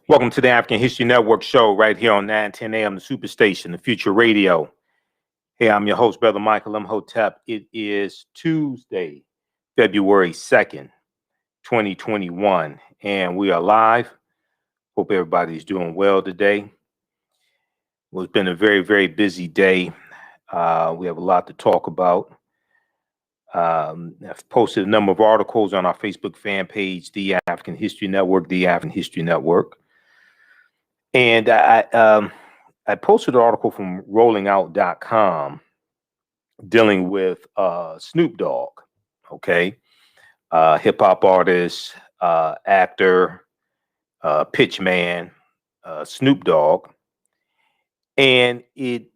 Welcome to the African History Network show right here on 910 AM, the Superstation, the Future Radio. Hey, I'm your host, Brother Michael Imhotep. It is Tuesday, February 2nd, 2021, and we are live. Hope everybody's doing well today. Well, it's been a very, very busy day. We have a lot to talk about. I've posted a number of articles on our Facebook fan page, The African History Network, The African History Network. And I posted an article from rollingout.com dealing with Snoop Dogg, okay? Hip hop artist, actor, pitch man, Snoop Dogg. And he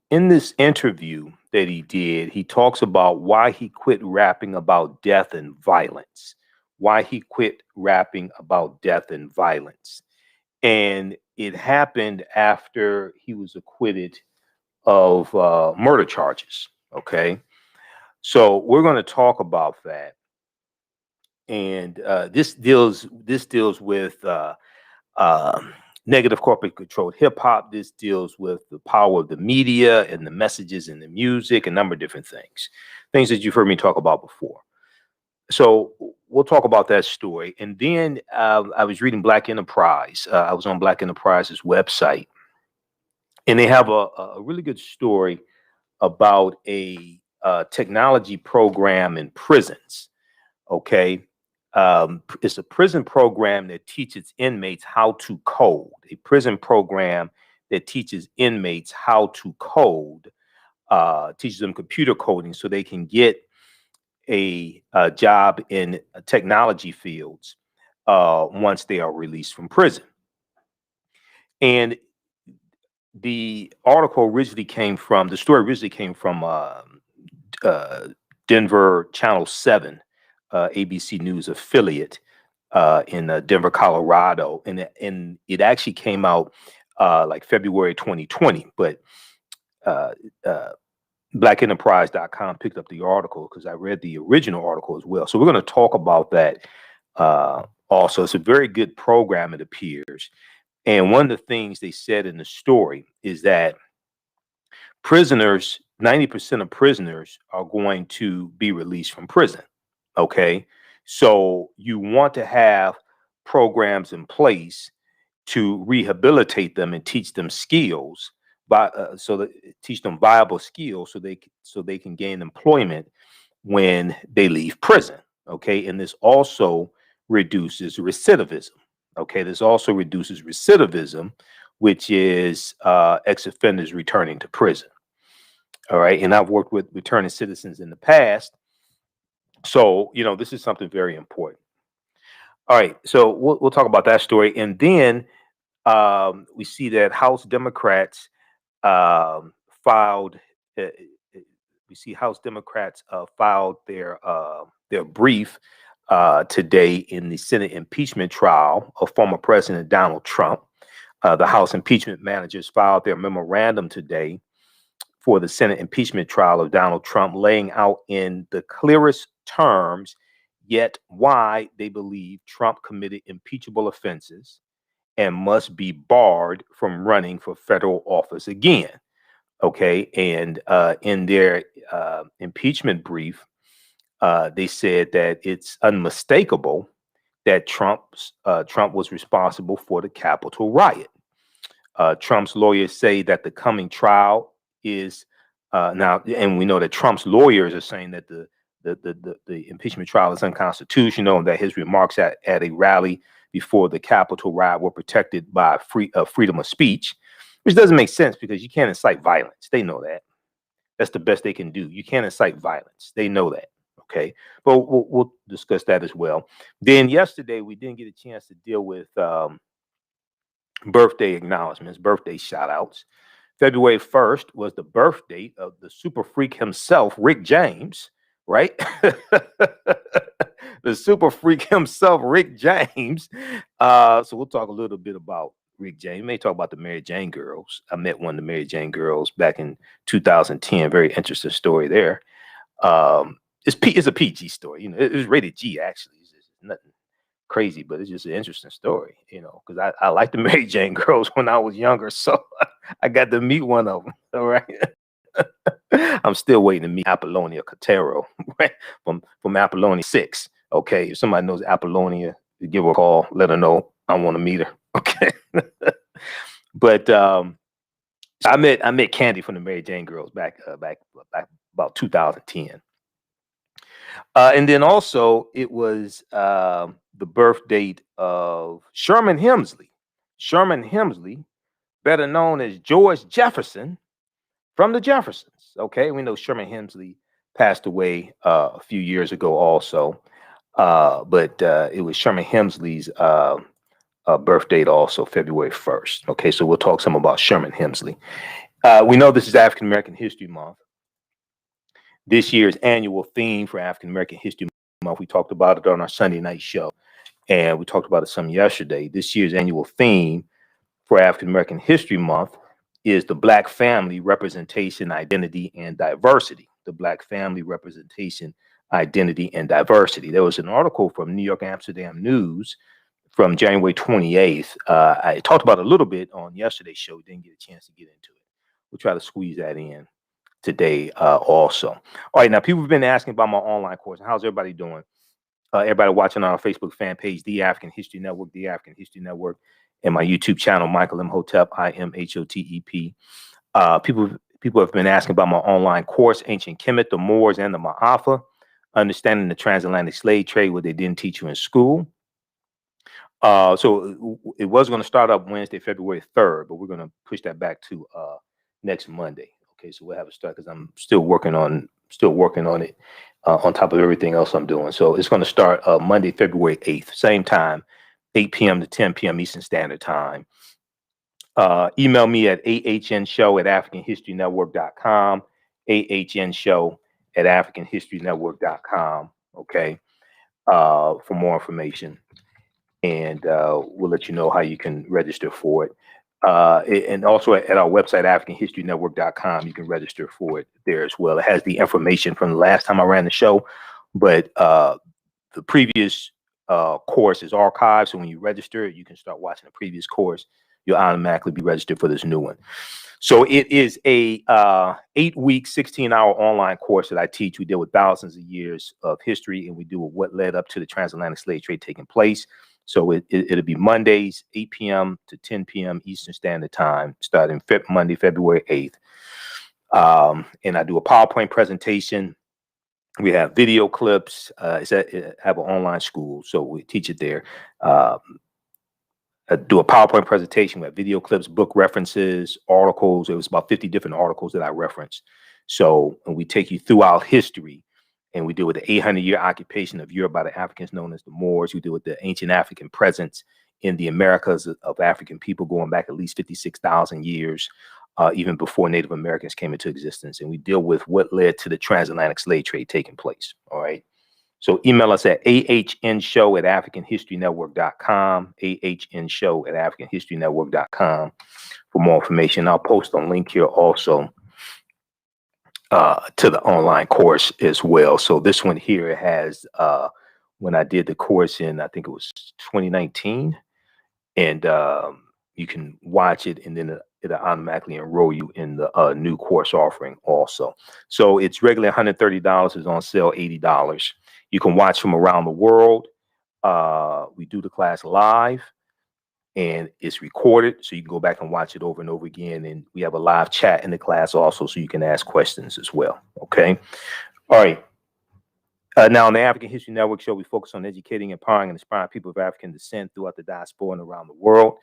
in this interview that he did, he talks about why he quit rapping about death and violence. Why he quit rapping about death and violence. And it happened after he was acquitted of murder charges. Okay, so we're going to talk about that, and this deals with negative corporate controlled hip hop. This deals with the power of the media and the messages in the music, a number of different things that you've heard me talk about before. So we'll talk about that story. And then I was reading Black Enterprise. I was on Black Enterprise's website, and they have a really good story about a technology program in prisons. Okay. It's a prison program that teaches inmates how to code. A prison program that teaches inmates how to code, teaches them computer coding so they can get a job in technology fields once they are released from prison. And the story originally came from Denver Channel 7, ABC News affiliate in Denver, Colorado. And it actually came out like February 2020, but blackenterprise.com picked up the article because I read the original article as well. So we're going to talk about that also. It's a very good program, it appears. And one of the things they said in the story is that 90% of prisoners are going to be released from prison. Okay. So you want to have programs in place to rehabilitate them and teach them skills, teach them viable skills so they can gain employment when they leave prison. Okay. And this also reduces recidivism. Okay. This also reduces recidivism, which is ex-offenders returning to prison. All right. And I've worked with returning citizens in the past. So, this is something very important. All right. So we'll talk about that story. And then we see that House Democrats filed their brief today in the Senate impeachment trial of former President Donald Trump. The House impeachment managers filed their memorandum today for the Senate impeachment trial of Donald Trump, laying out in the clearest terms yet why they believe Trump committed impeachable offenses and must be barred from running for federal office again. Okay. And in their impeachment brief, they said that it's unmistakable that Trump was responsible for the Capitol riot. Trump's lawyers say that the coming trial is now, and we know that Trump's lawyers are saying that the impeachment trial is unconstitutional, and that his remarks at a rally before the Capitol riot were protected by freedom of speech, which doesn't make sense because you can't incite violence. They know that. That's the best they can do. You can't incite violence. They know that. Okay, but we'll discuss that as well. Then yesterday we didn't get a chance to deal with birthday acknowledgments, birthday shout outs. February 1st was the birth date of the super freak himself, Rick James, right? The super freak himself, Rick James. So we'll talk a little bit about Rick James. We may talk about the Mary Jane girls. I met one of the Mary Jane girls back in 2010. Very interesting story there. It's a PG story. It was rated G, actually. It's nothing crazy, but it's just an interesting story, because I liked the Mary Jane girls when I was younger, so I got to meet one of them. All right. I'm still waiting to meet Apollonia Cotero, right? From Apollonia 6. Okay. If somebody knows Apollonia, give her a call, let her know I want to meet her. Okay. But I met Candy from the Mary Jane girls back about 2010. And then also it was the birth date of Sherman Hemsley. Sherman Hemsley, better known as George Jefferson from the Jeffersons. Okay, we know Sherman Hemsley passed away a few years ago also. But it was Sherman Hemsley's birth date also, February 1st. Okay, so we'll talk some about Sherman Hemsley. We know this is African American History Month. This year's annual theme for African American History Month, we talked about it on our Sunday night show, and we talked about it some yesterday. This year's annual theme for African American History Month is the Black family representation, identity, and diversity. The Black family representation, identity, and diversity. There was an article from New York Amsterdam News from January 28th. I talked about it a little bit on yesterday's show. Didn't get a chance to get into it. We'll try to squeeze that in today also. All right, now people have been asking about my online course. How's everybody doing? Everybody watching on our Facebook fan page, The African History Network, The African History Network, and my YouTube channel, Michael Imhotep, IMHOTEP. People have been asking about my online course, Ancient Kemet, the Moors, and the Ma'afa, Understanding the Transatlantic Slave Trade, what they didn't teach you in school. So it was going to start up Wednesday, February 3rd, but we're going to push that back to next Monday. Okay, so we'll have a start because I'm still working on it on top of everything else I'm doing. So it's going to start Monday, February 8th, same time, 8 p.m. to 10 p.m. Eastern Standard Time. Email me at ahnshow@africanhistorynetwork.com, ahnshow@africanhistorynetwork.com. Okay, for more information, and we'll let you know how you can register for it. And also at our website, AfricanHistoryNetwork.com, you can register for it there as well. It has the information from the last time I ran the show, but the previous course is archived. So when you register, you can start watching the previous course. You'll automatically be registered for this new one. So it is a 8-week, 16-hour online course that I teach. We deal with thousands of years of history, and we do what led up to the transatlantic slave trade taking place. So it'll be Mondays, 8 p.m. to 10 p.m. Eastern Standard Time, starting Monday, February 8th. And I do a PowerPoint presentation. We have video clips. I have an online school, so we teach it there. I do a PowerPoint presentation. We have video clips, book references, articles. It was about 50 different articles that I referenced. So we take you throughout history. And we deal with the 800-year occupation of Europe by the Africans known as the Moors. We deal with the ancient African presence in the Americas of African people going back at least 56,000 years, even before Native Americans came into existence. And we deal with what led to the transatlantic slave trade taking place. All right. So email us at ahnshow@africanhistorynetwork.com, ahnshow@africanhistorynetwork.com for more information. I'll post a link here also to the online course as well. So this one here has when I did the course in, I think it was 2019, and you can watch it, and then it'll automatically enroll you in the new course offering also. So it's regularly $130. It's on sale $80. You can watch from around the world. We do the class live, and it's recorded, so you can go back and watch it over and over again. And we have a live chat in the class also, so you can ask questions as well. Okay. All right. Now on the African History Network show, we focus on educating, empowering, and inspiring people of African descent throughout the diaspora and around the world,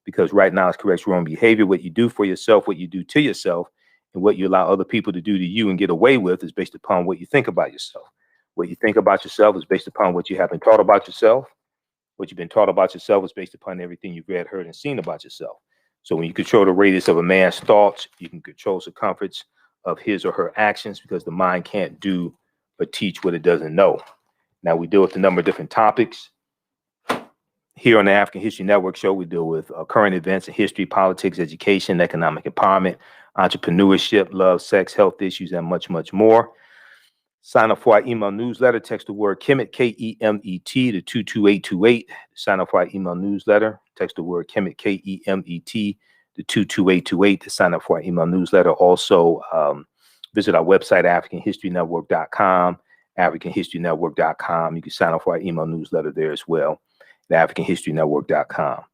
because right now it's corrects wrong behavior. What you do for yourself, what you do to yourself, and what you allow other people to do to you and get away with is based upon what you think about yourself. What you think about yourself is based upon what you have been taught about yourself. What you've been taught about yourself is based upon everything you've read, heard, and seen about yourself. So when you control the radius of a man's thoughts, you can control the circumference of his or her actions, because the mind can't do or teach what it doesn't know. Now, we deal with a number of different topics. Here on the African History Network show, we deal with current events in history, politics, education, economic empowerment, entrepreneurship, love, sex, health issues, and much, much more. Sign up for our email newsletter. Text the word Kemet, Kemet, to 22828. Sign up for our email newsletter. Text the word Kemet, Kemet, to 22828 to sign up for our email newsletter. Also, visit our website, AfricanHistoryNetwork.com, AfricanHistoryNetwork.com. You can sign up for our email newsletter there as well, at AfricanHistoryNetwork.com.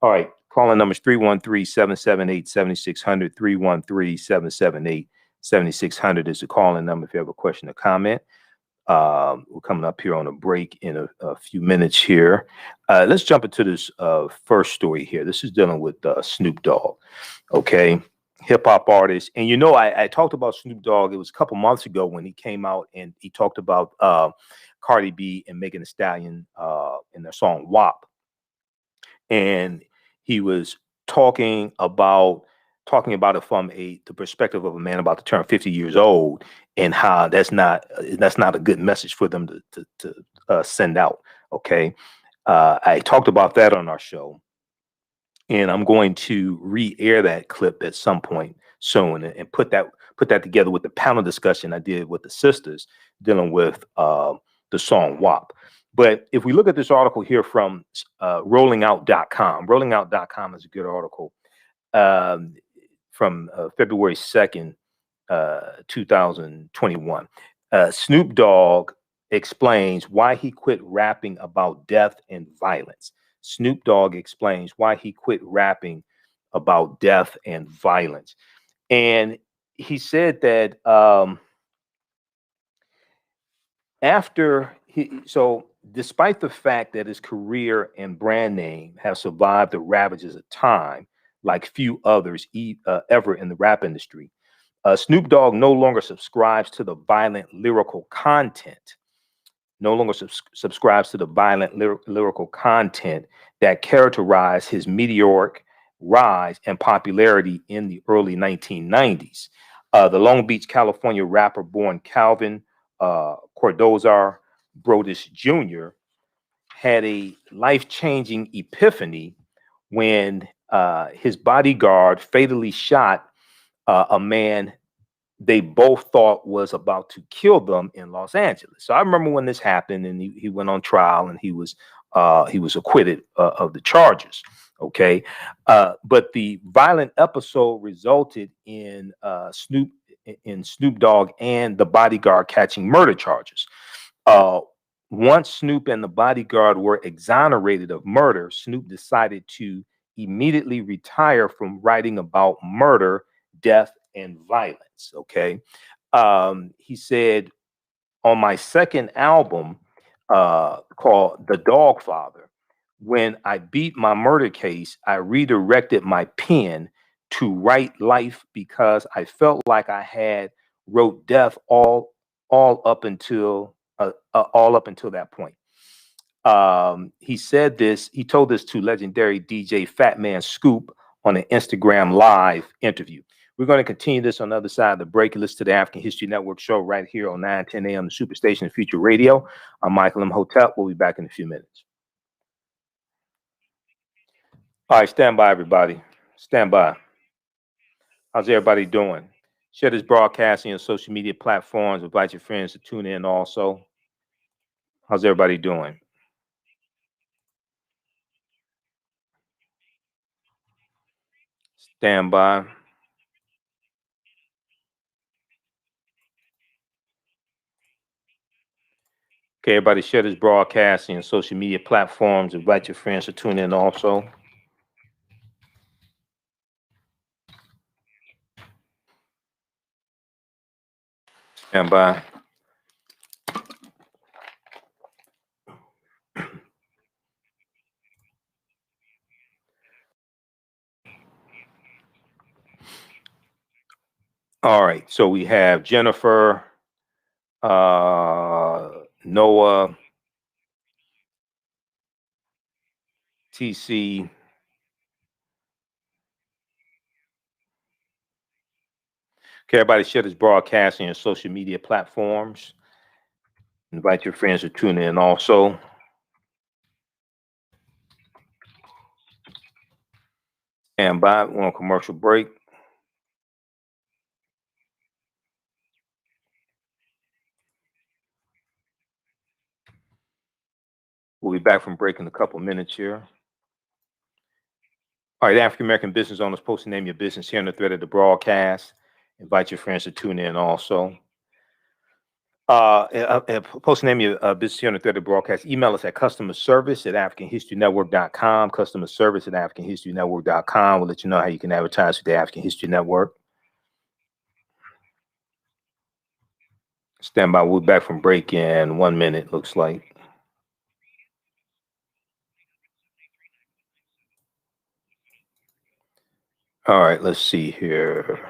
All right. Calling numbers 313-778-7600, 313-778-7600 is the calling number if you have a question or comment. We're coming up here on a break in a few minutes here. Let's jump into this first story here. This is dealing with Snoop Dogg, okay? Hip hop artist. And you know, I talked about Snoop Dogg. It was a couple months ago when he came out and he talked about Cardi B and Megan Thee Stallion in their song WAP. And he was talking about it from the perspective of a man about to turn 50 years old, and how that's not a good message for them to send out. Okay, I talked about that on our show, and I'm going to re-air that clip at some point soon and put that together with the panel discussion I did with the sisters dealing with the song WAP. But if we look at this article here from rollingout.com, rollingout.com is a good article from February 2nd, 2021. Snoop Dogg explains why he quit rapping about death and violence. Snoop Dogg explains why he quit rapping about death and violence. And he said that despite the fact that his career and brand name have survived the ravages of time, like few others ever in the rap industry, Snoop Dogg no longer subscribes to the violent lyrical content. Subscribes to the violent lyrical content that characterized his meteoric rise and popularity in the early 1990s. The Long Beach, California rapper born Calvin Cordozar Brodus Jr. had a life-changing epiphany when his bodyguard fatally shot a man they both thought was about to kill them in Los Angeles. So I remember when this happened, and he went on trial, and he was acquitted of the charges. Okay, but the violent episode resulted in Snoop Dogg and the bodyguard catching murder charges. Once Snoop and the bodyguard were exonerated of murder, Snoop decided to immediately retire from writing about murder, death, and violence. Okay. He said, on my second album called The Dog Father, when I beat my murder case, I redirected my pen to write life because I felt like I had wrote death all up until that point. He said this. He told this to legendary DJ Fat Man Scoop on an Instagram Live interview. We're going to continue this on the other side of the break. Listen to the African History Network show right here on 9:10 a.m. the Superstation Future Radio. I'm Michael M. Hotep. We'll be back in a few minutes. All right, stand by, everybody. Stand by. How's everybody doing? Share this broadcasting on social media platforms. Invite your friends to tune in also. How's everybody doing? Stand by. Okay, everybody share this broadcasting on social media platforms. Invite your friends to tune in also. Stand by. All right, so we have Jennifer, Noah, TC. Okay, everybody share this broadcasting on social media platforms. Invite your friends to tune in also. Stand by. We're on commercial break. We'll be back from break in a couple minutes here. All right, African American business owners, post the name of your business here on the thread of the broadcast. Invite your friends to tune in also. Post the name of your business here on the thread of the broadcast. Email us at customerservice@africanhistorynetwork.com. Customerservice@africanhistorynetwork.com. We'll let you know how you can advertise with the African History Network. Stand by. We'll be back from break in 1 minute, looks like. All right, let's see here.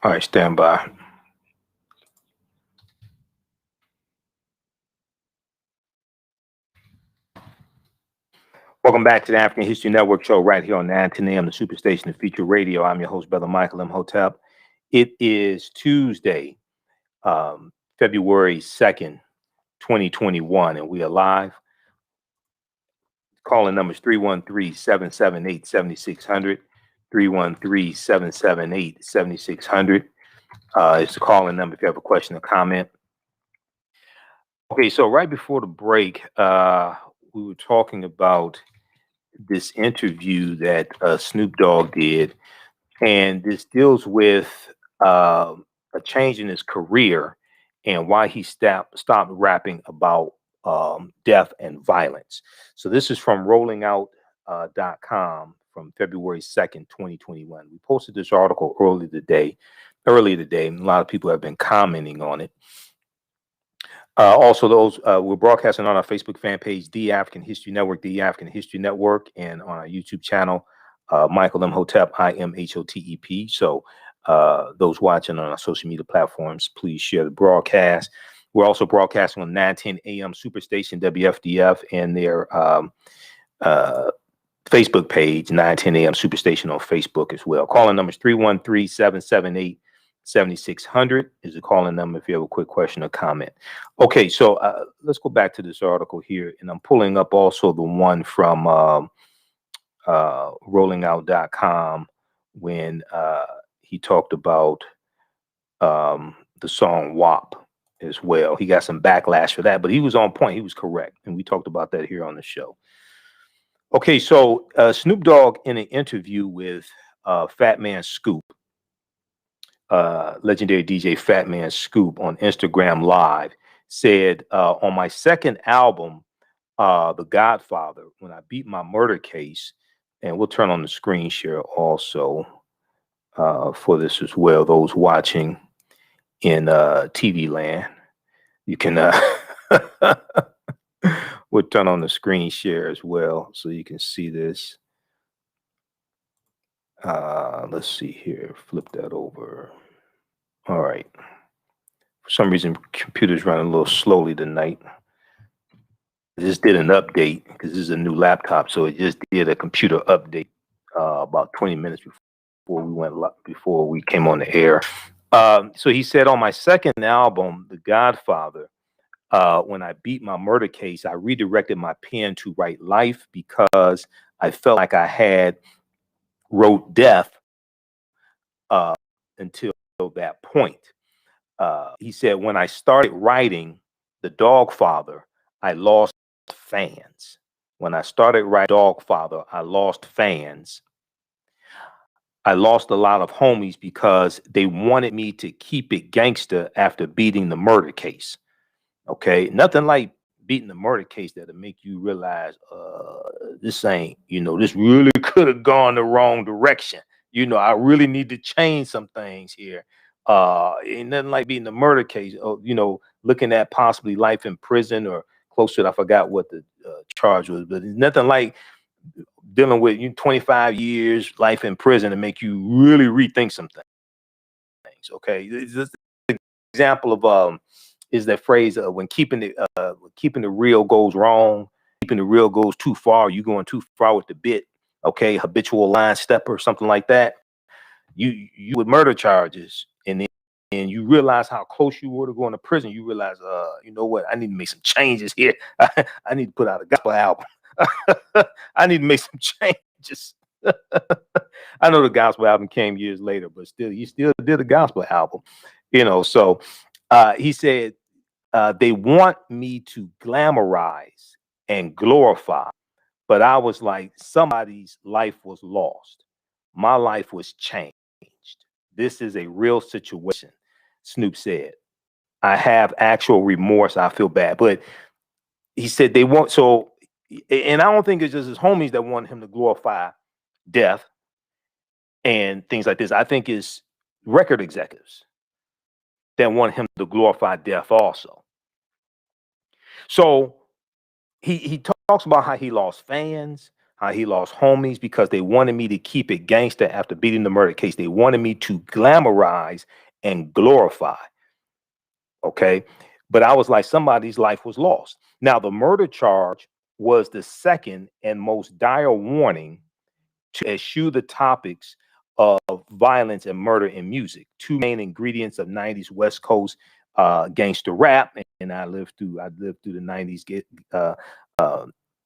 All right, stand by. Welcome back to the African History Network show right here on 910 AM, the Superstation of Future Radio. I'm your host, Brother Michael M. Hotep. It is Tuesday, February 2nd, 2021, and we are live. Calling numbers 313-778-7600, 313-778-7600. It's the calling number if you have a question or comment. Okay, so right before the break, we were talking about this interview that Snoop Dogg did, and this deals with a change in his career and why he stopped rapping about death and violence. So this is from rollingout.com from February 2nd, 2021. We posted this article earlier today, and a lot of people have been commenting on it. Also, those we're broadcasting on our Facebook fan page, The African History Network, The African History Network, and on our YouTube channel, Michael M. Hotep, IMHOTEP. So those watching on our social media platforms, please share the broadcast. We're also broadcasting on 910 AM Superstation WFDF and their Facebook page, 910 AM Superstation on Facebook as well. Calling numbers 313-778-7600 is the calling number if you have a quick question or comment. Okay, so let's go back to this article here, and I'm pulling up also the one from rollingout.com when he talked about the song WAP as well. He got some backlash for that, but he was on point. He was correct, and we talked about that here on the show. Okay, so Snoop Dogg in an interview with Fat Man Scoop, legendary DJ Fat Man Scoop on Instagram Live, said, on my second album, The Godfather, when I beat my murder case, and we'll turn on the screen share also for this as well. Those watching in TV land, you can we'll turn on the screen share as well so you can see this. Let's see here, flip that over. All right. For some reason, computer's running a little slowly tonight. I just did an update because this is a new laptop, so it just did a computer update about 20 minutes before we came on the air. So he said, on my second album, The Godfather, when I beat my murder case, I redirected my pen to write life because I felt like I had wrote death until that point. He said, when I started writing The Dogfather, I lost fans. When I started writing Dogfather, I lost fans. I lost a lot of homies because they wanted me to keep it gangster after beating the murder case. Okay, nothing like beating the murder case that'll make you realize this ain't, this really could have gone the wrong direction. I really need to change some things here. Ain't nothing like beating the murder case, or, looking at possibly life in prison or close to it. I forgot what the charge was, but it's nothing like dealing with 25 years life in prison to make you really rethink some things. Okay, this example of is that phrase when keeping the real goes wrong, keeping the real goes too far, you going too far with the bit. Okay, habitual line stepper or something like that. You with murder charges, and then and you realize how close you were to going to prison, you realize, you know what, I need to make some changes here. I need to put out a gospel album. I need to make some changes. I know the gospel album came years later, but still, you still did a gospel album, you know. So he said, they want me to glamorize and glorify, but I was like, somebody's life was lost. My life was changed. This is a real situation, Snoop said. I have actual remorse. I feel bad. But he said they want, so, and I don't think it's just his homies that want him to glorify death and things like this. I think it's record executives that want him to glorify death also. So he talks about how he lost fans, how he lost homies because they wanted me to keep it gangster after beating the murder case. They wanted me to glamorize and glorify. Okay. But I was like, somebody's life was lost. Now, the murder charge was the second and most dire warning to eschew the topics of violence and murder in music, two main ingredients of 90s West Coast gangster rap. And I lived through the 90s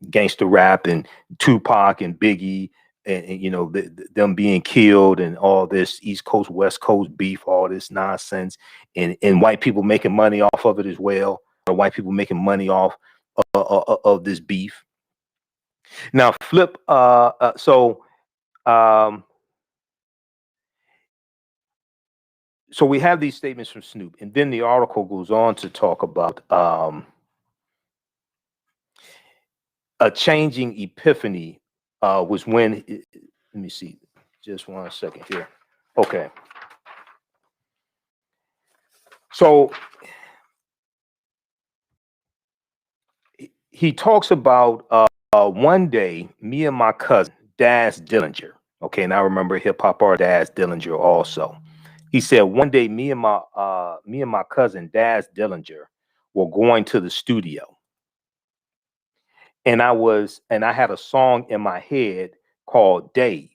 gangster rap and Tupac and Biggie and you know, them being killed and all this East Coast, West Coast beef, all this nonsense, and white people making money off of it as well. Or white people making money off of this beef. Now, flip. Um, so we have these statements from Snoop, and then the article goes on to talk about a changing epiphany was when. Let me see, just 1 second here. Okay. So he talks about one day, me and my cousin, Daz Dillinger. Okay, and I remember hip hop artist Daz Dillinger also. He said one day, me and my cousin Daz Dillinger were going to the studio, and I had a song in my head called Dave.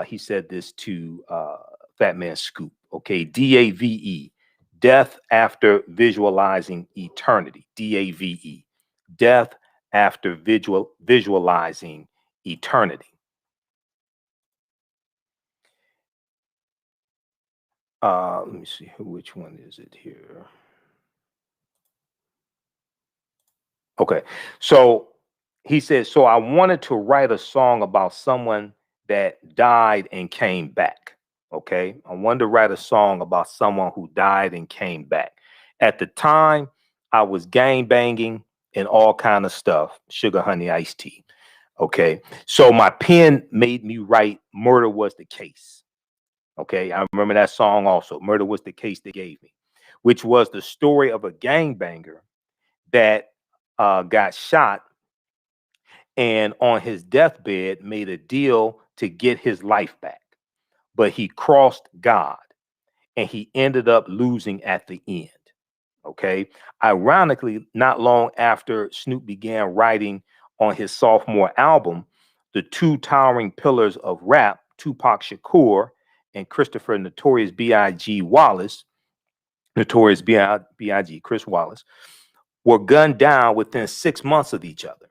He said this to Fat Man Scoop. Okay, DAVE, death after visualizing eternity. DAVE, death after visualizing eternity. Let me see, which one is it here? Okay, so he said, so I wanted to write a song about someone that died and came back. Okay, I wanted to write a song about someone who died and came back. At the time, I was gang banging and all kind of stuff, sugar, honey, iced tea. Okay, so my pen made me write "Murder Was the Case." Okay, I remember that song also. "Murder Was the Case" they gave me, which was the story of a gangbanger that got shot and on his deathbed made a deal to get his life back. But he crossed God and he ended up losing at the end. Okay. Ironically, not long after Snoop began writing on his sophomore album, the two towering pillars of rap, Tupac Shakur and Christopher Notorious B.I.G. Wallace, Notorious B.I.G. Chris Wallace, were gunned down within 6 months of each other.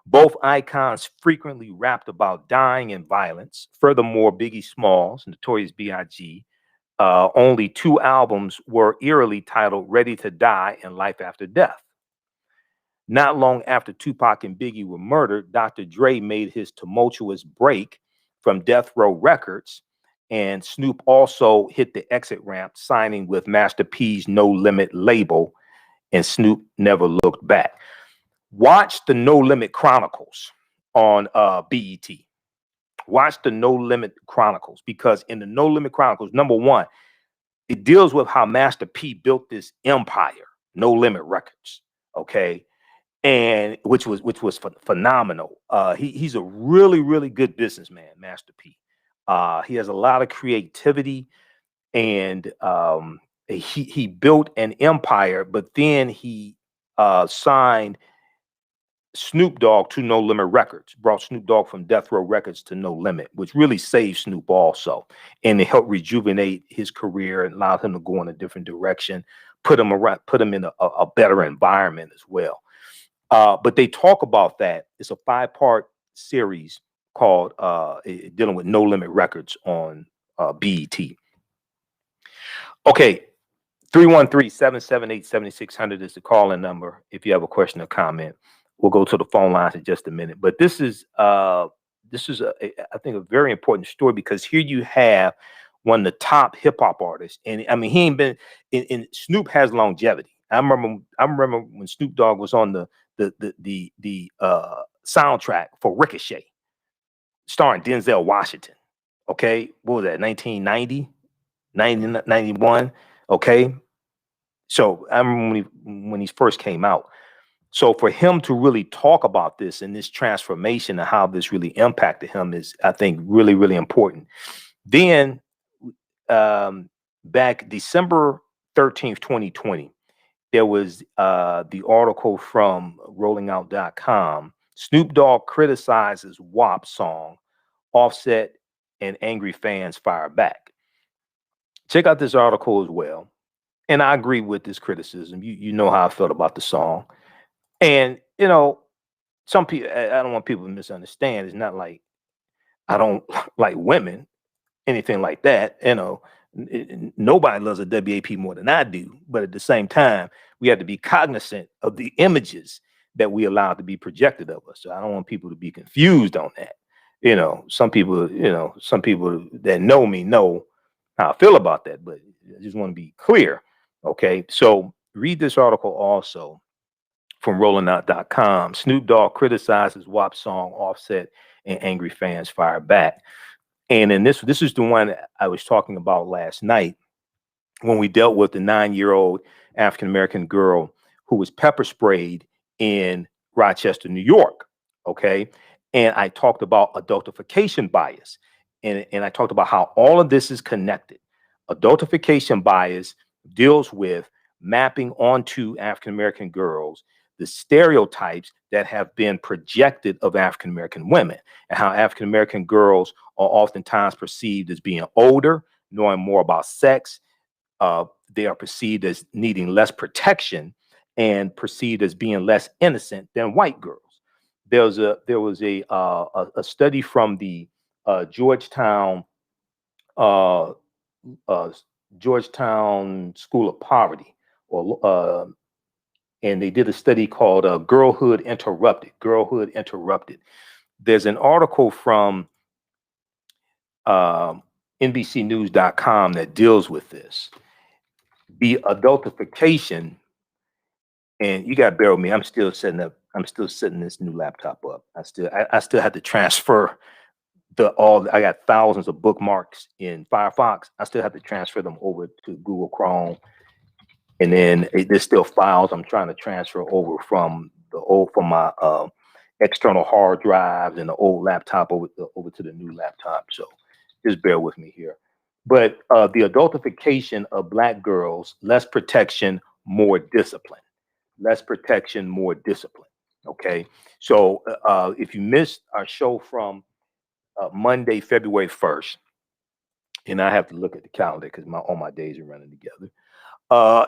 Both icons frequently rapped about dying and violence. Furthermore, Biggie Smalls, Notorious B.I.G., only 2 albums were eerily titled Ready to Die and Life After Death. Not long after Tupac and Biggie were murdered, Dr. Dre made his tumultuous break from Death Row Records, and Snoop also hit the exit ramp, signing with Master P's No Limit label, and Snoop never looked back. Watch the No Limit Chronicles on BET. Watch the No Limit Chronicles, because in the No Limit Chronicles, number one, it deals with how Master P built this empire, No Limit Records, okay, and which was phenomenal. He's a really good businessman, Master P. He has a lot of creativity, and he built an empire, but then he signed Snoop Dogg to No Limit Records, brought Snoop Dogg from Death Row Records to No Limit, which really saved Snoop also. And it helped rejuvenate his career and allowed him to go in a different direction, put him in a better environment as well. But they talk about that. It's a 5-part series called dealing with No Limit Records on BET. Okay, 313-778-7600 is the call-in number. If you have a question or comment, we'll go to the phone lines in just a minute. But this is I think a very important story, because here you have one of the top hip hop artists, and I mean he ain't been in Snoop has longevity. I remember when Snoop Dogg was on the soundtrack for Ricochet, starring Denzel Washington. Okay, what was that? 1990, 91. Okay, so I remember when he first came out. So for him to really talk about this and this transformation and how this really impacted him is, I think, really, really important. Then back December 13th, 2020, there was the article from rollingout.com. Snoop Dogg criticizes WAP song, Offset and angry fans fire back. Check out this article as well. And I agree with this criticism. You know how I felt about the song. And, you know, some people, I don't want people to misunderstand. It's not like I don't like women, anything like that. You know, nobody loves a WAP more than I do. But at the same time, we have to be cognizant of the images that we allow to be projected of us. So I don't want people to be confused on that. You know, some people that know me know how I feel about that, but I just want to be clear. Okay, so read this article also from rollingout.com. Snoop Dogg criticizes WAP song, Offset and angry fans fire back. And then this is the one I was talking about last night when we dealt with the 9-year-old African-American girl who was pepper sprayed in Rochester, New York. Okay. And I talked about adultification bias. And I talked about how all of this is connected. Adultification bias deals with mapping onto African-American girls the stereotypes that have been projected of African-American women, and how African-American girls are oftentimes perceived as being older, knowing more about sex. They are perceived as needing less protection and perceived as being less innocent than white girls. There was a study from the Georgetown School of Poverty, and they did a study called Girlhood Interrupted. Girlhood Interrupted. There's an article from NBCnews.com that deals with this. The adultification, and you got to bear with me. I'm still setting this new laptop up. I still have to transfer I got thousands of bookmarks in Firefox. I still have to transfer them over to Google Chrome. And then there's still files I'm trying to transfer over from my external hard drives and the old laptop over to the new laptop. So just bear with me here. But the adultification of Black girls, less protection, more discipline. Less protection, more discipline. Okay. So if you missed our show from Monday, February 1st, and I have to look at the calendar because all my days are running together.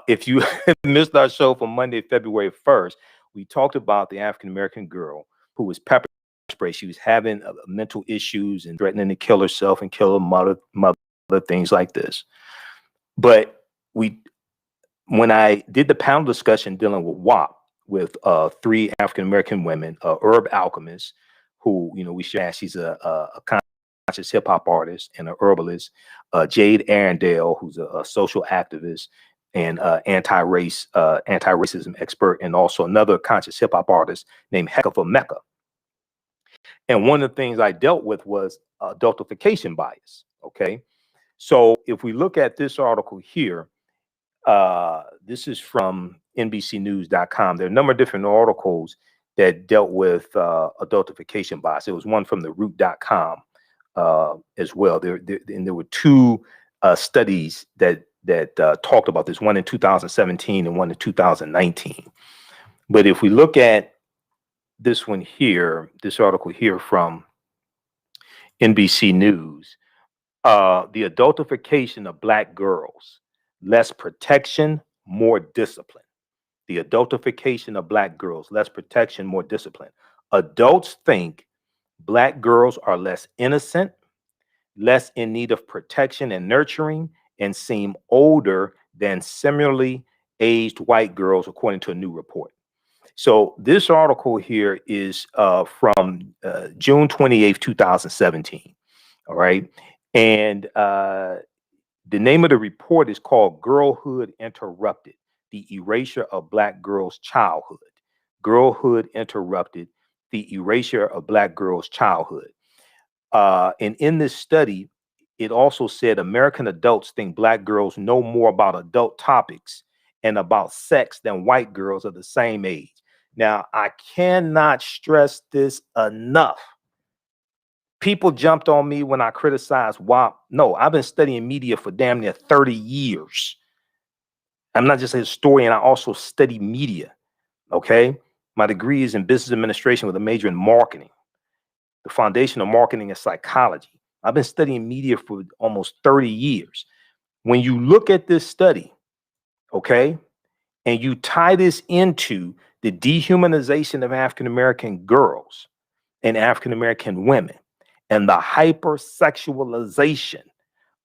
If you missed our show from Monday, February 1st, we talked about the African-American girl who was pepper sprayed. She was having mental issues and threatening to kill herself and kill her mother, things like this. But when I did the panel discussion dealing with WAP with 3 African-American women, Herb Alchemist, who, we should ask, she's a conscious hip hop artist and an herbalist, Jade Arendelle, who's a social activist and anti-racism expert, and also another conscious hip hop artist named Hecka Mecca. And one of the things I dealt with was adultification bias. Okay, so if we look at this article here, this is from NBCnews.com. There are a number of different articles that dealt with adultification bias. There was one from the root.com as well. And there were 2 studies that talked about this, one in 2017 and one in 2019. But if we look at this one here, this article here from NBC News. The adultification of Black girls, less protection, more discipline. The adultification of Black girls, less protection, more discipline. Adults think Black girls are less innocent, less in need of protection and nurturing, and seem older than similarly aged white girls, according to a new report. So this article here is from June 28th, 2017. All right. And the name of the report is called Girlhood Interrupted, the Erasure of Black Girls' Childhood. Girlhood Interrupted, the Erasure of Black Girls' Childhood. And in this study, it also said American adults think Black girls know more about adult topics and about sex than white girls of the same age. Now, I cannot stress this enough. People jumped on me when I criticized WAP. No, I've been studying media for damn near 30 years. I'm not just a historian, I also study media. Okay. My degree is in business administration with a major in marketing. The foundation of marketing is psychology. I've been studying media for almost 30 years. When you look at this study, okay, and you tie this into the dehumanization of African American girls and African American women and the hypersexualization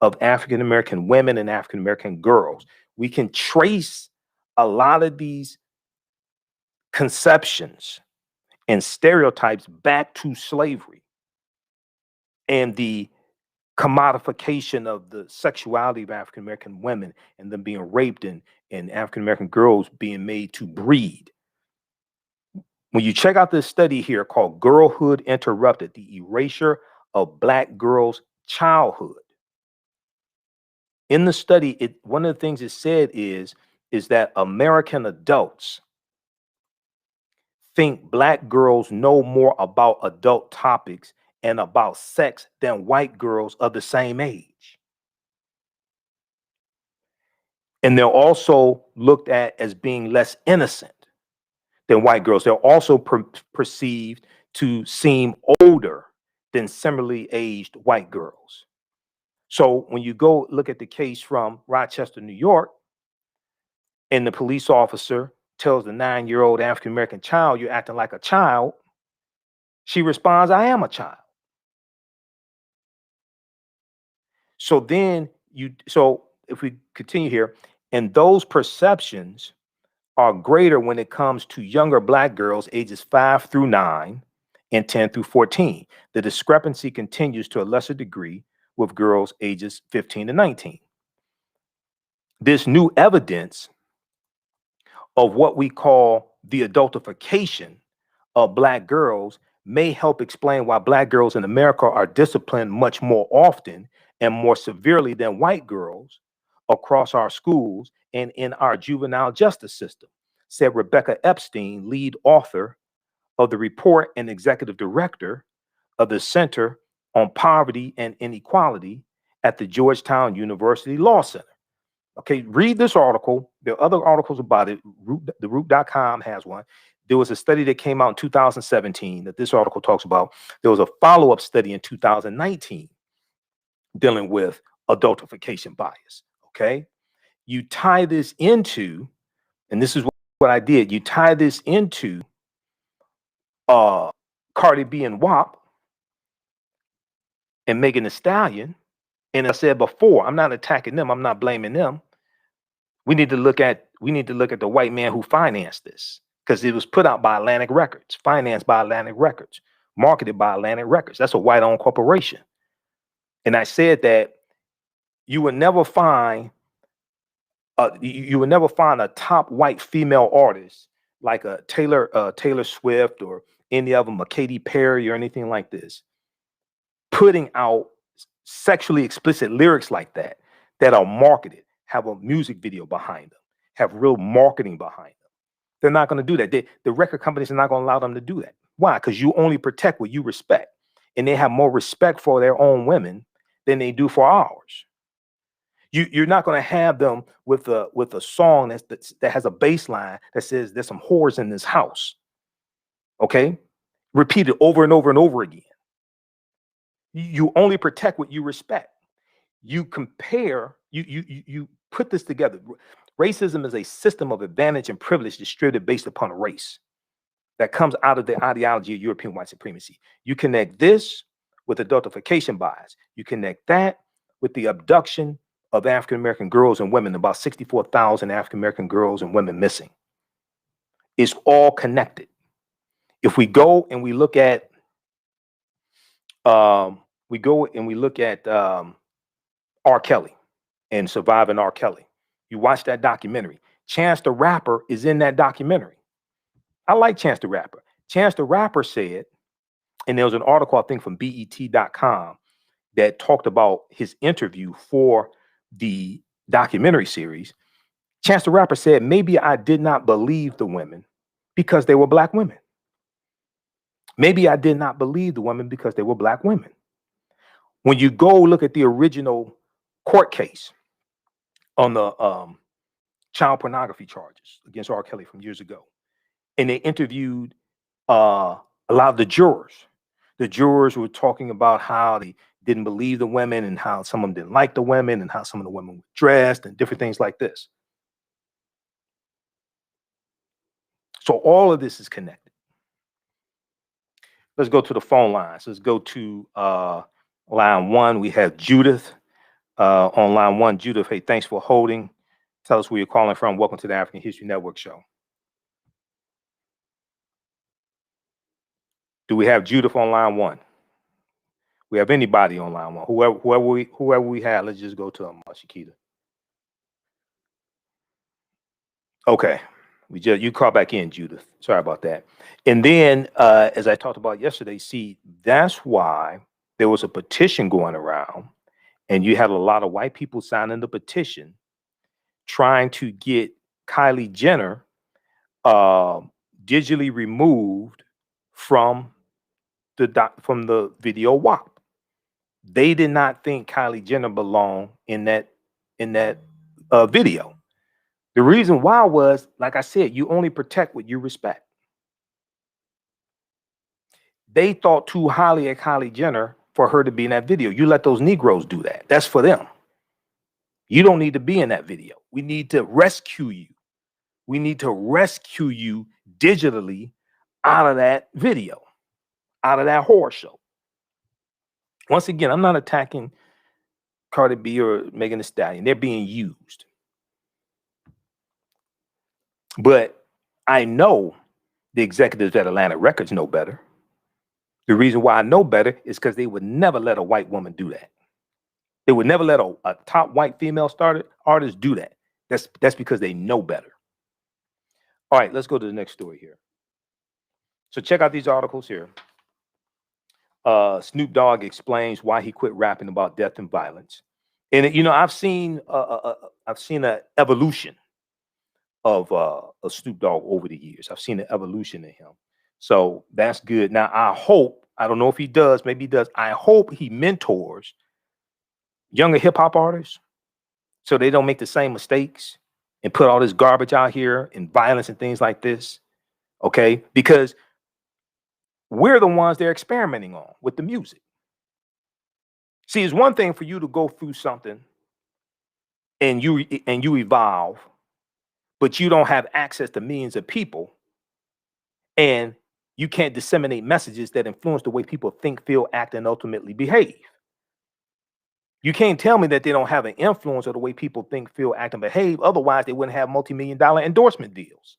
of African American women and African American girls, we can trace a lot of these conceptions and stereotypes back to slavery and the commodification of the sexuality of African American women and them being raped and African American girls being made to breed. When you check out this study here called Girlhood Interrupted, the Erasure of Black Girls' Childhood. In the study, one of the things it said is that American adults think Black girls know more about adult topics and about sex than white girls of the same age. And they're also looked at as being less innocent than white girls. They're also perceived to seem older than similarly aged white girls. So when you go look at the case from Rochester, New York, and the police officer tells the 9-year-old African American child, "You're acting like a child," she responds, "I am a child." So if we continue here, and those perceptions are greater when it comes to younger Black girls ages 5 through 9 and 10 through 14. The discrepancy continues to a lesser degree with girls ages 15 to 19. This new evidence of what we call the adultification of Black girls may help explain why Black girls in America are disciplined much more often and more severely than white girls across our schools and in our juvenile justice system, said Rebecca Epstein, lead author of the report and executive director of the Center on Poverty and Inequality at the Georgetown University Law Center. Okay, read this article. There are other articles about it. The Root.com has one. There was a study that came out in 2017 that this article talks about. There was a follow-up study in 2019 dealing with adultification bias. Okay, you tie this into, and this is what I did. You tie this into Cardi B and WAP and Megan Thee Stallion. And I said before, I'm not attacking them. I'm not blaming them. We need to look at the white man who financed this, because it was put out by Atlantic Records, financed by Atlantic Records, marketed by Atlantic Records. That's a white-owned corporation. And I said that you would never find a top white female artist like a Taylor Swift or any of them, a Katy Perry or anything like this, putting out sexually explicit lyrics like that are marketed, have a music video behind them, have real marketing behind them. They're not going to do that. The record companies are not going to allow them to do that. Why? Because you only protect what you respect. And they have more respect for their own women than they do for ours. You're not going to have them with a song that has a bass line that says there's some whores in this house. Okay, repeated over and over and over again. You only protect what you respect. You compare. You put this together. Racism is a system of advantage and privilege distributed based upon race that comes out of the ideology of European white supremacy. You connect this with adultification bias. You connect that with the abduction of African American girls and women, about 64,000 African American girls and women missing. It's all connected. If we go and we look at, R. Kelly and Surviving R. Kelly, you watch that documentary. Chance the Rapper is in that documentary. I like Chance the Rapper. Chance the Rapper said, and there was an article, I think, from BET.com that talked about his interview for the documentary series. Chance the Rapper said, maybe I did not believe the women because they were black women. Maybe I did not believe the women because they were black women. When you go look at the original court case on the child pornography charges against R. Kelly from years ago, and they interviewed a lot of the jurors. The jurors were talking about how they didn't believe the women and how some of them didn't like the women and how some of the women were dressed and different things like this. So all of this is connected. Let's go to the phone lines. Let's go to line one. We have Judith on line one. Judith, hey, thanks for holding. Tell us where you're calling from. Welcome to the African History Network show. Do we have Judith on line one? We have anybody on line one? Whoever we have, let's just go to Shakita. Okay, you call back in, Judith. Sorry about that. And then, as I talked about yesterday, see, that's why there was a petition going around, and you had a lot of white people signing the petition, trying to get Kylie Jenner digitally removed from the video WAP. They did not think Kylie Jenner belonged in that video. The reason why was, like I said, you only protect what you respect. They thought too highly of Kylie Jenner for her to be in that video. You let those Negroes do that. That's for them. You don't need to be in that video. We need to rescue you. We need to rescue you digitally out of that video, out of that horror show. Once again, I'm not attacking Cardi B or Megan Thee Stallion. They're being used. But I know the executives at Atlantic Records know better. The reason why I know better is because they would never let a white woman do that. They would never let a top white female artist do that. That's because they know better. All right, let's go to the next story here. So check out these articles here. Snoop Dogg explains why he quit rapping about death and violence. And I've seen an evolution of Snoop Dogg over the years. I've seen an evolution in him. So that's good. Now, I don't know if he does, maybe he does. I hope he mentors younger hip hop artists so they don't make the same mistakes and put all this garbage out here and violence and things like this. Okay? Because we're the ones they're experimenting on with the music. See, it's one thing for you to go through something and you evolve, but you don't have access to millions of people, and you can't disseminate messages that influence the way people think, feel, act, and ultimately behave. You can't tell me that they don't have an influence on the way people think, feel, act, and behave. Otherwise, they wouldn't have multi-million-dollar endorsement deals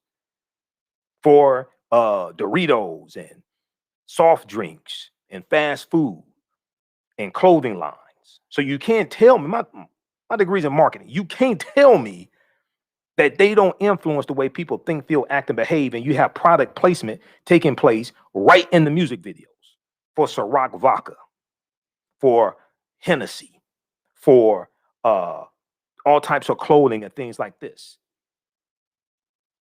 for Doritos and soft drinks and fast food and clothing lines. So you can't tell me, my degree's in marketing, you can't tell me that they don't influence the way people think, feel, act, and behave, and you have product placement taking place right in the music videos for Ciroc vodka, for Hennessy, for all types of clothing and things like this.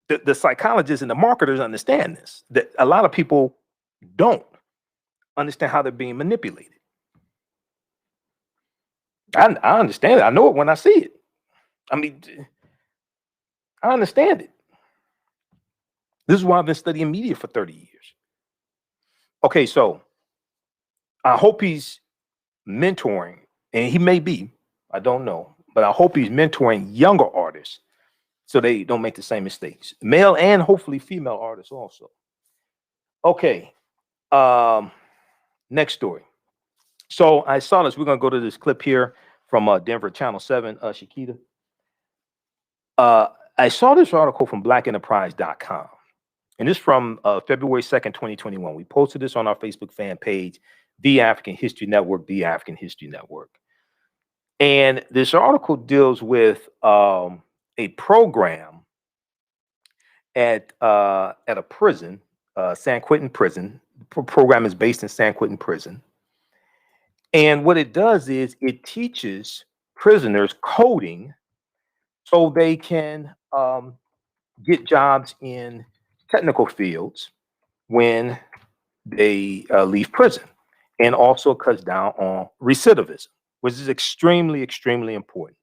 The psychologists and the marketers understand this, that a lot of people don't understand how they're being manipulated. I understand it. I know it when I see it. I mean, I understand it. This is why I've been studying media for 30 years. Okay, so I hope he's mentoring, and he may be, I don't know, but I hope he's mentoring younger artists so they don't make the same mistakes. Male and hopefully female artists also. Okay, next story. So I saw this. We're gonna go to this clip here from Denver Channel 7, Shakita. I saw this article from blackenterprise.com, and this from February 2nd, 2021. We posted this on our Facebook fan page, The African History Network, The African History Network. And this article deals with a program at a prison, San Quentin Prison. The program is based in San Quentin Prison. And what it does is it teaches prisoners coding so they can get jobs in technical fields when they leave prison, and also cuts down on recidivism, which is extremely, extremely important.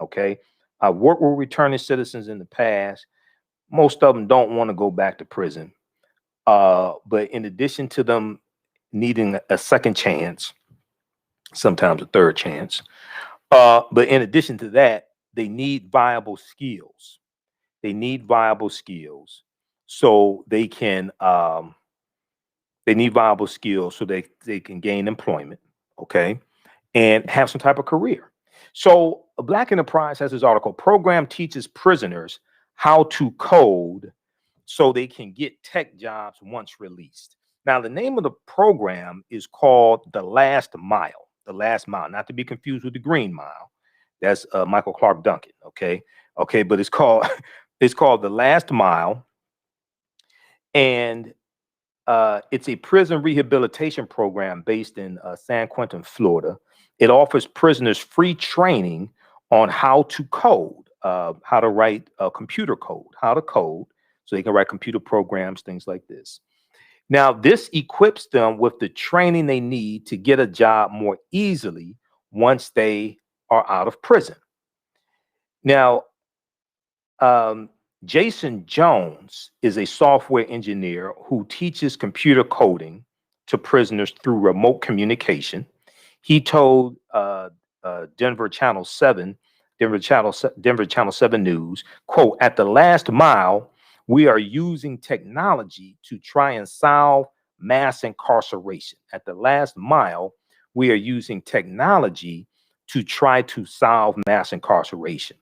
Okay. I worked with returning citizens in the past. Most of them don't want to go back to prison. But in addition to them needing a second chance, sometimes a third chance, but in addition to that, they need viable skills. They need viable skills so they can they can gain employment, okay, and have some type of career. So Black Enterprise has this article, program teaches prisoners how to code so they can get tech jobs once released. Now, the name of the program is called The Last Mile. The Last Mile, not to be confused with the Green Mile. That's Michael Clark Duncan. Okay, but it's called it's called The Last Mile, and it's a prison rehabilitation program based in San Quentin, Florida. It offers prisoners free training on how to code, how to write computer code, how to code, so they can write computer programs, things like this. Now, this equips them with the training they need to get a job more easily once they are out of prison. Now, Jason Jones is a software engineer who teaches computer coding to prisoners through remote communication. He told Denver Channel 7 News, quote, "At the last mile, we are using technology to try and solve mass incarceration. At the last mile, we are using technology to try to solve mass incarceration."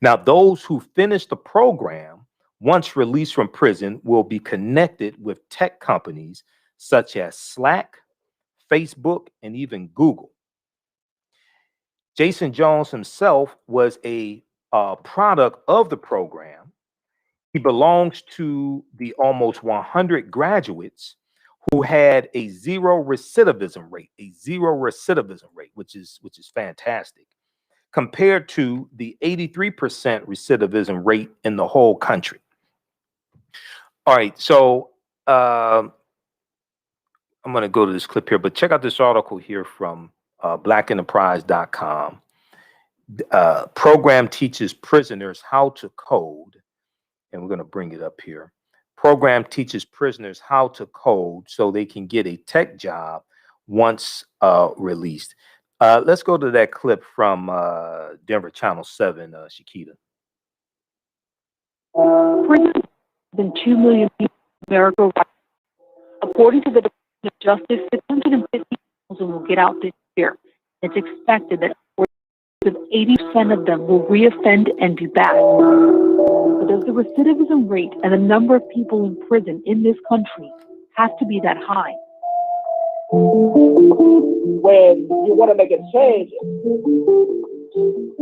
Now, those who finish the program, once released from prison, will be connected with tech companies such as Slack, Facebook, and even Google. Jason Jones himself was a product of the program. He belongs to the almost 100 graduates who had a zero recidivism rate, which is fantastic, compared to the 83% recidivism rate in the whole country. All right, so I'm going to go to this clip here, but check out this article here from blackenterprise.com. Program teaches prisoners how to code, and we're going to bring it up here. Program teaches prisoners how to code so they can get a tech job once released. Let's go to that clip from Denver Channel 7, Shakita. More than 2 million people in America. According to the Department of Justice, 650,000 will get out this year. It's expected that 80% of them will reoffend and be back. But does the recidivism rate and the number of people in prison in this country have to be that high? When you want to make a change,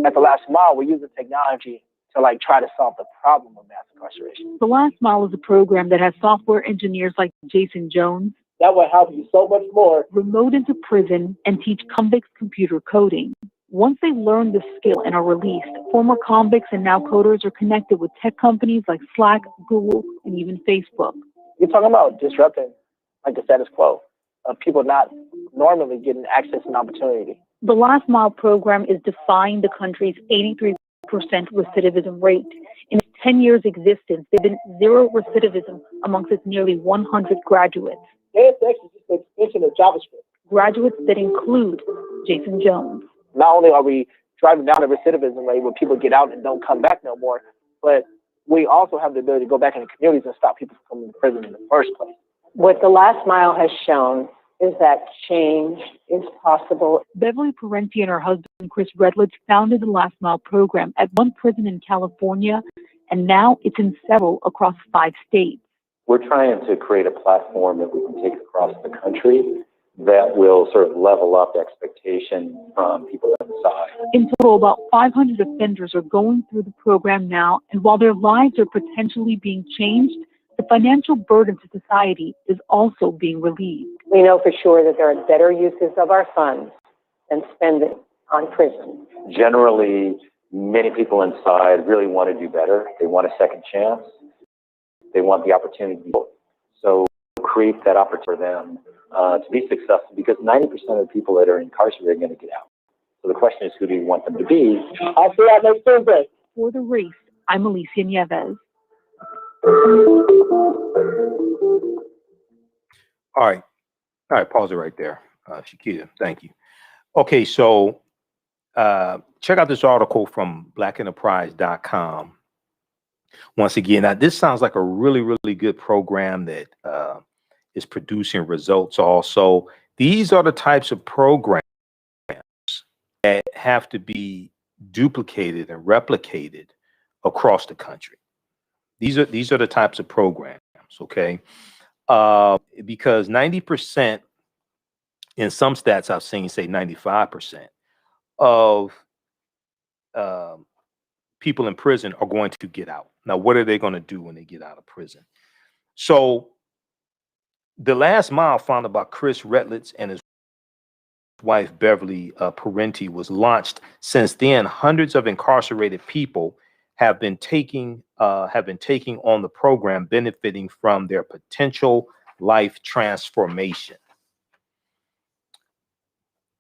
at the last mile, we're using technology to try to solve the problem of mass incarceration. The Last Mile is a program that has software engineers like Jason Jones that will help you so much more remote into prison and teach convicts computer coding. Once they learn the skill and are released, former convicts and now coders are connected with tech companies like Slack, Google, and even Facebook. You're talking about disrupting the status quo of people not normally getting access and opportunity. The Last Mile program is defying the country's 83% recidivism rate. In its 10 years existence, there's been zero recidivism amongst its nearly 100 graduates. JSX is just an extension of JavaScript. Graduates that include Jason Jones. Not only are we driving down the recidivism rate when people get out and don't come back no more, but we also have the ability to go back into communities and stop people from coming to prison in the first place. What the last mile has shown is that change is possible. Beverly Parenti and her husband, Chris Redledge, founded the Last Mile program at one prison in California, and now it's in several across 5 states. We're trying to create a platform that we can take across the country that will sort of level up expectation from people inside. In total, about 500 offenders are going through the program now, and while their lives are potentially being changed, the financial burden to society is also being relieved. We know for sure that there are better uses of our funds than spending on prison. Generally, many people inside really want to do better. They want a second chance. They want the opportunity. So create that opportunity for them to be successful, because 90% of the people that are incarcerated are going to get out. So the question is, who do you want them to be? I'll see you next Thursday. For The Race, I'm Alicia Nieves. All right, pause it right there, Shakita. Thank you. Okay, so check out this article from blackenterprise.com. Once again, now this sounds like a really, really good program that is producing results also. These are the types of programs that have to be duplicated and replicated across the country. These are the types of programs, okay? Because 90%, in some stats I've seen say 95% of people in prison are going to get out. Now, what are they going to do when they get out of prison? So the Last Mile, founded by Chris Redledge and his wife Beverly Parenti, was launched. Since then, hundreds of incarcerated people have been taking on the program, benefiting from their potential life transformation.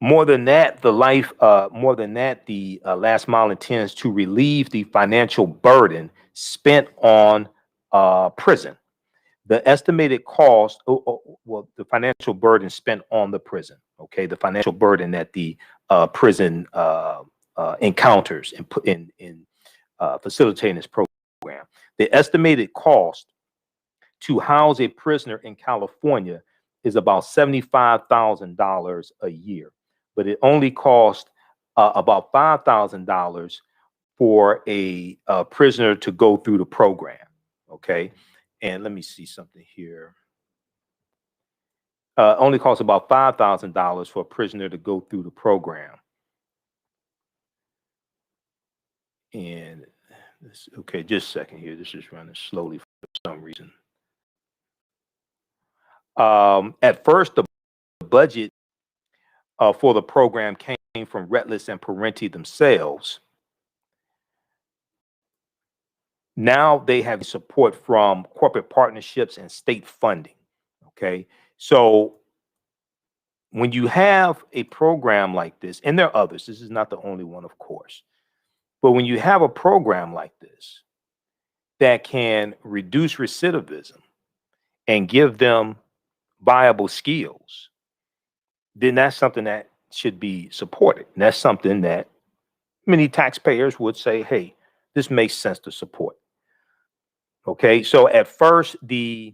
More than that, the Last Mile intends to relieve the financial burden spent on prison. The estimated cost, the financial burden spent on the prison. Okay, the financial burden that the prison encounters in facilitating this program. The estimated cost to house a prisoner in California is about $75,000 a year, but it only costs about $5,000 for a prisoner to go through the program. Okay, and let me see something here. Only costs about $5,000 for a prisoner to go through the program. And this, okay, just a second here. This is running slowly for some reason. At first, the budget for the program came from Redledge and Parenti themselves. Now they have support from corporate partnerships and state funding. Okay, so when you have a program like this, and there are others, this is not the only one, of course, but when you have a program like this that can reduce recidivism and give them viable skills, then that's something that should be supported. And that's something that many taxpayers would say, hey, this makes sense to support. Okay, so at first, the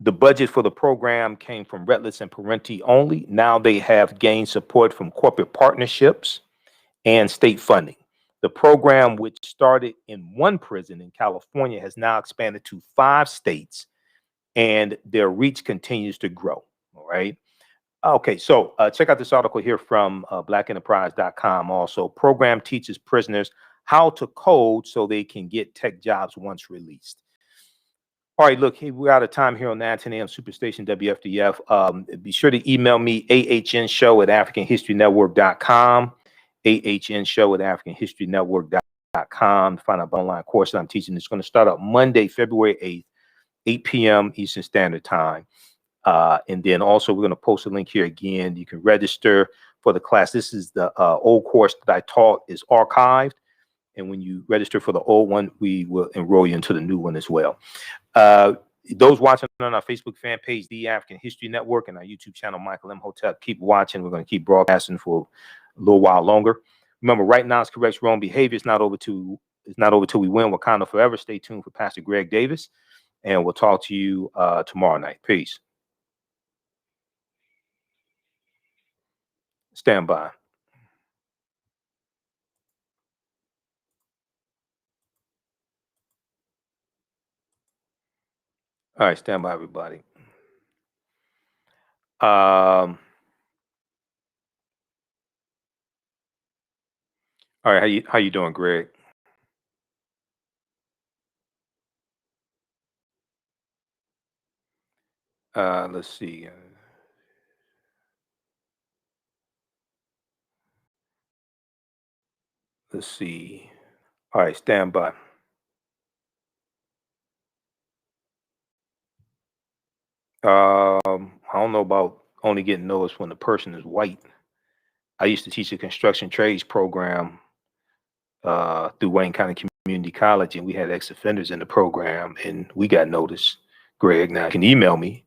budget for the program came from Redledge and Parenti only. Now they have gained support from corporate partnerships and state funding. The program, which started in one prison in California, has now expanded to 5 states, and their reach continues to grow. All right. Okay, so check out this article here from blackenterprise.com. Also, program teaches prisoners how to code so they can get tech jobs once released. All right, look, hey, we're out of time here on the 10 a.m. Superstation WFDF. Be sure to email me, ahnshow@africanhistorynetwork.com, ahnshow@africanhistorynetwork.com, to find out about online course that I'm teaching. It's going to start up Monday, February 8th, 8 p.m. Eastern Standard Time. And then also we're going to post a link here again. You can register for the class. This is the old course that I taught is archived. And when you register for the old one, we will enroll you into the new one as well. those watching on our Facebook fan page, The African History Network, and our YouTube channel, Michael M. Hotep, keep watching. We're going to keep broadcasting for a little while longer. Remember, right now, it's correct wrong behavior. It's not over till we win. Wakanda forever. Stay tuned for Pastor Greg Davis, and we'll talk to you tomorrow night. Peace. Stand by. All right, stand by, everybody. All right, how you doing, Greg? Let's see. Let's see. All right, stand by. I don't know about only getting noticed when the person is white. I used to teach a construction trades program through Wayne County Community College, and we had ex-offenders in the program, and we got noticed. Greg, now you can email me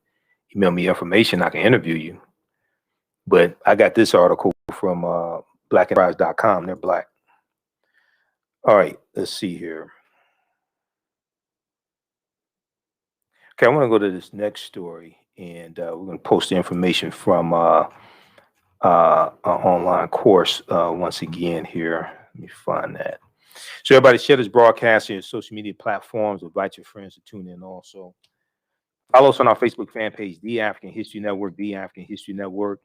information. I can interview you. But I got this article from blackenterprise.com. They're black. All right, let's see here. Okay, I want to go to this next story, and we're going to post the information from our online course once again here. Let me find that. So everybody share this broadcast on your social media platforms. Invite your friends to tune in also. Follow us on our Facebook fan page, The African History Network, The African History Network,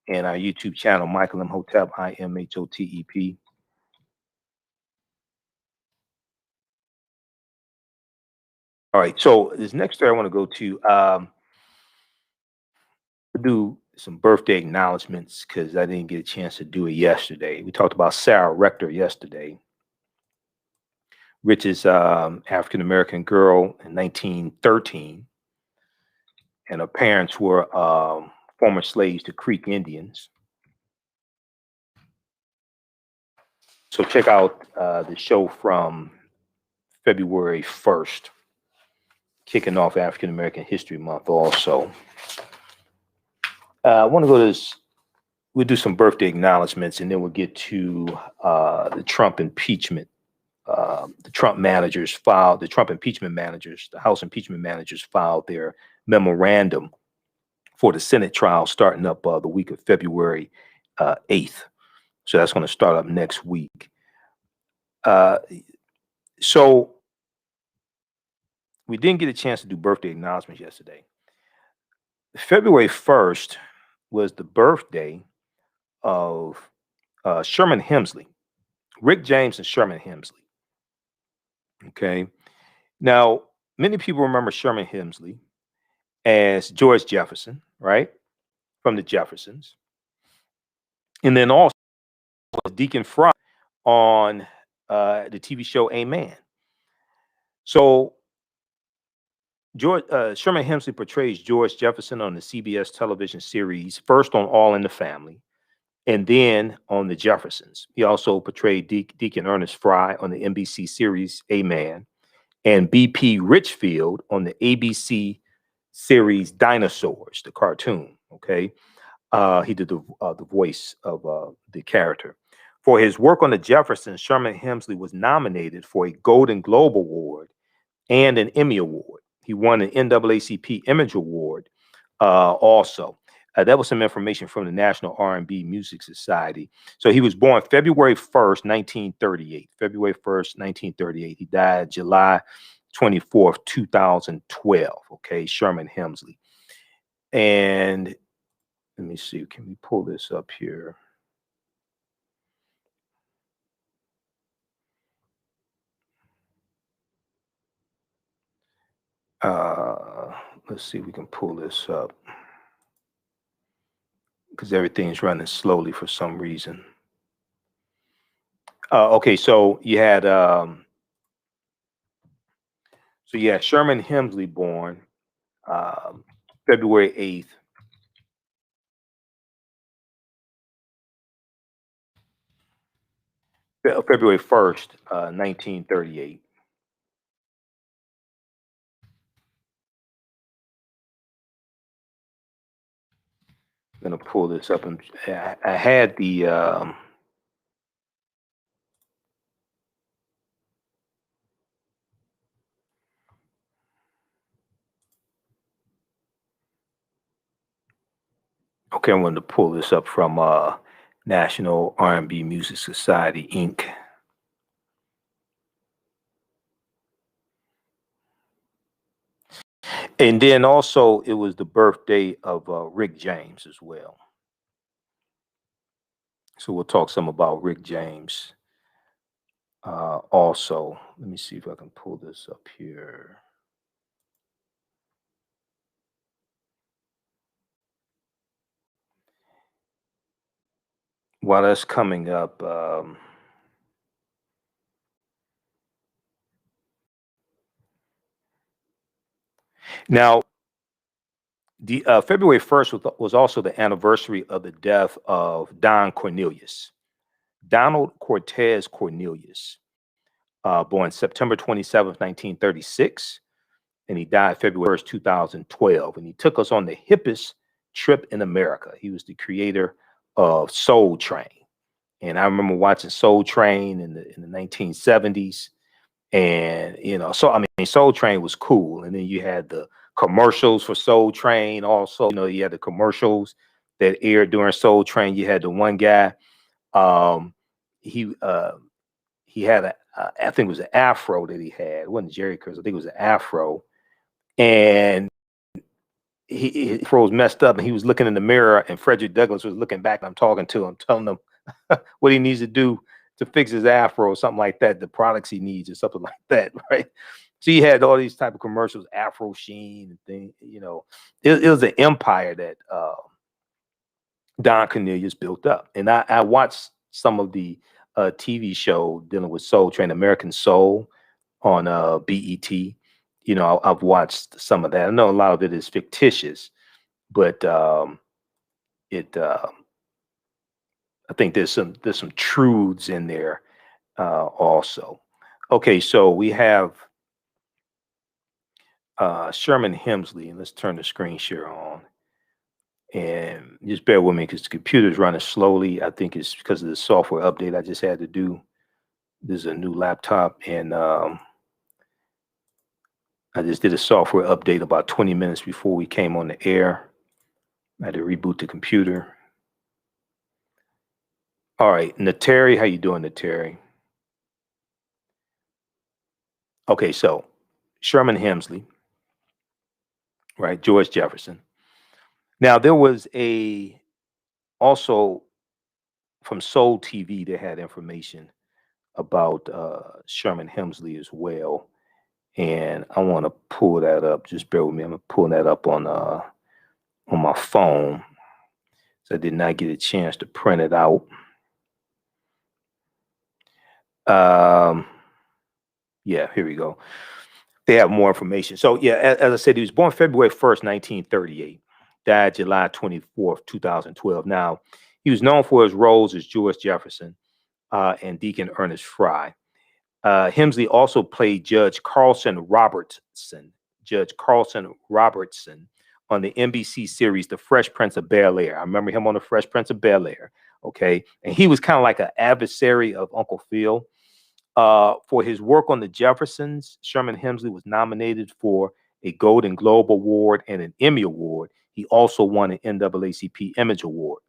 and our YouTube channel, Michael M. Hotep, IMHOTEP. All right, so this next story I want to go to, do some birthday acknowledgments because I didn't get a chance to do it yesterday. We talked about Sarah Rector yesterday, richest African-American girl in 1913. And her parents were former slaves to Creek Indians. So check out the show from February 1st, kicking off African American History Month also. I want to go to this, we'll do some birthday acknowledgments, and then we'll get to the Trump impeachment. The Trump impeachment managers, the House impeachment managers filed their memorandum for the Senate trial starting up the week of February 8th. So that's going to start up next week. So we didn't get a chance to do birthday acknowledgments yesterday. February 1st was the birthday of Sherman Hemsley, Rick James and Sherman Hemsley. Okay. Now, many people remember Sherman Hemsley as George Jefferson, right? From the Jeffersons. And then also Deacon Fry on the TV show Amen. So Sherman Hemsley portrays George Jefferson on the CBS television series, first on All in the Family, and then on the Jeffersons. He also portrayed Deacon Ernest Fry on the NBC series Amen, and B.P. Richfield on the ABC series Dinosaurs, the cartoon. Okay, he did the voice of the character. For his work on the Jeffersons, Sherman Hemsley was nominated for a Golden Globe Award and an Emmy Award. He won an NAACP Image Award also. That was some information from the National R&B Music Society. So he was born February 1st, 1938. February 1st, 1938. He died July 24th, 2012. Okay, Sherman Hemsley. And let me see, can we pull this up here? Let's see if we can pull this up, because everything's running slowly for some reason. Okay, so you had Sherman Hemsley born February 8th. February 1st, 1938. I'm gonna pull this up, and I had the okay, I wanted to pull this up from National R&B Music Society Inc. And then also it was the birthday of Rick James as well. So we'll talk some about Rick James also. Let me see if I can pull this up here. While that's coming up, now the February 1st was also the anniversary of the death of Don Cornelius, Donald Cortez Cornelius, born September 27th, 1936, and he died February 1st, 2012. And he took us on the hippest trip in America. He was the creator of Soul Train. And I remember watching Soul Train in the 1970s. And, you know, so I mean, Soul Train was cool. And then you had the commercials for Soul Train. Also, you know, you had the commercials that aired during Soul Train. You had the one guy, um, he had I think it was an afro that he had. It wasn't Jerry Curls. I think it was an afro. And his afro was messed up, and he was looking in the mirror, and Frederick Douglass was looking back, and I'm talking to him, telling him what he needs to do to fix his afro or something like that, the products he needs or something like that, right? So he had all these type of commercials, Afro Sheen and things, you know. It was an empire that Don Cornelius built up. And I watched some of the TV show dealing with Soul Train, American Soul on BET. You know, I've watched some of that. I know a lot of it is fictitious, but it I think there's some truths in there also. Okay, so we have Sherman Hemsley, and let's turn the screen share on. And just bear with me because the computer's running slowly. I think it's because of the software update I just had to do. This is a new laptop, and I just did a software update about 20 minutes before we came on the air. I had to reboot the computer. All right, Nateri, how you doing, Nateri? Okay, so Sherman Hemsley, right? George Jefferson. Now there was also from Soul TV, they had information about Sherman Hemsley as well, and I want to pull that up. Just bear with me. I'm pulling that up on my phone, so I did not get a chance to print it out. Yeah, here we go. They have more information. So yeah, as I said, he was born February 1st, 1938, died July 24th, 2012. Now, he was known for his roles as George Jefferson and Deacon Ernest Fry. Hemsley also played Judge Carlson Robertson on the NBC series The Fresh Prince of Bel-Air. I remember him on The Fresh Prince of Bel-Air, okay? And he was kind of like an adversary of Uncle Phil. For his work on the Jeffersons, Sherman Hemsley was nominated for a Golden Globe Award and an Emmy Award. He also won an NAACP Image Award.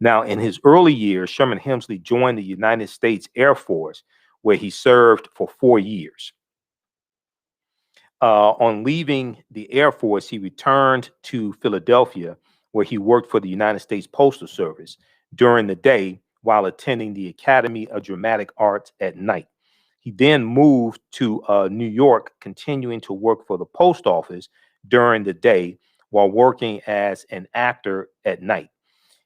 Now, in his early years, Sherman Hemsley joined the United States Air Force, where he served for 4 years. On leaving the Air Force, he returned to Philadelphia, where he worked for the United States Postal Service during the day while attending the Academy of Dramatic Arts at night. He then moved to New York, continuing to work for the post office during the day while working as an actor at night.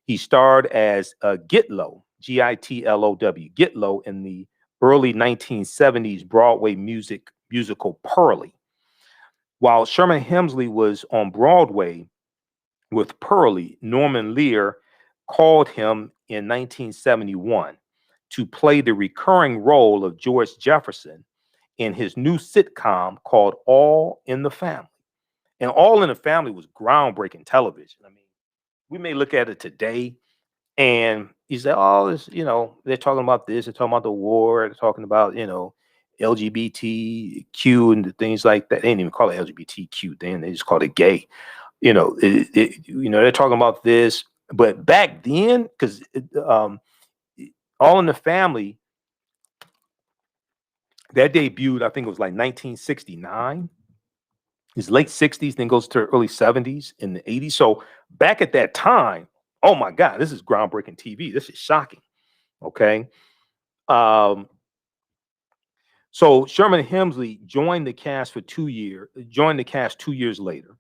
He starred as Gitlow, Gitlow, Gitlow in the early 1970s Broadway musical Pearlie. While Sherman Hemsley was on Broadway with Pearlie, Norman Lear called him in 1971 to play the recurring role of George Jefferson in his new sitcom called All in the Family. And All in the Family was groundbreaking television. I mean, we may look at it today and you say, oh, this, they're talking about this, they're talking about the war, they're talking about, LGBTQ and the things like that. They didn't even call it LGBTQ then, they just called it gay. They're talking about this, but back then, because All in the Family, that debuted, I think it was like 1969. It's late 60s, then goes to early 70s in the 80s. So back at that time, oh my God, this is groundbreaking TV. This is shocking. Okay. So Sherman Hemsley joined the cast 2 years later.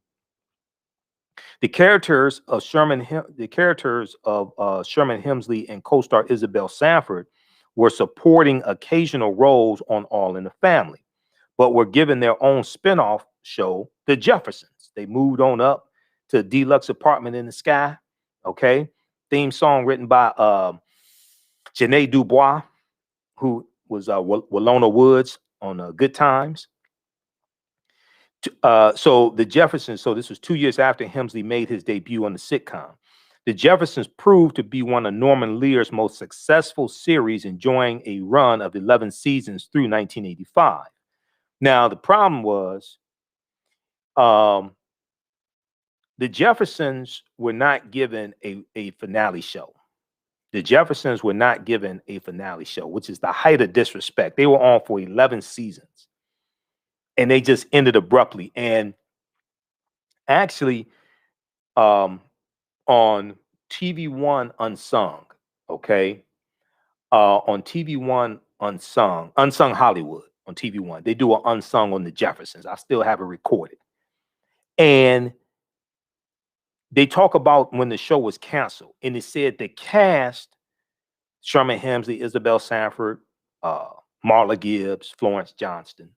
The characters of Sherman Hemsley and co-star Isabel Sanford were supporting occasional roles on All in the Family, but were given their own spin-off show, The Jeffersons. They moved on up to a deluxe apartment in the sky. Okay. Theme song written by Janae Dubois, who was Walona Woods on Good Times. So The Jeffersons, so this was 2 years after Hemsley made his debut on the sitcom. The Jeffersons proved to be one of Norman Lear's most successful series, enjoying a run of 11 seasons through 1985. Now, the problem was the Jeffersons were not given a finale show. The Jeffersons were not given a finale show, which is the height of disrespect. They were on for 11 seasons, and they just ended abruptly. And actually, on TV One Unsung, okay, on TV One Unsung Hollywood on TV One, they do an unsung on the Jeffersons. I still have it recorded, and they talk about when the show was canceled, and it said the cast: Sherman Hemsley, Isabel Sanford, Marla Gibbs, Florence Johnston.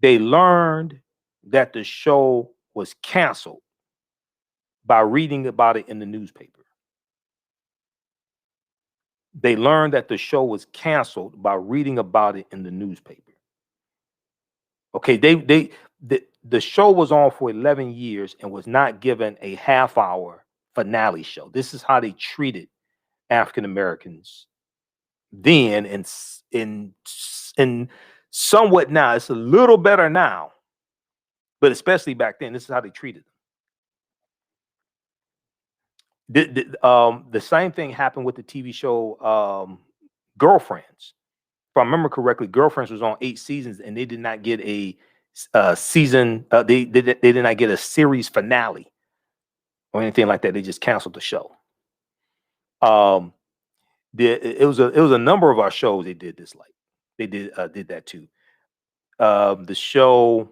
They learned that the show was canceled by reading about it in the newspaper. They learned that the show was canceled by reading about it in the newspaper. Okay, the show was on for 11 years and was not given a half-hour finale show. This is how they treated African Americans then, and somewhat now. It's a little better now, but especially back then, this is how they treated them. The same thing happened with the TV show Girlfriends. If I remember correctly, Girlfriends was on 8 seasons, and they did not get a season. They did not get a series finale or anything like that. They just canceled the show. It was a number of our shows they did this like. They did that too. The show.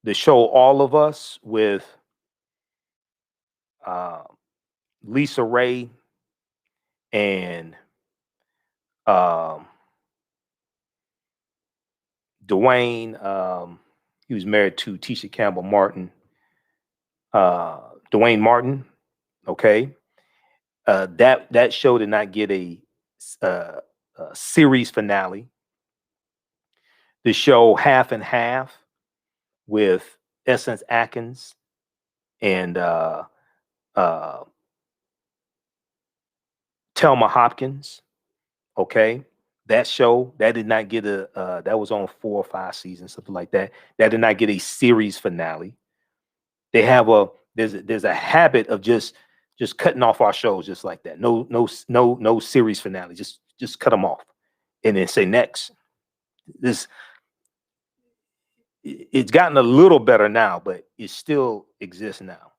The show All of Us with Lisa Ray and Dwayne. He was married to Tisha Campbell Martin. Dwayne Martin. Okay. That show did not get a series finale. The show Half and Half with Essence Atkins and Thelma Hopkins. Okay. That show that did not get that was on 4 or 5 seasons, something like that. That did not get a series finale. They have there's a habit of just cutting off our shows just like that. No series finale. Just cut them off and then say next. It's gotten a little better now, but it still exists now.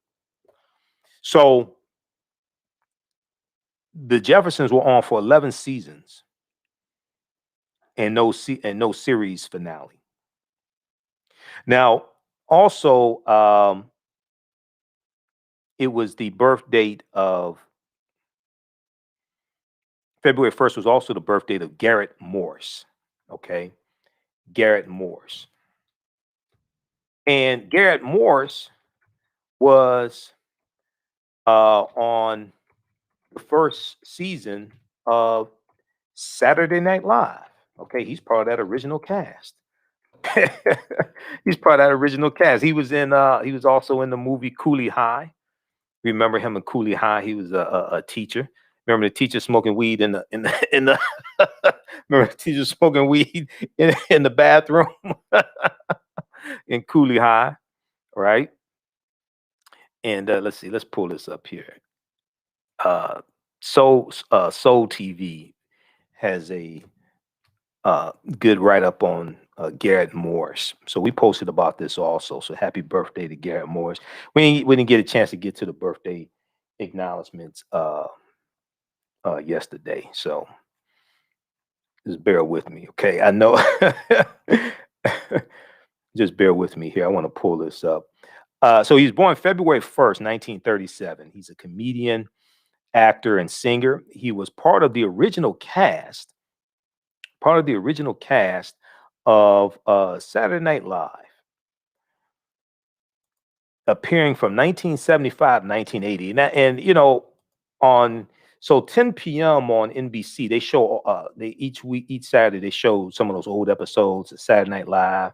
So the Jeffersons were on for 11 seasons and no series finale. Now, also, it was the birth date of February 1st was also the birth date of Garrett Morris. Okay. Garrett Morris. And Garrett Morris was on the first season of Saturday Night Live. Okay, he's part of that original cast. He's part of that original cast. He was also in the movie Cooley High. Remember him in Cooley High? He was a teacher. Remember the teacher smoking weed in the remember the teacher smoking weed in the bathroom in Cooley High, right? And let's see, let's pull this up here. Soul TV has a good write up on Garrett Morris. So we posted about this also. So happy birthday to Garrett Morris. We didn't get a chance to get to the birthday acknowledgments yesterday. So just bear with me, okay? I know. Just bear with me here. I want to pull this up. So he's born February 1st, 1937. He's a comedian, actor, and singer. He was part of the original cast of Saturday Night Live, appearing from 1975 to 1980. And you know, on 10 p.m. on NBC, they show each Saturday they show some of those old episodes of Saturday Night Live.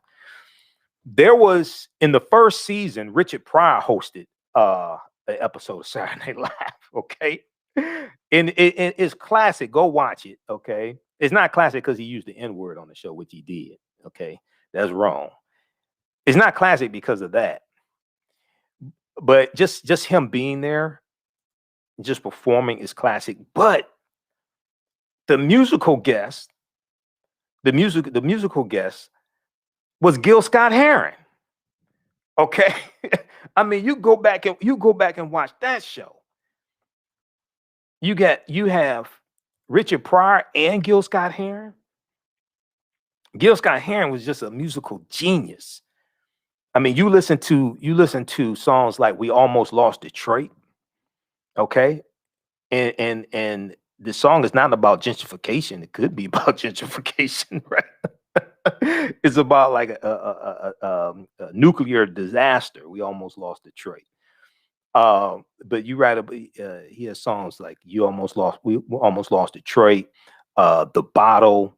There was, in the first season, Richard Pryor hosted an episode of Saturday Night Live. Okay, and it's classic. Go watch it. Okay, it's not classic because he used the N-word on the show, which he did. Okay, that's wrong. It's not classic because of that, but just him being there, just performing is classic. But the musical guest was Gil Scott-Heron. Okay, I mean, you go back and watch that show. You have Richard Pryor and Gil Scott-Heron. Gil Scott-Heron was just a musical genius. I mean, you listen to songs like "We Almost Lost Detroit," okay, and the song is not about gentrification. It could be about gentrification, right? It's about like a nuclear disaster. We almost lost Detroit. But you write he has songs like we almost lost Detroit, The Bottle,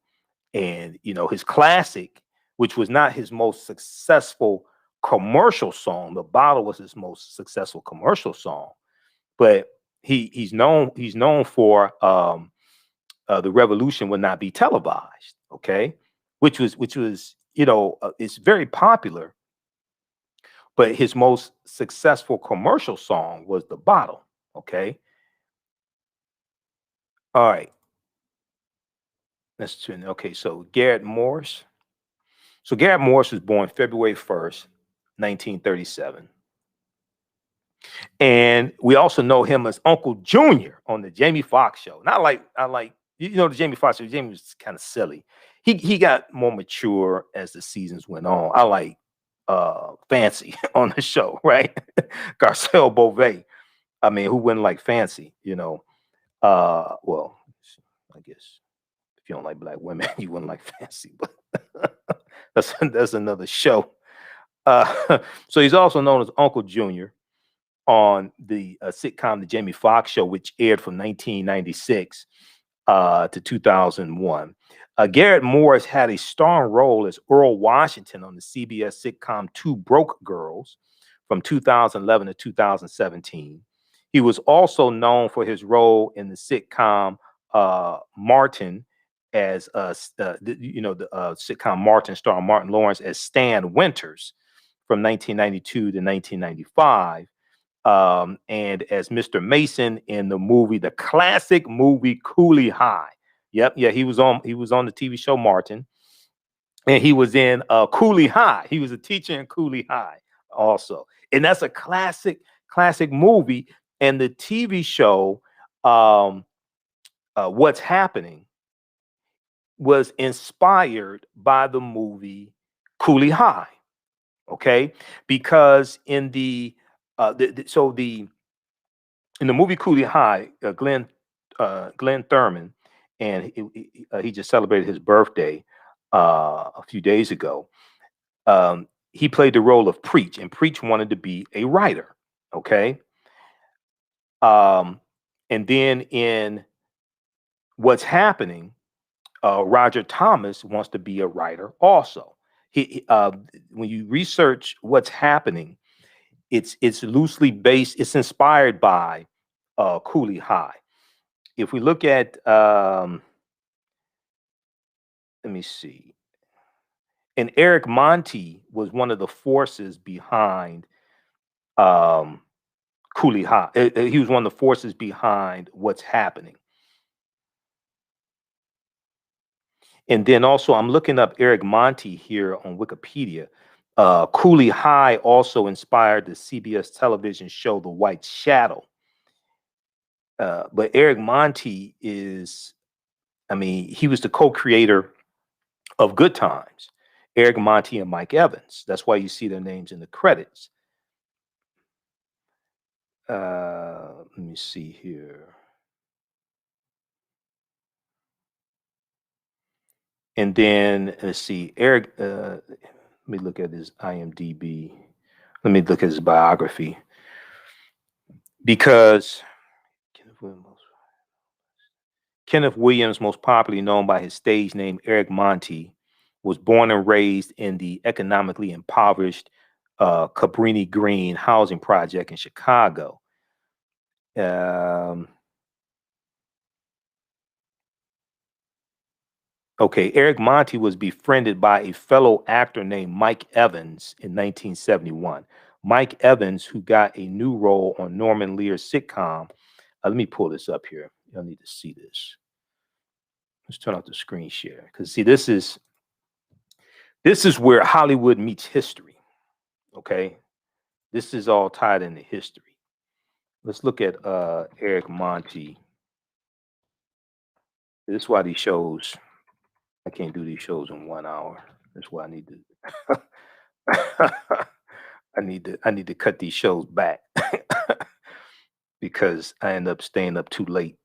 and you know, his classic, which was not his most successful commercial song. The Bottle was his most successful commercial song, but he's known for The Revolution Will Not Be Televised, okay, which was you know, it's very popular. But his most successful commercial song was The Bottle. Okay. All right. Let's turn. Okay. So Garrett Morris. So Garrett Morris was born February 1st, 1937. And we also know him as Uncle Junior on the Jamie Foxx show. Not like you know, the Jamie Foxx show. Jamie was kind of silly. He got more mature as the seasons went on. I like Fancy on the show, right? Garcelle Beauvais. I mean, who wouldn't like Fancy, you know? Well, I guess if you don't like black women, you wouldn't like Fancy, but that's another show. So he's also known as Uncle Junior on the sitcom The Jamie Foxx Show, which aired from 1996 to 2001. Garrett Morris had a starring role as Earl Washington on the CBS sitcom Two Broke Girls from 2011 to 2017. He was also known for his role in the sitcom Martin as the sitcom Martin starring Martin Lawrence as Stan Winters from 1992 to 1995. And as Mr. Mason in the classic movie Cooley High. Yep, yeah, he was on the TV show Martin, and he was in Cooley High. He was a teacher in Cooley High also, and that's a classic movie. And the TV show, What's Happening, was inspired by the movie Cooley High. Okay, because in the movie Cooley High, Glenn Thurman, and he just celebrated his birthday a few days ago. He played the role of Preach, and Preach wanted to be a writer. Okay, and then in What's Happening, Roger Thomas wants to be a writer also. when you research what's happening, it's loosely based. It's inspired by Cooley High. If we look at, let me see, and Eric Monty was one of the forces behind Cooley High. He was one of the forces behind what's happening. And then also, I'm looking up Eric Monty here on Wikipedia. Cooley High also inspired the CBS television show The White Shadow. But Eric Monty is, I mean, he was the co-creator of Good Times. Eric Monty and Mike Evans. That's why you see their names in the credits. Let me see here. And then let's see, Eric. Let me look at his IMDb. Let me look at his biography, because Kenneth Williams, most popularly known by his stage name Eric Monty, was born and raised in the economically impoverished Cabrini Green housing project in Chicago. Okay, Eric Monty was befriended by a fellow actor named Mike Evans in 1971. Mike Evans, who got a new role on Norman Lear's sitcom. Let me pull this up here. You'll need to see this. Let's turn off the screen share, because see, this is where Hollywood meets history. Okay, this is all tied into history. Let's look at Eric Monty. This is why these shows, I can't do these shows in 1 hour. That's why I need to I need to cut these shows back because I end up staying up too late.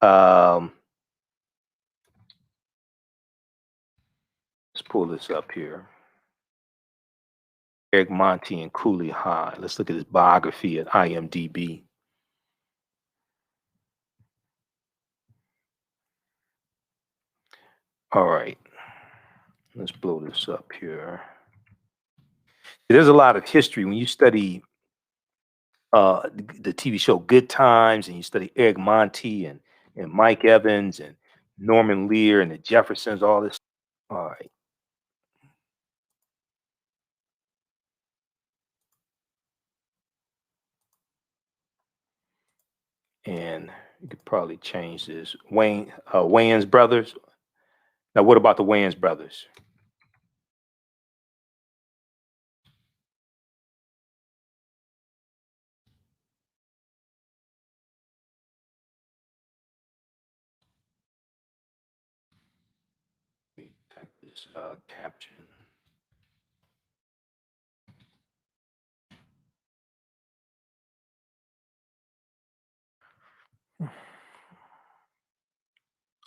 Let's pull this up here. Eric Monty and Cooley High. Let's look at his biography at IMDb. All right. Let's blow this up here. There's a lot of history when you study the TV show Good Times, and you study Eric Monty and Mike Evans and Norman Lear and the Jeffersons, all this. All right. And you could probably change this. Wayans brothers. Now, what about the Wayans brothers? Let me type this caption.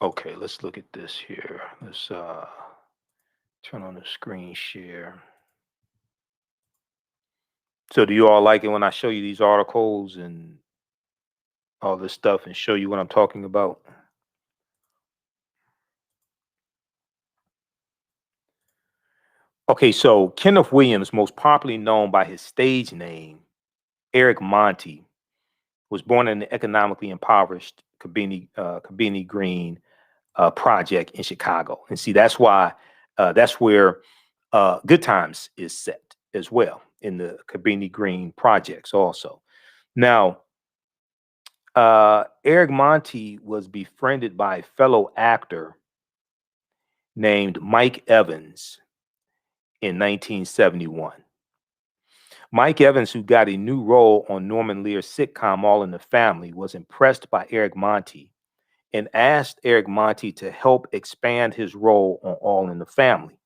Okay, let's look at this here. Let's turn on the screen share. So do you all like it when I show you these articles and all this stuff and show you what I'm talking about? Okay, so Kenneth Williams, most popularly known by his stage name, Eric Monty, was born in the economically impoverished Cabrini Green project in Chicago. And see, that's why, that's where Good Times is set as well, in the Cabrini Green projects also. Now, Eric Monty was befriended by a fellow actor named Mike Evans in 1971. Mike Evans, who got a new role on Norman Lear's sitcom All in the Family, was impressed by Eric Monty and asked Eric Monty to help expand his role on All in the Family.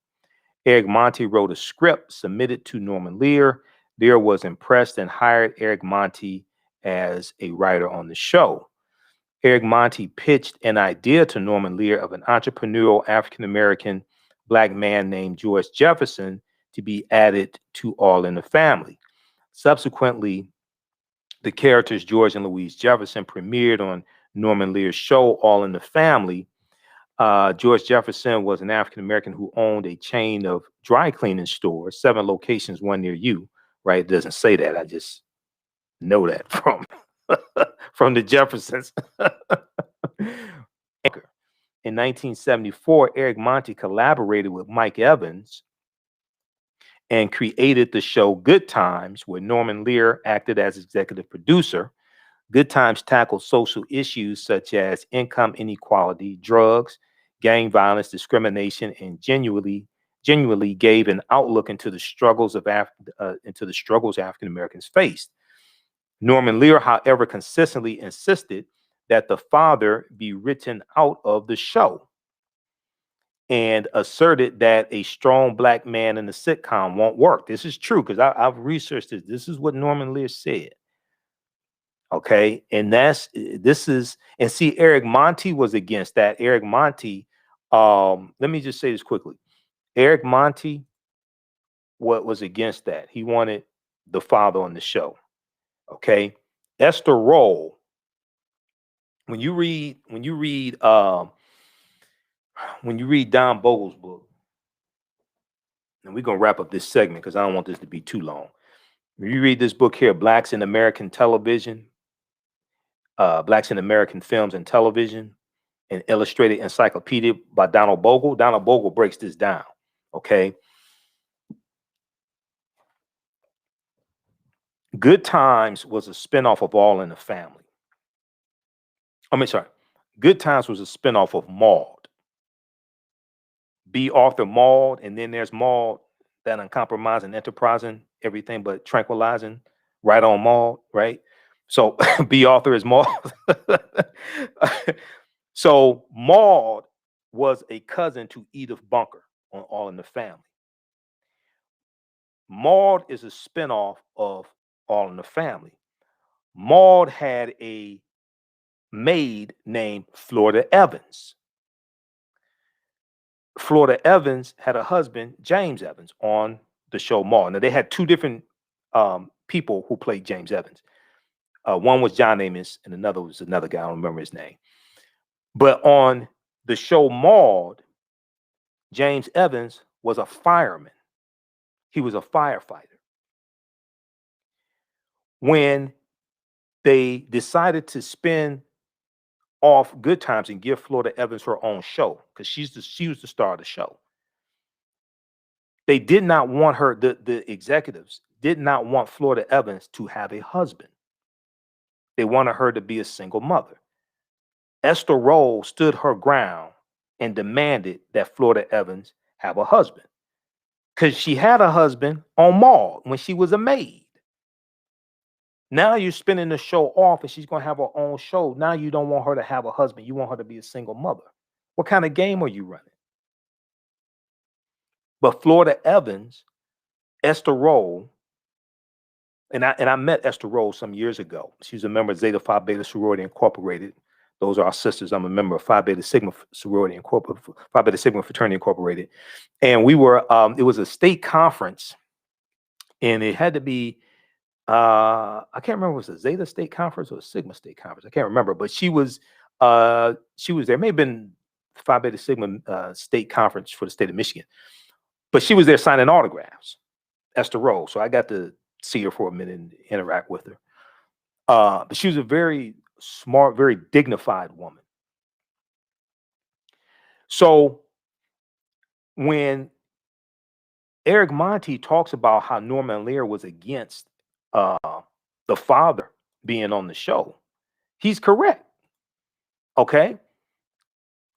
Eric Monty wrote a script, submitted to Norman Lear. Lear was impressed and hired Eric Monty as a writer on the show. Eric Monty pitched an idea to Norman Lear of an entrepreneurial African-American Black man named George Jefferson to be added to All in the Family. Subsequently, the characters George and Louise Jefferson premiered on Norman Lear's show All in the Family. George Jefferson was an African American who owned a chain of dry cleaning stores, 7 locations, one near you. Right? It doesn't say that. I just know that from from the Jeffersons. In 1974, Eric Monty collaborated with Mike Evans and created the show Good Times, where Norman Lear acted as executive producer. Good Times tackled social issues such as income inequality, drugs, gang violence, discrimination, and genuinely gave an outlook into the struggles of African Americans faced. Norman Lear, however, consistently insisted that the father be written out of the show and asserted that a strong black man in the sitcom won't work. This is true because I've researched this. This is what Norman Lear said. Okay, and see, Eric Monty was against that. Eric Monty, let me just say this quickly. Eric Monty, what was against that? He wanted the father on the show. Okay, Esther Roll. When you read Don Bogle's book, and we're gonna wrap up this segment because I don't want this to be too long. When you read this book here, Blacks in American Television, Blacks in American Films and Television, an illustrated encyclopedia by Donald Bogle. Donald Bogle breaks this down. Okay. Good Times was a spinoff of All in the Family. Good Times was a spinoff of Maud. B. Arthur Maud, and then there's Maud, that uncompromising, enterprising, everything but tranquilizing, right on Maud, right? So B. Arthur is Maud. So Maud was a cousin to Edith Bunker on All in the Family. Maud is a spinoff of All in the Family. Maud had a maid named Florida Evans. Florida Evans had a husband, James Evans, on the show Maud. Now, they had 2 different people who played James Evans. One was John Amos, and another was another guy. I don't remember his name. But on the show Maud, James Evans was a fireman. He was a firefighter. When they decided to spin off Good Times and give Florida Evans her own show, because she was the star of the show, they did not want her, the executives did not want Florida Evans to have a husband. They wanted her to be a single mother. Esther Roll stood her ground and demanded that Florida Evans have a husband, because she had a husband on Maud when she was a maid. Now you're spinning the show off and she's going to have her own show. Now you don't want her to have a husband. You want her to be a single mother. What kind of game are you running? But Florida Evans, Esther Roll, and I met Esther Roll some years ago. She's a member of Zeta Phi Beta Sorority Incorporated. Those are our sisters. I'm a member of Phi Beta Sigma Sorority Incorporated, Phi Beta Sigma Fraternity Incorporated. And we were, it was a state conference, and it had to be, I can't remember if it was a Zeta State Conference or a Sigma State Conference. I can't remember, but she was there. May have been Phi Beta Sigma State Conference for the state of Michigan, but she was there signing autographs, Esther Roll. So I got to see her for a minute and interact with her. But she was a very smart, very dignified woman. So when Eric Monty talks about how Norman Lear was against the father being on the show, he's correct. Okay,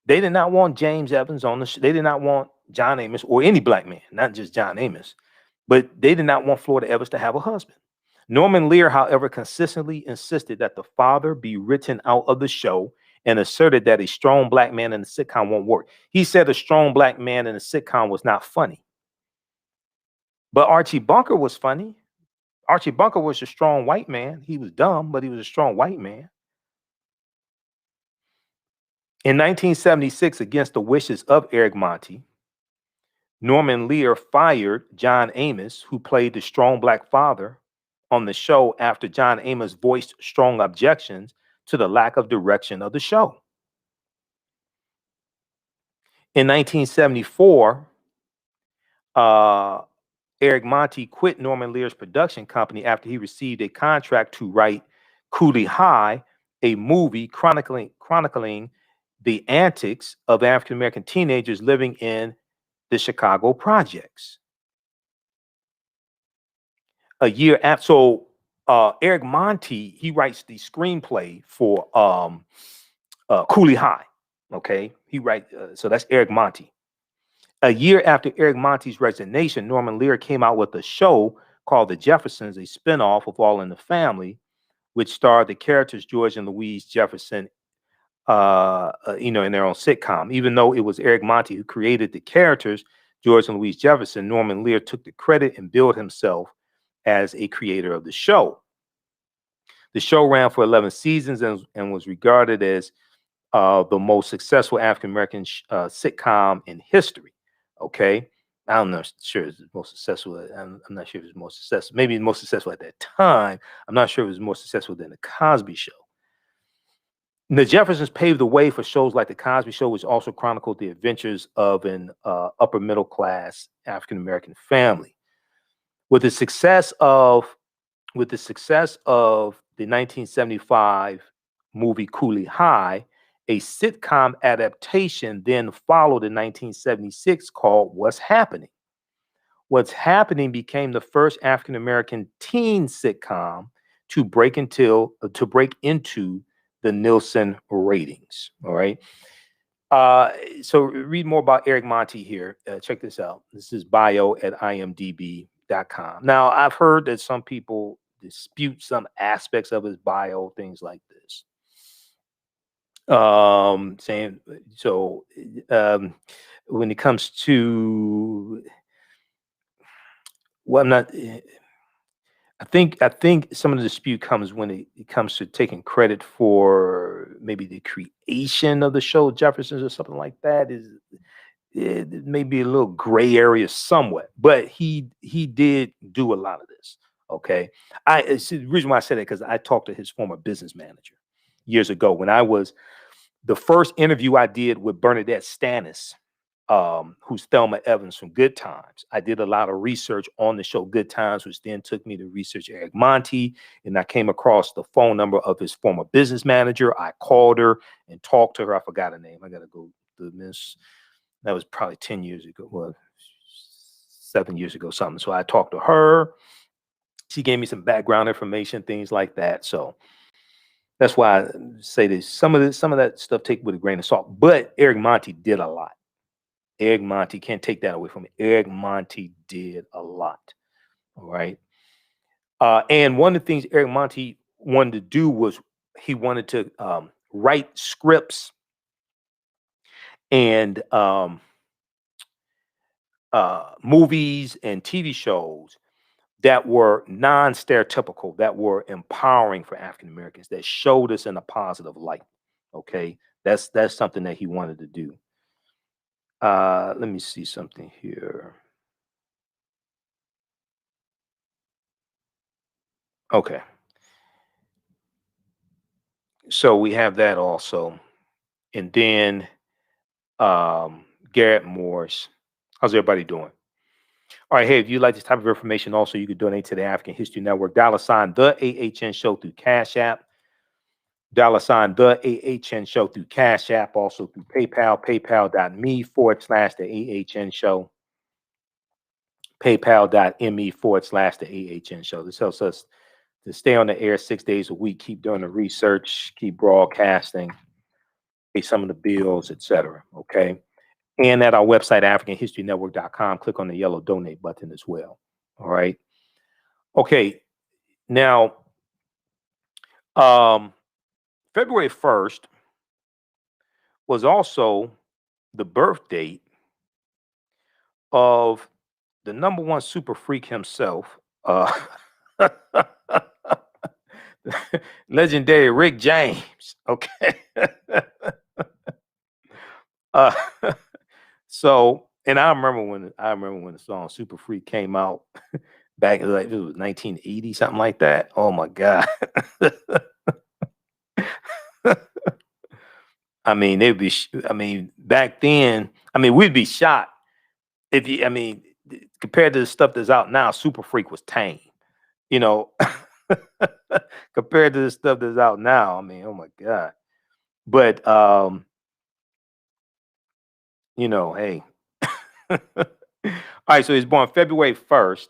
they did not want James Evans on the show. They did not want John Amos or any black man, not just John Amos, but they did not want Florida Evans to have a husband. Norman Lear, however, consistently insisted that the father be written out of the show and asserted that a strong black man in the sitcom won't work. He said a strong black man in a sitcom was not funny. But Archie Bunker was funny. Archie Bunker was a strong white man. He was dumb, but he was a strong white man. In 1976, against the wishes of Eric Monty, Norman Lear fired John Amos, who played the strong black father on the show, after John Amos voiced strong objections to the lack of direction of the show. In 1974, Eric Monti quit Norman Lear's production company after he received a contract to write Cooley High, a movie chronicling the antics of African-American teenagers living in the Chicago projects. A year after, so Eric Monti, he writes the screenplay for Cooley High. Okay, he writes. So that's Eric Monti. A year after Eric Monti's resignation, Norman Lear came out with a show called The Jeffersons, a spinoff of All in the Family, which starred the characters George and Louise Jefferson, in their own sitcom. Even though it was Eric Monti who created the characters George and Louise Jefferson, Norman Lear took the credit and billed himself as a creator of the show. The show ran for 11 seasons and was regarded as the most successful African-American sitcom in history. Okay. I'm not sure it's the most successful. I'm not sure if it's most successful. Maybe the most successful at that time. I'm not sure if it was more successful than The Cosby Show. The Jeffersons paved the way for shows like The Cosby Show, which also chronicled the adventures of an upper middle class African-American family. With the success of the 1975 movie Cooley High, a sitcom adaptation then followed in 1976 called What's Happening. What's Happening became the first African-American teen sitcom to break into the Nielsen ratings. All right. So read more about Eric Monti here. Check this out. This is bio at imdb.com. Now, I've heard that some people dispute some aspects of his bio, things like this. Saying so when it comes to well, I'm not. I think some of the dispute comes when it comes to taking credit for maybe the creation of the show Jeffersons or something like that. It may be a little gray area somewhat, but he did do a lot of this. Okay, the reason why I said it because I talked to his former business manager years ago when I was the first interview I did with Bernadette Stannis, who's Thelma Evans from Good Times. I did a lot of research on the show Good Times, which then took me to research Eric Monti, and I came across the phone number of his former business manager. I called her and talked to her. I forgot her name. I got to go through this. That was probably 10 years ago. Well, 7 years ago, something. So I talked to her. She gave me some background information, things like that. So that's why I say this. Some of that stuff take with a grain of salt. But Eric Monti did a lot. Eric Monti, can't take that away from me. Eric Monti did a lot. All right. And one of the things Eric Monti wanted to do was he wanted to write scripts and movies and TV shows that were non-stereotypical, that were empowering for African Americans, that showed us in a positive light. Okay, that's something that he wanted to do. Let me see something here. Okay, so we have that also, and then Garrett Morris. How's everybody doing? All right, hey, if you like this type of information, also you can donate to the African History Network. $ the AHN Show through Cash App. $ the AHN Show through Cash App, also through PayPal, paypal.me/the AHN Show. PayPal.me/the AHN Show. This helps us to stay on the air 6 days a week, keep doing the research, keep broadcasting, pay some of the bills, etc. Okay. And at our website, AfricanHistoryNetwork.com, click on the yellow donate button as well. All right. Okay. Now, February 1st was also the birth date of the #1 super freak himself, legendary Rick James. Okay. So, and I remember when the song Super Freak came out back in, like, it was 1980, something like that. Oh my God. I mean, they'd be. I mean, back then, I mean, we'd be shocked if you. I mean, compared to the stuff that's out now, Super Freak was tame. You know, compared to the stuff that's out now. I mean, oh my god. But you know, hey. All right, so he's born February 1st,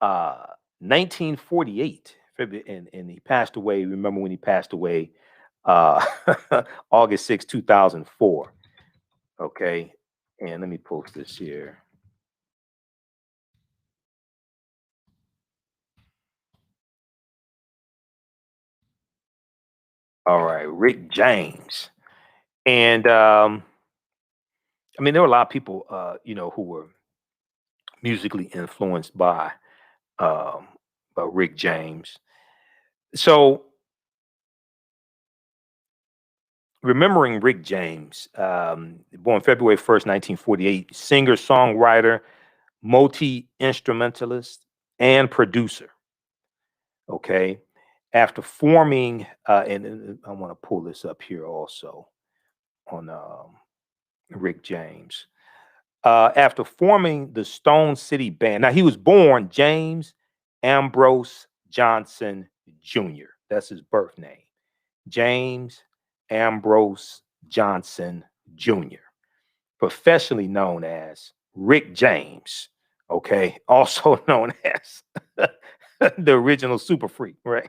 1948. And he passed away. Remember when he passed away? Uh August 6, 2004. Okay. And let me post this here. All right, Rick James. And I mean, there were a lot of people you know, who were musically influenced um by Rick James. So remembering Rick James, born February 1st, 1948, singer, songwriter, multi instrumentalist, and producer. Okay. After forming, and I want to pull this up here also on Rick James. After forming the Stone City Band, now he was born James Ambrose Johnson Jr., that's his birth name. James Ambrose Johnson Jr., professionally known as Rick James, okay, also known as the original Super Freak, right?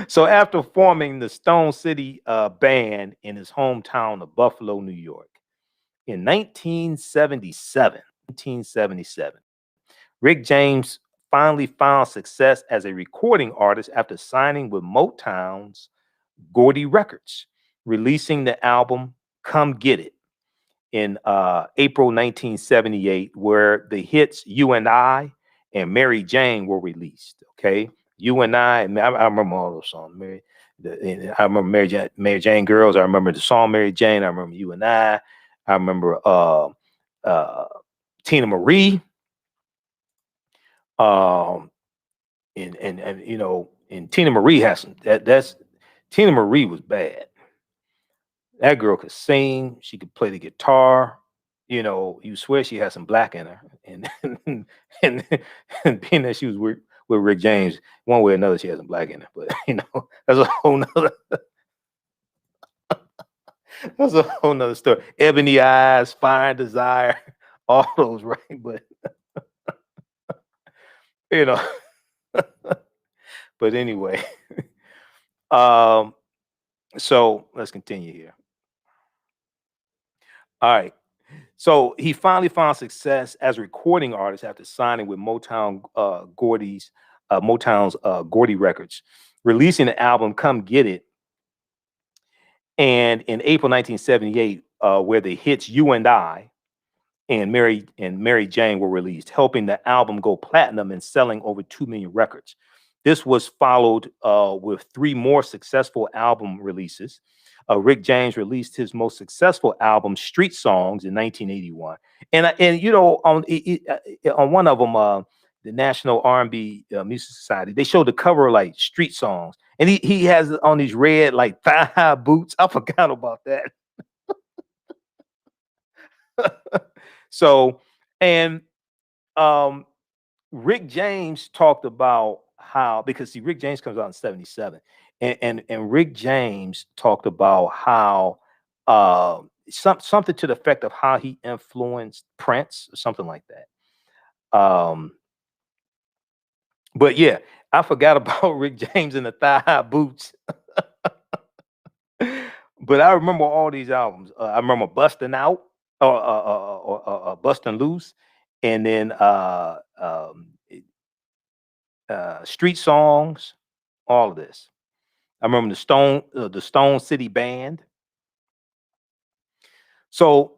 So after forming the Stone City Band in his hometown of Buffalo, New York, in 1977, Rick James finally found success as a recording artist after signing with Motown's Gordy Records, releasing the album Come Get It in April 1978, where the hits You and I and Mary Jane were released. Okay. You and I remember all those songs. I remember Mary Jane Girls. I remember the song Mary Jane. I remember You and I. I remember uh, Tina Marie. Um, and you know, and Tina Marie has some that's Tina Marie was bad. That girl could sing, she could play the guitar. You know, you swear she had some black in her. And and, and being that she was with Rick James, one way or another, she had some black in her. But you know, that's a whole nother story. Ebony Eyes, Fire and Desire, all those, right? But you know, but anyway. Um, so let's continue here. All right. So he finally found success as a recording artist after signing with Motown's Gordy Records, releasing the album "Come Get It," and in April 1978, where the hits "You and I" and Mary Jane were released, helping the album go platinum and selling over 2 million records. This was followed with 3 more successful album releases. Rick James released his most successful album, Street Songs, in 1981, and you know, on one of them, the National R&B Music Society, they showed the cover of, like, Street Songs, and he has on these red, like, thigh high boots. I forgot about that. So, and um, Rick James talked about how, because see, Rick James comes out in 77, and Rick James talked about how something to the effect of how he influenced Prince or something like that. But yeah, I forgot about Rick James and the thigh high boots. But I remember all these albums. I remember Busting Out, or Busting Loose, and then Street Songs, all of this. I remember the Stone City Band. So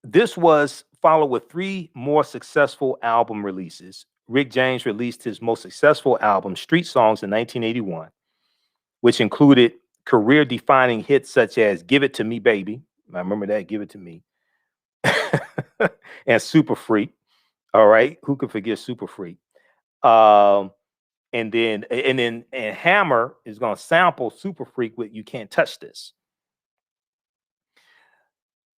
this was followed with 3 more successful album releases. Rick James released his most successful album, Street Songs, in 1981, which included career-defining hits such as "Give It to Me, Baby." I remember that, "Give It to Me," and "Super Freak." All right, who could forget Super Freak? Um, and Hammer is gonna sample Super Freak with "You Can't Touch This."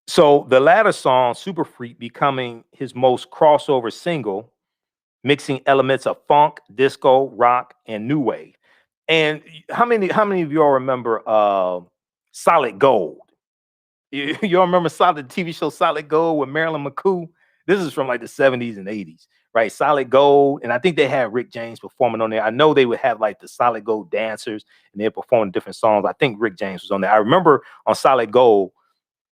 So the latter song, Super Freak, becoming his most crossover single, mixing elements of funk, disco, rock, and new wave. And how many of y'all remember Solid Gold? Y'all remember Solid TV show Solid Gold with Marilyn McCoo? This is from like the 70s and 80s, right? Solid Gold, and I think they had Rick James performing on there. I know they would have like the Solid Gold dancers, and they're performing different songs. I think Rick James was on there. I remember on Solid Gold,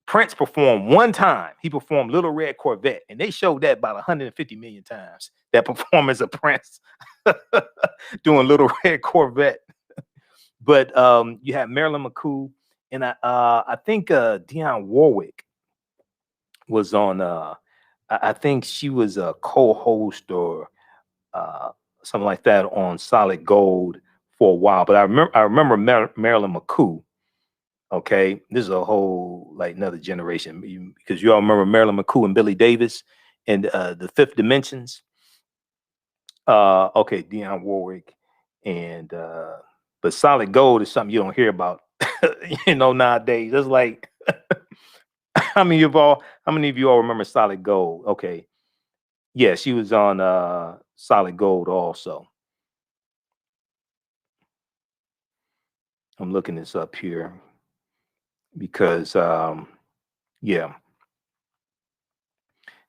Prince performed one time. He performed Little Red Corvette, and they showed that about 150 million times. That performance of Prince doing Little Red Corvette. But you have Marilyn McCoo, and I think Dionne Warwick was on. I think she was a co-host or something like that on Solid Gold for a while. But I remember Marilyn McCoo. Okay, this is a whole like another generation because you all remember Marilyn McCoo and Billy Davis and the Fifth Dimensions. Okay, Dionne Warwick and but Solid Gold is something you don't hear about, nowadays. It's like how many of you all remember Solid Gold? Okay, yeah, she was on Solid Gold also. I'm looking this up here because yeah,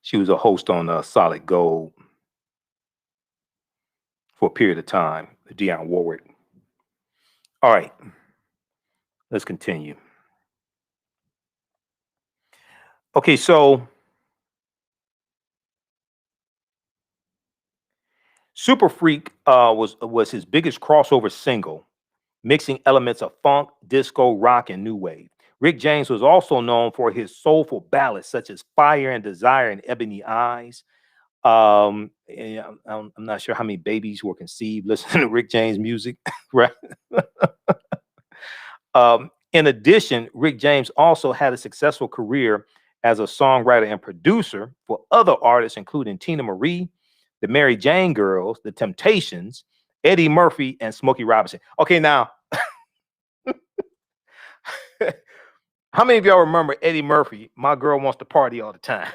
she was a host on Solid Gold for a period of time, Dionne Warwick. All right, let's continue. Okay, so Super Freak was his biggest crossover single, mixing elements of funk, disco, rock, and new wave. Rick James was also known for his soulful ballads such as Fire and Desire and Ebony Eyes. And I'm not sure how many babies were conceived listening to Rick James music, right? In addition, Rick James also had a successful career as a songwriter and producer for other artists, including Tina Marie, the Mary Jane Girls, the Temptations, Eddie Murphy, and Smokey Robinson. Okay, now, how many of y'all remember Eddie Murphy? My girl wants to party all the time.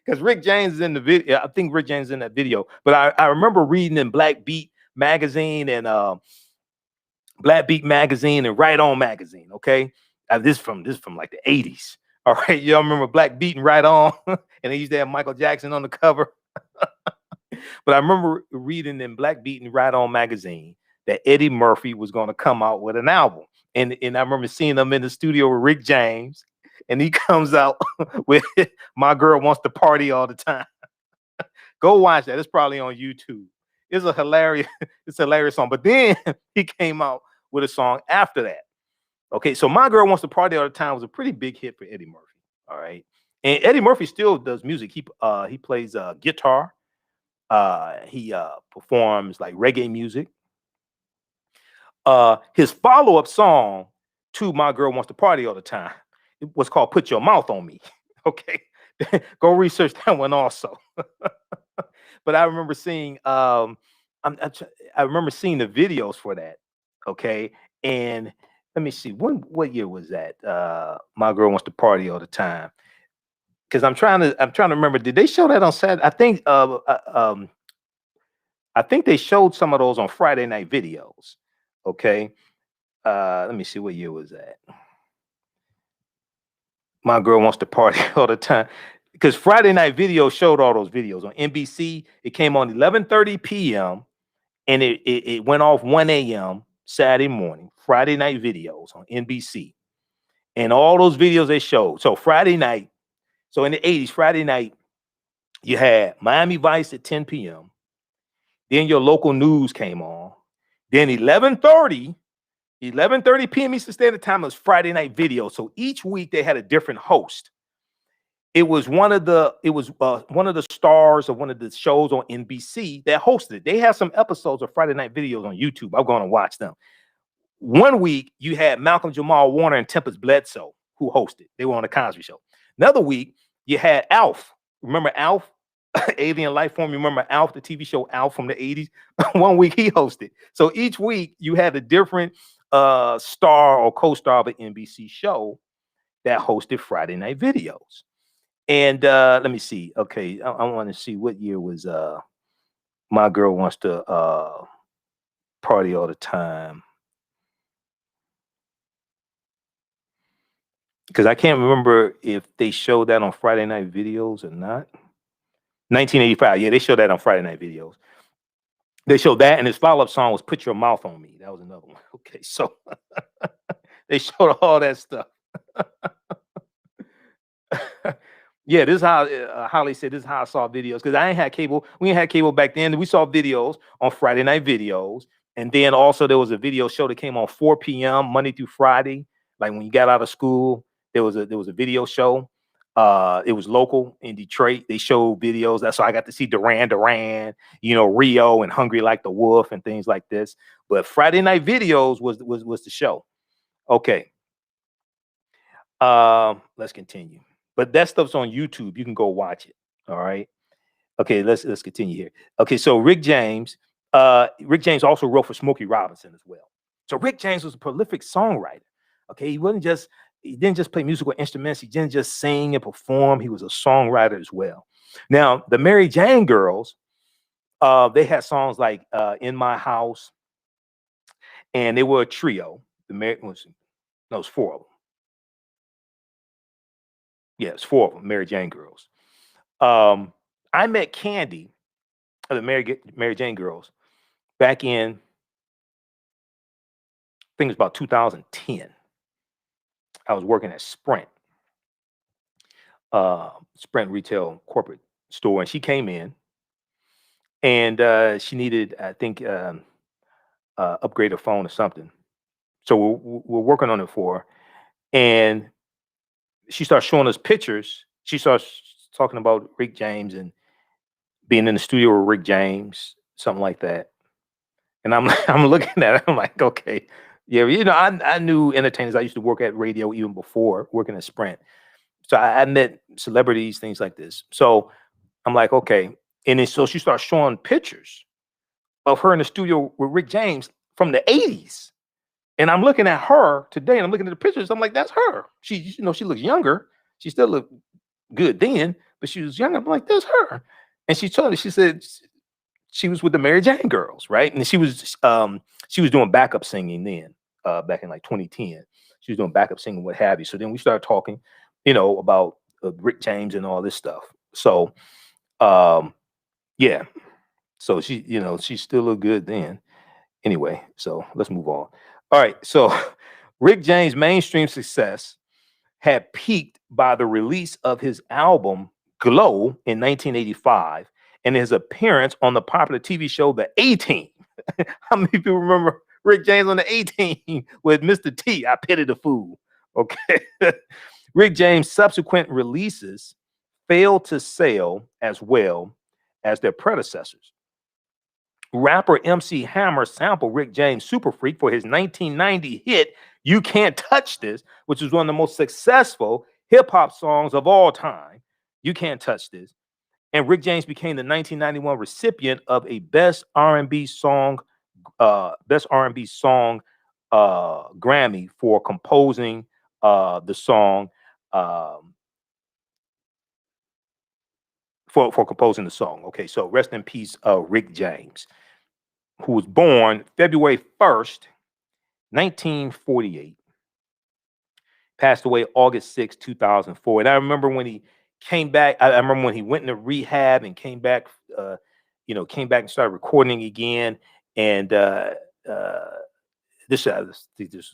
Because Rick James is in the video. I think Rick James is in that video. But I remember reading in Black Beat magazine and Right On magazine. Okay, this from like the 80s. All right, y'all remember Black Beat and Right On, and they used to have Michael Jackson on the cover. But I remember reading in Black Beat and Right On magazine that Eddie Murphy was going to come out with an album, and I remember seeing him in the studio with Rick James. And he comes out with My Girl Wants to Party All the Time. Go watch that. It's probably on YouTube. It's a hilarious song. But then he came out with a song after that. Okay, so My Girl Wants to Party All the Time was a pretty big hit for Eddie Murphy. All right. And Eddie Murphy still does music. He plays guitar. He performs like reggae music. His follow-up song to My Girl Wants to Party All the Time, it was called Put Your Mouth on Me. Okay. Go research that one also. But I remember seeing I remember seeing the videos for that. Okay. And let me see, what year was that? My Girl Wants to Party All the Time. Because I'm trying to remember, did they show that on Saturday? I think they showed some of those on Friday night videos. Okay. Let me see, what year was that? My Girl Wants to Party All the Time. Because Friday night video showed all those videos on NBC. It came on 11:30 p.m. and it went off 1 a.m. Saturday morning. Friday night videos on NBC. And all those videos they showed. So Friday night, so in the 80s, Friday night, you had Miami Vice at 10 p.m. Then your local news came on. Then 11:30 p.m. Eastern Standard Time was Friday night video. So each week they had a different host. It was one of the stars of one of the shows on NBC that hosted it. They have some episodes of Friday night videos on YouTube. I'm going to watch them. One week you had Malcolm Jamal Warner and Tempest Bledsoe who hosted. They were on the Cosby Show. Another week you had Alf. Remember Alf? Alien Life Form. You remember Alf, the TV show Alf from the 80s? One week he hosted. So each week you had a different star or co-star of an NBC show that hosted Friday night videos. And let me see. Okay, I want to see what year was My Girl Wants to Party All the Time. Because I can't remember if they showed that on Friday night videos or not. 1985. Yeah, they showed that on Friday night videos. They showed that, and his follow-up song was Put Your Mouth on Me. That was another one. Okay, so they showed all that stuff. Yeah, this is how Holly said, this is how I saw videos. Because I ain't had cable. We ain't had cable back then. We saw videos on Friday night videos. And then also there was a video show that came on 4 p.m. Monday through Friday. Like when you got out of school, there was a video show. It was local in Detroit. They showed videos. That's how I got to see Duran Duran, Rio and Hungry Like the Wolf and things like this. But Friday night videos was the show. Okay. Let's continue. But that stuff's on YouTube. You can go watch it. All right. Okay, let's continue here. Okay, so Rick James also wrote for Smokey Robinson as well. So Rick James was a prolific songwriter. Okay, he didn't just play musical instruments, he didn't just sing and perform, he was a songwriter as well. Now, the Mary Jane Girls, they had songs like In My House, and they were a trio. It was four of them. Yeah, it's four of them, Mary Jane Girls. I met Candy, of the Mary Jane Girls, back in, I think it was about 2010. I was working at Sprint retail corporate store, and she came in, and she needed, I think, upgrade her phone or something. So we're working on it for her, and she starts showing us pictures. She starts talking about Rick James and being in the studio with Rick James, something like that. And I'm looking at it. I'm like, okay, yeah, I knew entertainers. I used to work at radio even before working at Sprint, so I met celebrities, things like this. So I'm like, okay, and then so she starts showing pictures of her in the studio with Rick James from the '80s, and I'm looking at her today, and I'm looking at the pictures. I'm like, that's her. She looks younger. She still looked good then, but she was younger. I'm like, that's her. And she told me, she said she was with the Mary Jane Girls, right? And she was doing backup singing then, back in like 2010. She was doing backup singing, what have you. So then we started talking, about Rick James and all this stuff. So, yeah. So she still looked good then. Anyway, so let's move on. All right. So Rick James' mainstream success had peaked by the release of his album Glow in 1985 and his appearance on the popular TV show The A-Team. How many people remember Rick James on The A-Team with Mr. T? I Pity the Fool. Okay. Rick James' subsequent releases failed to sell as well as their predecessors. Rapper MC Hammer sampled Rick James' Super Freak for his 1990 hit You Can't Touch This, which was one of the most successful hip-hop songs of all time. You Can't Touch This. And Rick James became the 1991 recipient of a Best R&B Song Grammy for composing the song for composing the song. Okay, so rest in peace, Rick James, who was born February 1st, 1948, passed away August 6, 2004. And I remember when he came back, I remember when he went into rehab and came back, came back and started recording again. And this was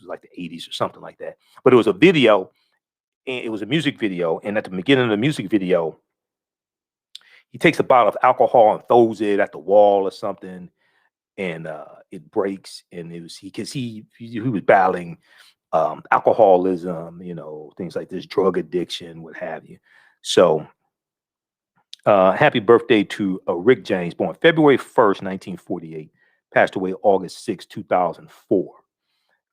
like the 80s or something like that. But it was a video, and it was a music video. And at the beginning of the music video, he takes a bottle of alcohol and throws it at the wall or something, and it breaks. And it was because he was battling alcoholism, things like this, drug addiction, what have you. So happy birthday to Rick James, born February 1st, 1948, passed away August 6, 2004.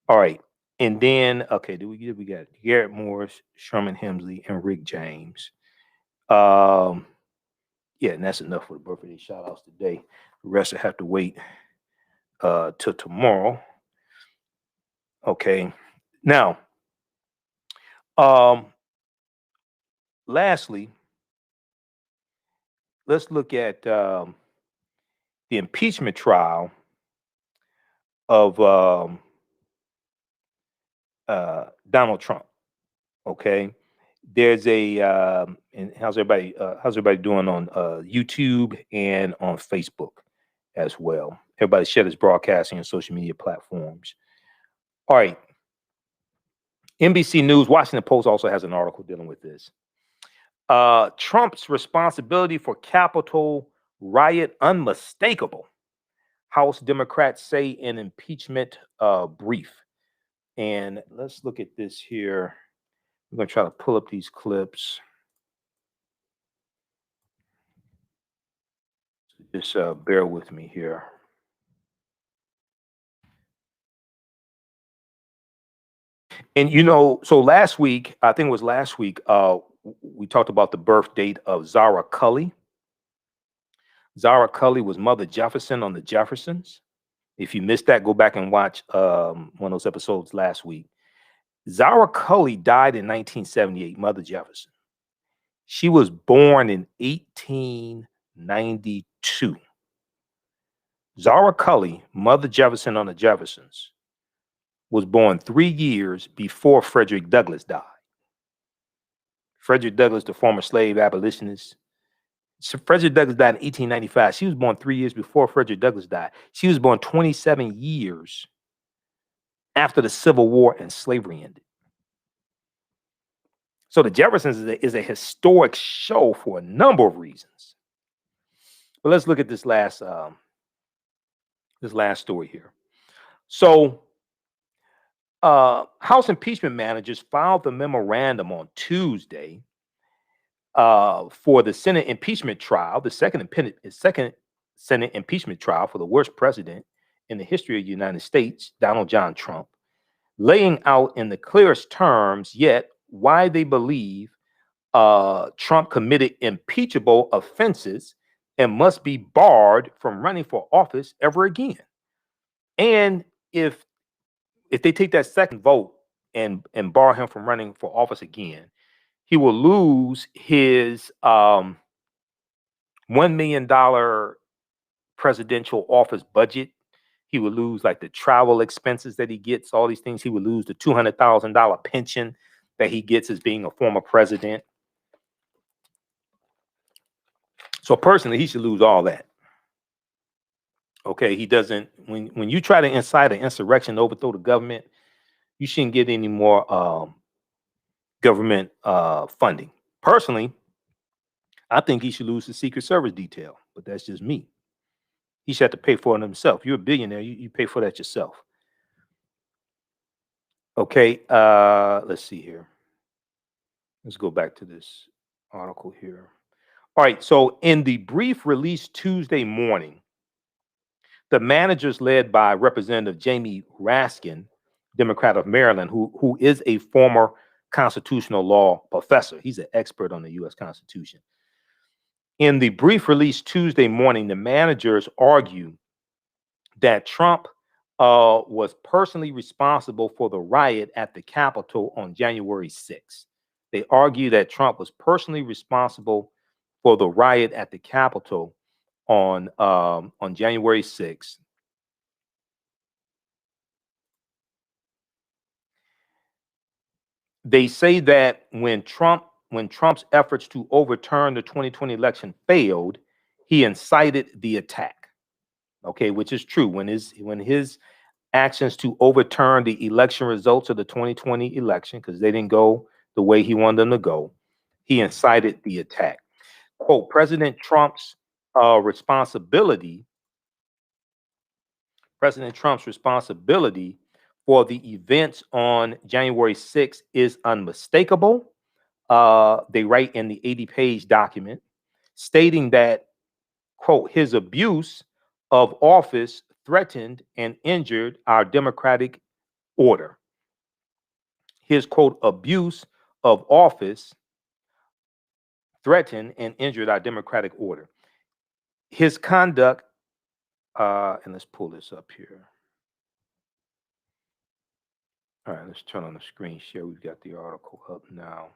All right. And then, okay, we got Garrett Morris, Sherman Hemsley, and Rick James. Yeah, and that's enough for the birthday shout outs today. The rest will have to wait till tomorrow. Okay. Now, um, lastly, let's look at the impeachment trial of Donald Trump. Okay. There's a and how's everybody doing on YouTube and on Facebook as well? Everybody share this broadcasting on social media platforms. All right. NBC News, Washington Post also has an article dealing with this. Trump's responsibility for Capitol riot unmistakable, House Democrats say in impeachment brief. And let's look at this here. I'm going to try to pull up these clips. Just bear with me here. And so last week, I think it was last week, we talked about the birth date of Zara Cully. Zara Cully was Mother Jefferson on the Jeffersons. If you missed that, go back and watch one of those episodes last week. Zara Cully died in 1978, Mother Jefferson. She was born in 1892. Zara Cully, Mother Jefferson on the Jeffersons, was born 3 years before Frederick Douglass died. Frederick Douglass, the former slave abolitionist. So Frederick Douglass died in 1895. She was born 3 years before Frederick Douglass died. She was born 27 years after the Civil War and slavery ended. So the Jeffersons is a historic show for a number of reasons. But let's look at this last story here. So House impeachment managers filed the memorandum on Tuesday for the Senate impeachment trial, the second Senate impeachment trial for the worst president in the history of the United States, Donald John Trump, laying out in the clearest terms yet why they believe Trump committed impeachable offenses and must be barred from running for office ever again. And if they take that second vote and bar him from running for office again, he will lose his $1 million presidential office budget. He would lose like the travel expenses that he gets, all these things. He would lose the $200,000 pension that he gets as being a former president. So personally, he should lose all that. Okay, he doesn't. When you try to incite an insurrection to overthrow the government, you shouldn't get any more government funding. Personally, I think he should lose the Secret Service detail, but that's just me. He should have to pay for it himself. You're a billionaire, you pay for that yourself. Okay, let's see here. Let's go back to this article here. All right, so in the brief released Tuesday morning, the managers led by Representative Jamie Raskin, Democrat of Maryland, who is a former constitutional law professor. He's an expert on the U.S. Constitution. In the brief release Tuesday morning, the managers argue that Trump was personally responsible for the riot at the Capitol on January 6th. They argue that Trump was personally responsible for the riot at the Capitol on January 6th. They say that when Trump's efforts to overturn the 2020 election failed, he incited the attack. Okay, which is true. When his actions to overturn the election results of the 2020 election, because they didn't go the way he wanted them to go, he incited the attack. Quote, President Trump's responsibility for the events on January 6th is unmistakable. They write in the 80-page document, stating that, quote, his abuse of office threatened and injured our democratic order. His, quote, abuse of office threatened and injured our democratic order. His conduct, and let's pull this up here. All right, let's turn on the screen share. We've got the article up now.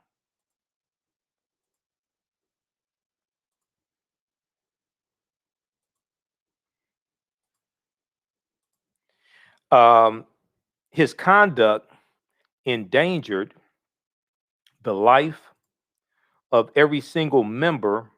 His conduct endangered the life of every single member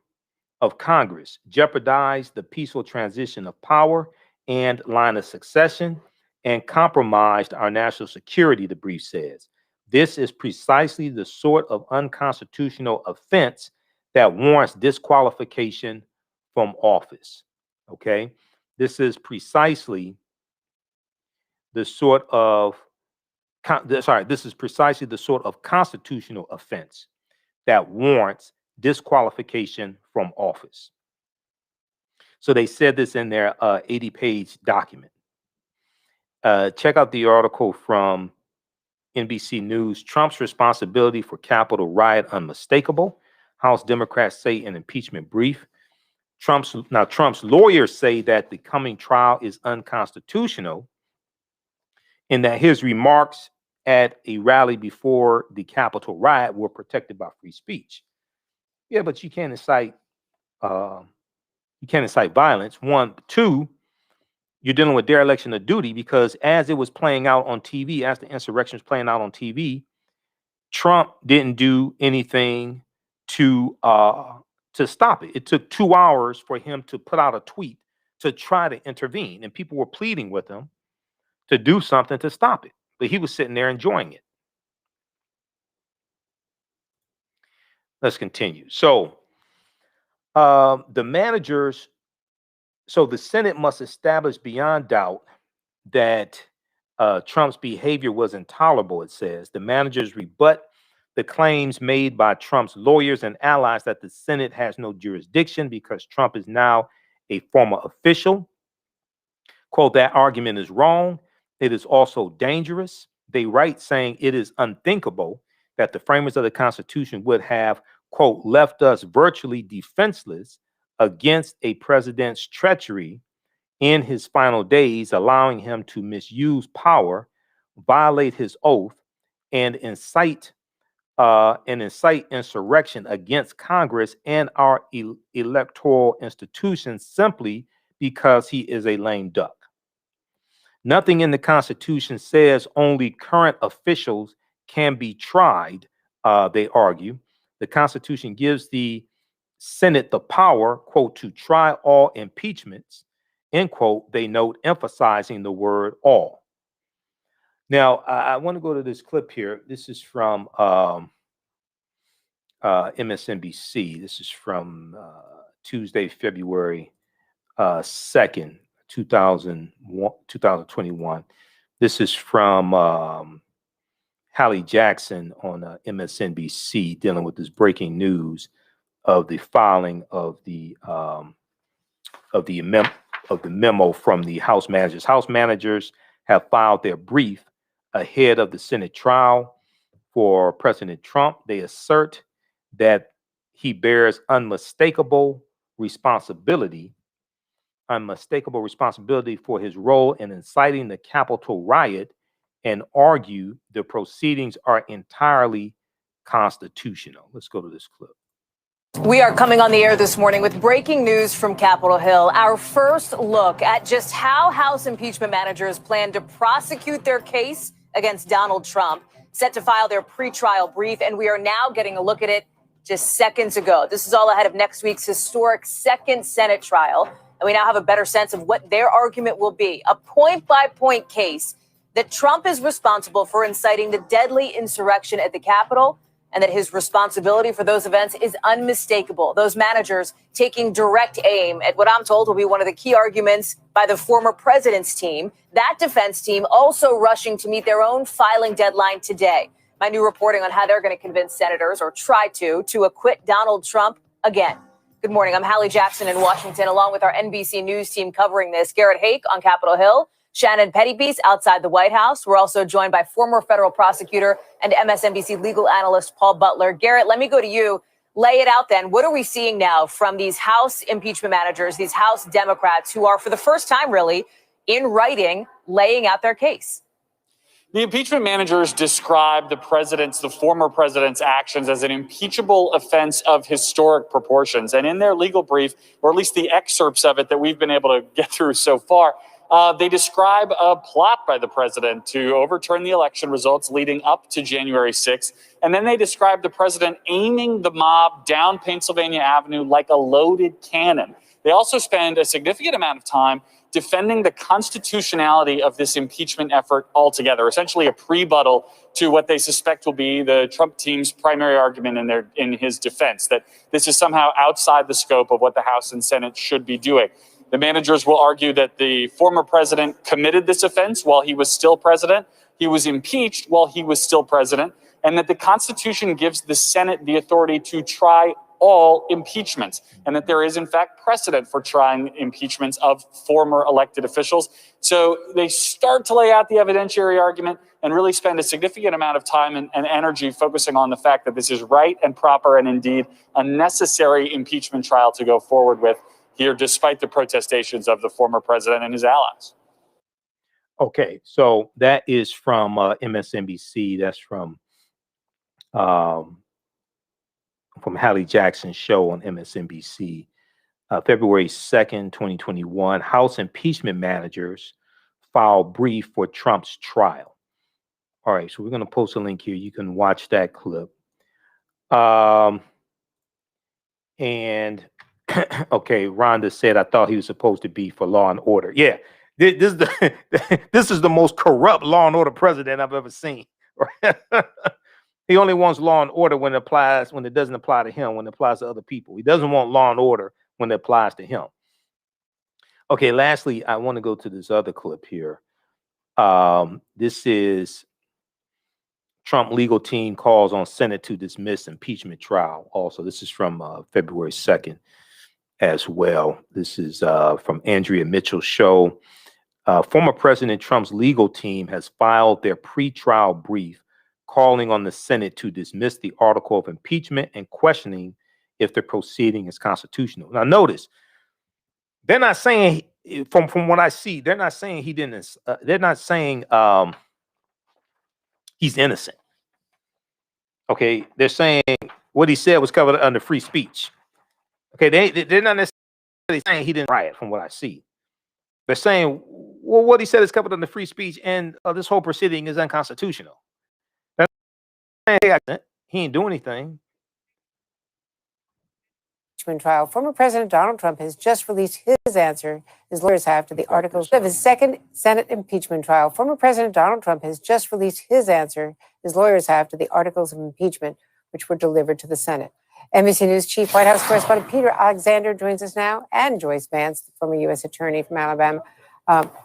of Congress, jeopardized the peaceful transition of power and line of succession, and compromised our national security, the brief says. This is precisely the sort of unconstitutional offense that warrants disqualification from office. Okay? This is precisely the sort of constitutional offense that warrants disqualification from office. So they said this in their 80-page document. Check out the article from NBC News. Trump's responsibility for Capitol riot unmistakable. House Democrats say in impeachment brief. Trump's lawyers say that the coming trial is unconstitutional and that his remarks at a rally before the Capitol riot were protected by free speech. Yeah, but you can't incite violence. One, two, you're dealing with dereliction of duty, because as it was playing out on TV, as the insurrection was playing out on TV, Trump didn't do anything to stop it. It took 2 hours for him to put out a tweet to try to intervene, and people were pleading with him to do something to stop it, but he was sitting there enjoying it. Let's continue. So the Senate must establish beyond doubt that Trump's behavior was intolerable, it says. The managers rebut the claims made by Trump's lawyers and allies that the Senate has no jurisdiction because Trump is now a former official. Quote, that argument is wrong. It is also dangerous. They write saying it is unthinkable that the framers of the Constitution would have, quote, left us virtually defenseless against a president's treachery in his final days, allowing him to misuse power, violate his oath, and incite insurrection against Congress and our electoral institutions simply because he is a lame duck. Nothing in the Constitution says only current officials can be tried, they argue. The Constitution gives the Senate the power, quote, to try all impeachments, end quote, they note, emphasizing the word all. Now, I want to go to this clip here. This is from MSNBC. This is from Tuesday, February 2nd, 2021. This is from Hallie Jackson on MSNBC, dealing with this breaking news of the filing of the memo from the House managers. House managers have filed their brief ahead of the Senate trial for President Trump. They assert that he bears unmistakable responsibility for his role in inciting the Capitol riot, and argue the proceedings are entirely constitutional. Let's go to this clip. We are coming on the air this morning with breaking news from Capitol Hill. Our first look at just how House impeachment managers plan to prosecute their case against Donald Trump, set to file their pretrial brief, and we are now getting a look at it just seconds ago. This is all ahead of next week's historic second Senate trial, and we now have a better sense of what their argument will be. A point-by-point case that Trump is responsible for inciting the deadly insurrection at the Capitol, and that his responsibility for those events is unmistakable. Those managers taking direct aim at what I'm told will be one of the key arguments by the former president's team. That defense team also rushing to meet their own filing deadline today. My new reporting on how they're going to convince senators, or try to acquit Donald Trump again. Good morning. I'm Hallie Jackson in Washington, along with our NBC News team covering this. Garrett Haake on Capitol Hill, Shannon Pettypiece outside the White House. We're also joined by former federal prosecutor and MSNBC legal analyst Paul Butler. Garrett, let me go to you. lay it out then. What are we seeing now from these House impeachment managers, these House Democrats who are, for the first time really, in writing, laying out their case? The impeachment managers describe the former president's actions as an impeachable offense of historic proportions. And in their legal brief, or at least the excerpts of it that we've been able to get through so far, they describe a plot by the president to overturn the election results leading up to January 6th. And then they describe the president aiming the mob down Pennsylvania Avenue like a loaded cannon. They also spend a significant amount of time defending the constitutionality of this impeachment effort altogether, essentially a rebuttal to what they suspect will be the Trump team's primary argument in his defense, that this is somehow outside the scope of what the House and Senate should be doing. The managers will argue that the former president committed this offense while he was still president, he was impeached while he was still president, and that the Constitution gives the Senate the authority to try all impeachments, and that there is, in fact, precedent for trying impeachments of former elected officials. So they start to lay out the evidentiary argument and really spend a significant amount of time and energy focusing on the fact that this is right and proper and indeed a necessary impeachment trial to go forward with here, despite the protestations of the former president and his allies. Okay, so that is from MSNBC. That's from Hallie Jackson's show on MSNBC, February 2nd, 2021. House impeachment managers file brief for Trump's trial. All right, so we're going to post a link here. You can watch that clip. And okay, Rhonda said, I thought he was supposed to be for law and order. Yeah, this is this is the most corrupt law and order president I've ever seen. He only wants law and order when it doesn't apply to him, when it applies to other people. He doesn't want law and order when it applies to him. Okay, lastly, I want to go to this other clip here. This is Trump legal team calls on Senate to dismiss impeachment trial. Also, this is from February 2nd as well. This is from Andrea Mitchell's show. Former President Trump's legal team has filed their pre-trial brief calling on the Senate to dismiss the article of impeachment and questioning if the proceeding is constitutional. Now, notice, they're not saying, from what I see, they're not saying he didn't, they're not saying he's innocent. Okay, they're saying what he said was covered under free speech. Okay, they're not necessarily saying he didn't riot, from what I see. They're saying, well, what he said is covered under free speech, and this whole proceeding is unconstitutional. He ain't doing anything. Trial. Former President Donald Trump has just released his answer. His lawyers have to the articles of his second Senate impeachment trial. Former President Donald Trump has just released his answer. His lawyers have to the articles of impeachment, which were delivered to the Senate. NBC News Chief White House Correspondent Peter Alexander joins us now, and Joyce Vance, the former U.S. Attorney from Alabama.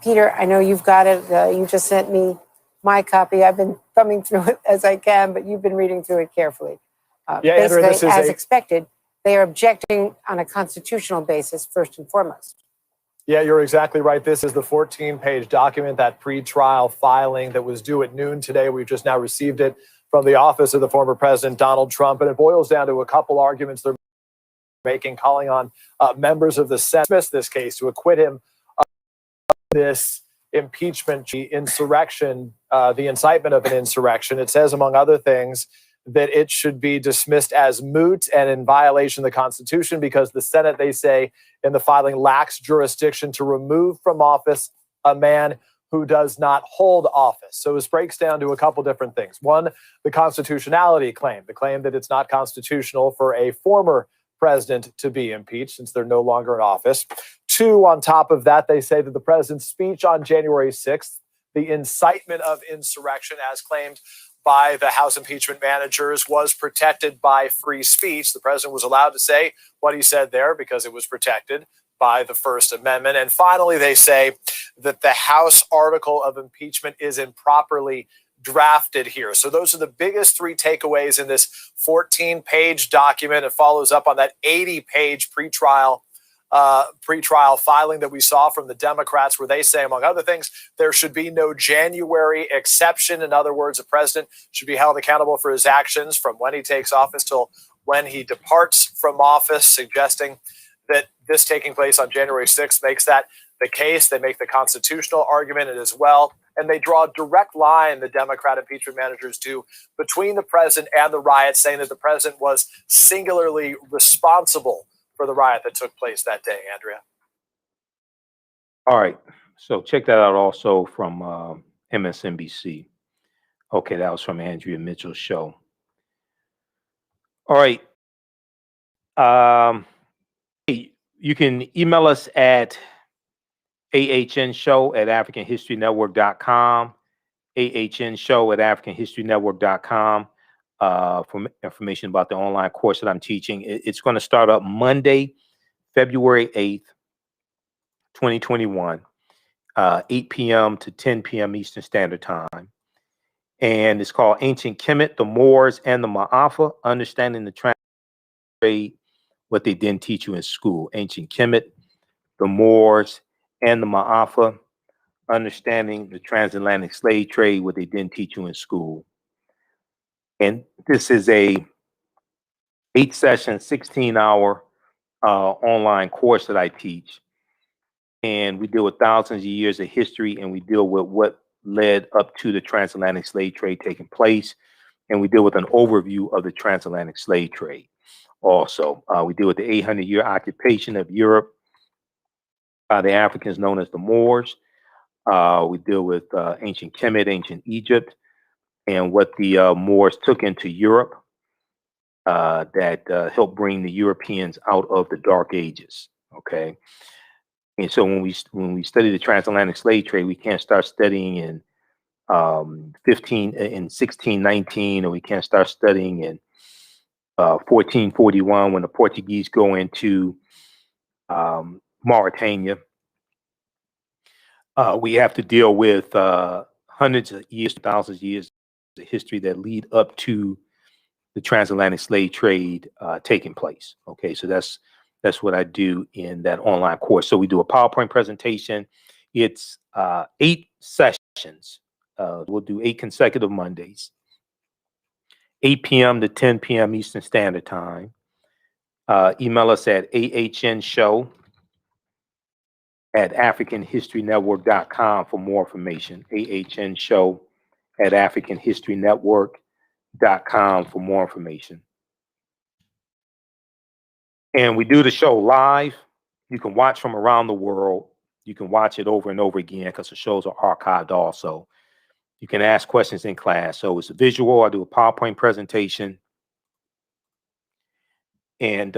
Peter, I know you've got it. You just sent me my copy. I've been thumbing through it as I can, but you've been reading through it carefully. Andrew, this is as expected, they are objecting on a constitutional basis, first and foremost. Yeah, you're exactly right. This is the 14-page document, that pre-trial filing that was due at noon today. We've just now received it from the office of the former president, Donald Trump. And it boils down to a couple arguments they're making, calling on members of the Senate to dismiss this case, to acquit him of this impeachment, insurrection, the incitement of an insurrection. It says, among other things, that it should be dismissed as moot and in violation of the Constitution because the Senate, they say in the filing, lacks jurisdiction to remove from office a man who does not hold office. So this breaks down to a couple different things. One, the constitutionality claim, the claim that it's not constitutional for a former president to be impeached since they're no longer in office. Two, on top of that, they say that the president's speech on January 6th, the incitement of insurrection as claimed by the House impeachment managers, was protected by free speech. The president was allowed to say what he said there because it was protected by the First Amendment. And finally, they say that the House article of impeachment is improperly drafted here. So those are the biggest three takeaways in this 14-page document. It follows up on that 80-page pretrial filing that we saw from the Democrats, where they say, among other things, there should be no January exception. In other words, the president should be held accountable for his actions from when he takes office till when he departs from office, suggesting that this taking place on January 6th makes that the case. They make the constitutional argument as well. And they draw a direct line, the Democrat impeachment managers do, between the president and the riot, saying that the president was singularly responsible for the riot that took place that day, Andrea. All right. So check that out also from MSNBC. Okay, that was from Andrea Mitchell's show. All right. You can email us at ahnshow@africanhistorynetwork.com, ahnshow@africanhistorynetwork.com for information about the online course that I'm teaching. It's going to start up Monday, February 8th, 2021, 8 p.m. to 10 p.m. Eastern Standard Time. And it's called Ancient Kemet, the Moors, and the Ma'afa, Understanding the Trade, What They Didn't Teach You in School. Ancient Kemet, the Moors, and the Ma'afa, Understanding the Transatlantic Slave Trade, What They Didn't Teach You in School. And this is a 8-session, 16-hour online course that I teach. And we deal with thousands of years of history, and we deal with what led up to the transatlantic slave trade taking place. And we deal with an overview of the transatlantic slave trade. Also, we deal with the 800-year occupation of Europe by the Africans known as the Moors. We deal with ancient Kemet, ancient Egypt, and what the Moors took into Europe that helped bring the Europeans out of the Dark Ages. Okay. And so when we study the transatlantic slave trade, we can't start studying in 1619, or we can't start studying in 1441 when the Portuguese go into Mauritania. We have to deal with hundreds of years, thousands of years of history that lead up to the transatlantic slave trade taking place. Okay, so that's what I do in that online course. So we do a PowerPoint presentation. It's 8 sessions. We'll do 8 consecutive Mondays, 8 p.m. to 10 p.m. Eastern Standard Time. Email us at ahnshow@africanhistorynetwork.com for more information. ahnshow@africanhistorynetwork.com for more information. And we do the show live. You can watch from around the world. You can watch it over and over again because the shows are archived also. You can ask questions in class. So it's a visual. I do a PowerPoint presentation. And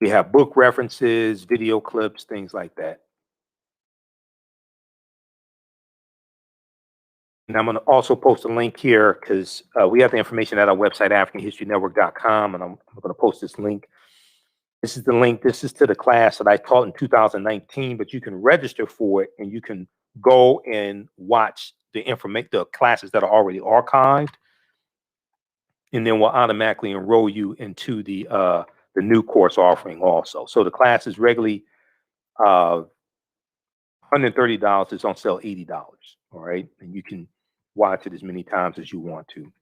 we have book references, video clips, things like that. And I'm going to also post a link here because we have the information at our website, AfricanHistoryNetwork.com, and I'm going to post this link. This is the link. This is to the class that I taught in 2019, but you can register for it and you can go and watch the classes that are already archived, and then we'll automatically enroll you into the new course offering also. So the class is regularly $130. It's on sale $80. All right, and you can watch it as many times as you want to.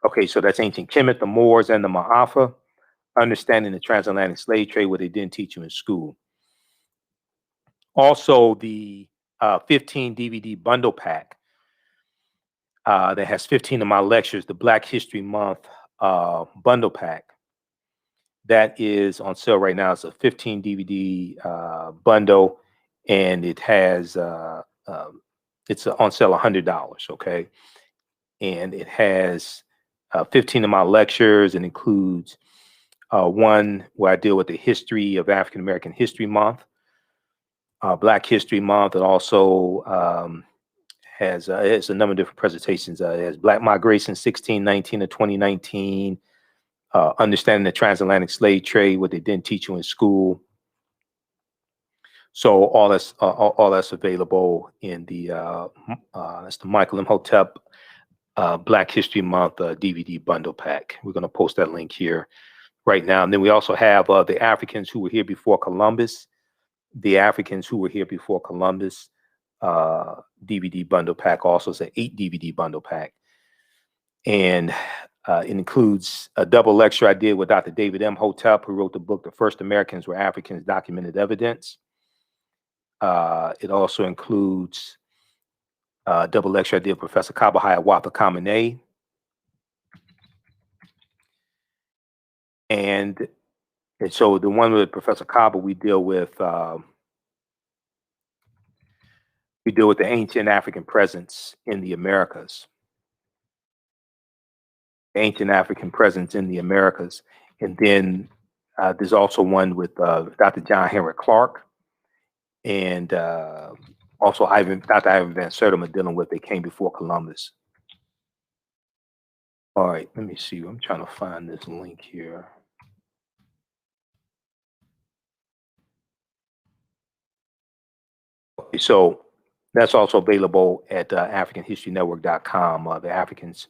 Okay, so that's Ancient Kemet, the Moors, and the Ma'afa, Understanding the Transatlantic Slave Trade, what they didn't teach you in school. Also, the 15 DVD bundle pack that has 15 of my lectures, the Black History Month bundle pack, that is on sale right now. It's a 15 DVD bundle, and it has it's on sale $100. Okay, and it has 15 of my lectures, and includes one where I deal with the history of African American History Month, Black History Month. It also has a number of different presentations. It has Black Migration 1619 to 2019, Understanding the Transatlantic Slave Trade, what they didn't teach you in school. So all that's available in the that's the Michael Imhotep Black History Month DVD bundle pack. We're going to post that link here right now. And then we also have the Africans Who Were Here Before Columbus, the Africans Who Were Here Before Columbus DVD bundle pack. Also, it's an 8 DVD bundle pack. And It includes a double lecture I did with Dr. David M. Hotep, who wrote the book, The First Americans Were Africans, Documented Evidence. It also includes a double lecture I did with Professor Kaba Hiawatha Kamene. And so the one with Professor Kaba, we deal with the ancient African presence in the Americas. Ancient African presence in the Americas. And then there's also one with Dr. John Henry Clark and also Dr. Ivan Van Sertima dealing with They Came Before Columbus. All right, let me see. I'm trying to find this link here. Okay, so that's also available at AfricanHistoryNetwork.com, the Africans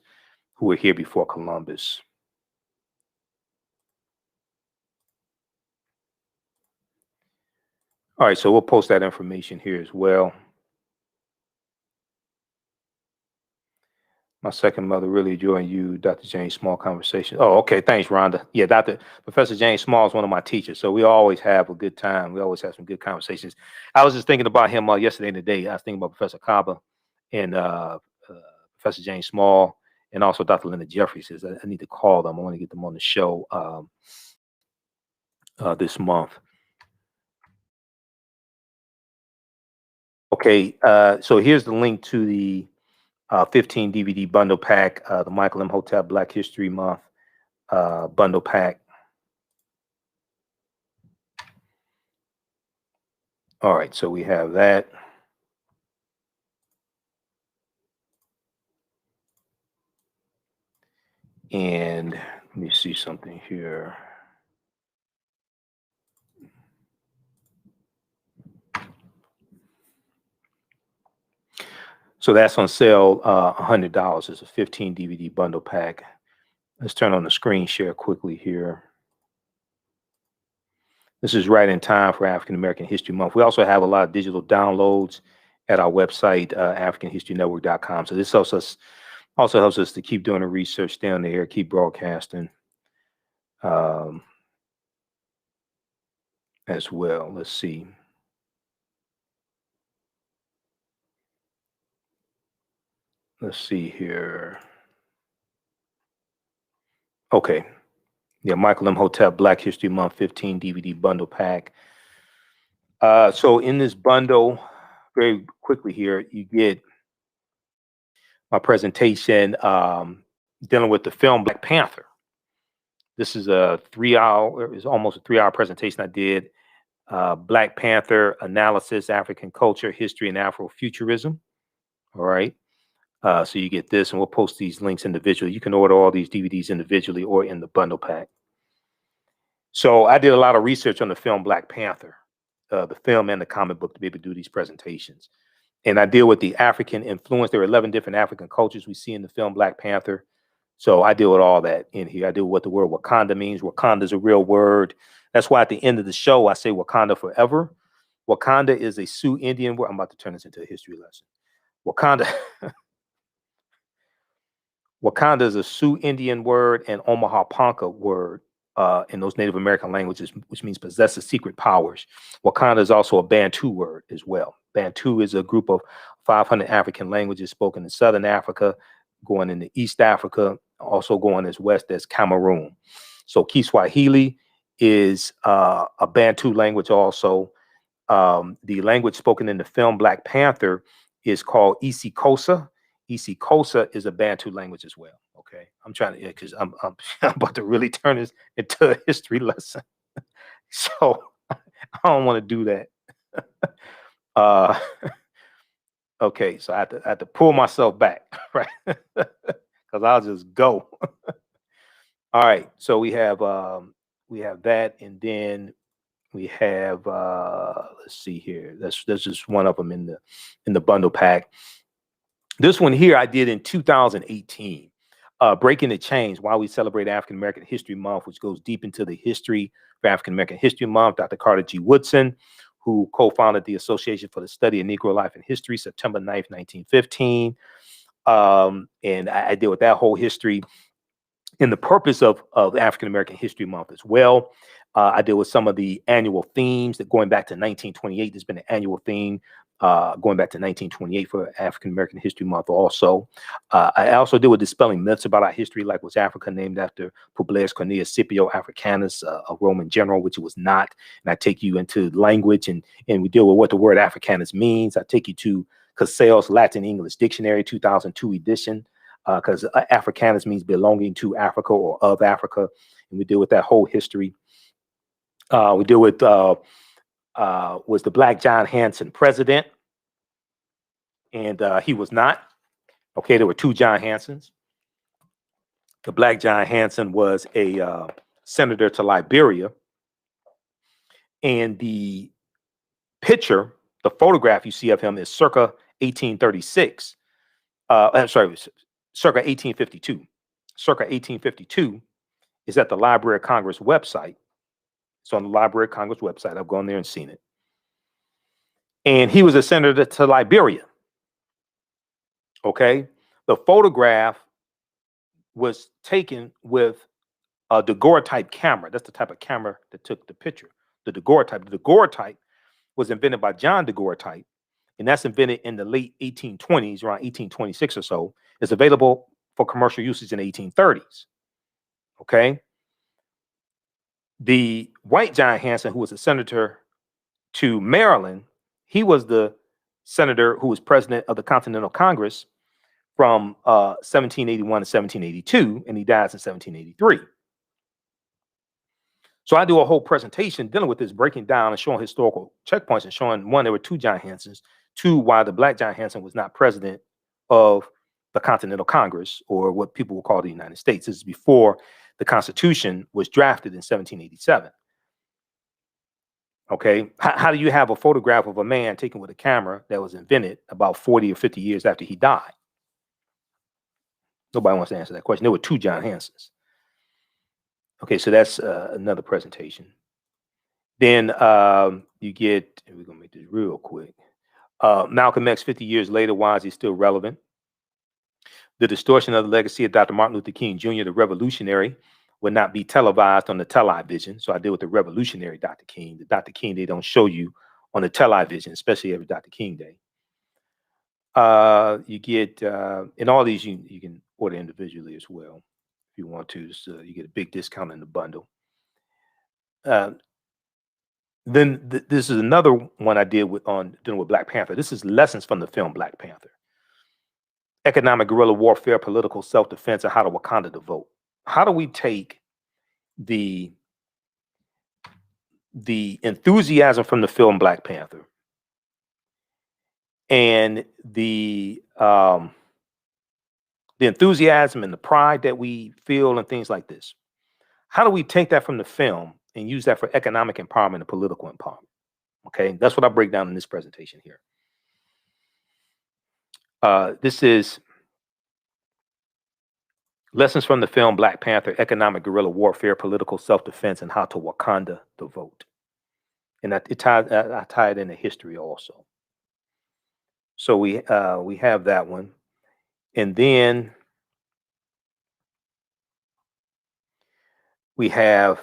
who were here before Columbus. All right, so we'll post that information here as well. My second mother really enjoying you, Dr. James Small conversation. Oh, okay. Thanks, Rhonda. Yeah, Professor James Small is one of my teachers, so we always have a good time. We always have some good conversations. I was just thinking about him yesterday and today. I was thinking about Professor Kaba and Professor James Small and also Dr. Linda Jeffries. I need to call them. I want to get them on the show this month. Okay, so here's the link to the 15 DVD bundle pack, the Michael M. Hotep Black History Month bundle pack. All right, so we have that. And let me see something here. So that's on sale, $100. It's a 15 DVD bundle pack. Let's turn on the screen share quickly here. This is right in time for African American History Month. We also have a lot of digital downloads at our website, AfricanHistoryNetwork.com. So this also helps us to keep doing the research down there, keep broadcasting as well. Let's see. Let's see here. Okay. Yeah, Michael M. Hotep Black History Month 15 DVD bundle pack. So in this bundle, very quickly here, you get my presentation dealing with the film Black Panther. This is almost a 3-hour presentation I did. Black Panther analysis, African culture, history, and Afrofuturism. All right. So you get this, and we'll post these links individually. You can order all these DVDs individually or in the bundle pack. So I did a lot of research on the film Black Panther, the film and the comic book, to be able to do these presentations. And I deal with the African influence. There are 11 different African cultures we see in the film Black Panther. So I deal with all that in here. I deal with what the word Wakanda means. Wakanda is a real word. That's why at the end of the show, I say Wakanda forever. Wakanda is a Sioux Indian word. I'm about to turn this into a history lesson. Wakanda is a Sioux Indian word and Omaha Ponca word in those Native American languages, which means possesses secret powers. Wakanda is also a Bantu word as well. Bantu is a group of 500 African languages spoken in Southern Africa, going into East Africa, also going as west as Cameroon. So Kiswahili is a Bantu language also. The language spoken in the film Black Panther is called isiXhosa. isiXhosa is a Bantu language as well. Okay, I'm trying to, because I'm about to really turn this into a history lesson. So I don't want to do that. Okay, so I have to pull myself back, right? Because I'll just go. All right, so we have that, and then we have let's see here. That's just one of them in the bundle pack. This one here I did in 2018. Breaking the Chains, Why We Celebrate African American History Month, which goes deep into the history of African American History Month. Dr. Carter G. Woodson, who co-founded the Association for the Study of Negro Life and History, September 9th, 1915. And I deal with that whole history. in the purpose of African American History Month as well. I deal with some of the annual themes that going back to 1928. There's been an annual theme going back to 1928 for African American History Month also. I also deal with dispelling myths about our history, like was Africa named after Publius Cornelius Scipio Africanus, a Roman general, which it was not. And I take you into language and we deal with what the word Africanus means. I take you to Cassell's Latin English Dictionary 2002 edition, because Africanus means belonging to Africa or of Africa. And we deal with that whole history. We deal with was the Black John Hanson president? And he was not. Okay, there were two John Hansons. The Black John Hanson was a senator to Liberia. And the picture, the photograph you see of him is circa 1836. I'm sorry, circa 1852. Circa 1852 is at the Library of Congress website. It's on the Library of Congress website. I've gone there and seen it. And he was a senator to Liberia. Okay. The photograph was taken with a daguerreotype camera. That's the type of camera that took the picture. The daguerreotype. The daguerreotype was invented by John Daguerreotype, and that's invented in the late 1820s, around 1826 or so. It's available for commercial usage in the 1830s. Okay. The white John Hanson, who was a senator to Maryland, he was the senator who was president of the Continental Congress from 1781 to 1782, and he dies in 1783. So I do a whole presentation dealing with this, breaking down and showing historical checkpoints and showing, one, there were two John Hansons, two, why the Black John Hanson was not president of the Continental Congress, or what people will call the United States. This is before the Constitution was drafted in 1787. Okay, how do you have a photograph of a man taken with a camera that was invented about 40 or 50 years after he died? Nobody wants to answer that question. There were two John Hansons. Okay, so that's another presentation. Then you get, and we're gonna make this real quick. Malcolm X, 50 years later, why is he still relevant? The distortion of the legacy of Dr. Martin Luther King Jr., the revolutionary, would not be televised on the television. So I deal with the revolutionary Dr. King. The Dr. King they don't show you on the television, especially every Dr. King Day. You get, in all these, you can order individually as well if you want to. So you get a big discount in the bundle. Then this is another one I did with on dealing with Black Panther. This is lessons from the film Black Panther. Economic guerrilla warfare, political self-defense, and how to Wakanda to vote. How do we take the enthusiasm from the film Black Panther and the enthusiasm and the pride that we feel and things like this? How do we take that from the film and use that for economic empowerment and political empowerment? Okay, that's what I break down in this presentation here. This is lessons from the film Black Panther, economic guerrilla warfare, political self-defense, and how to Wakanda the vote. And I tie it into history also. So we have that one. And then we have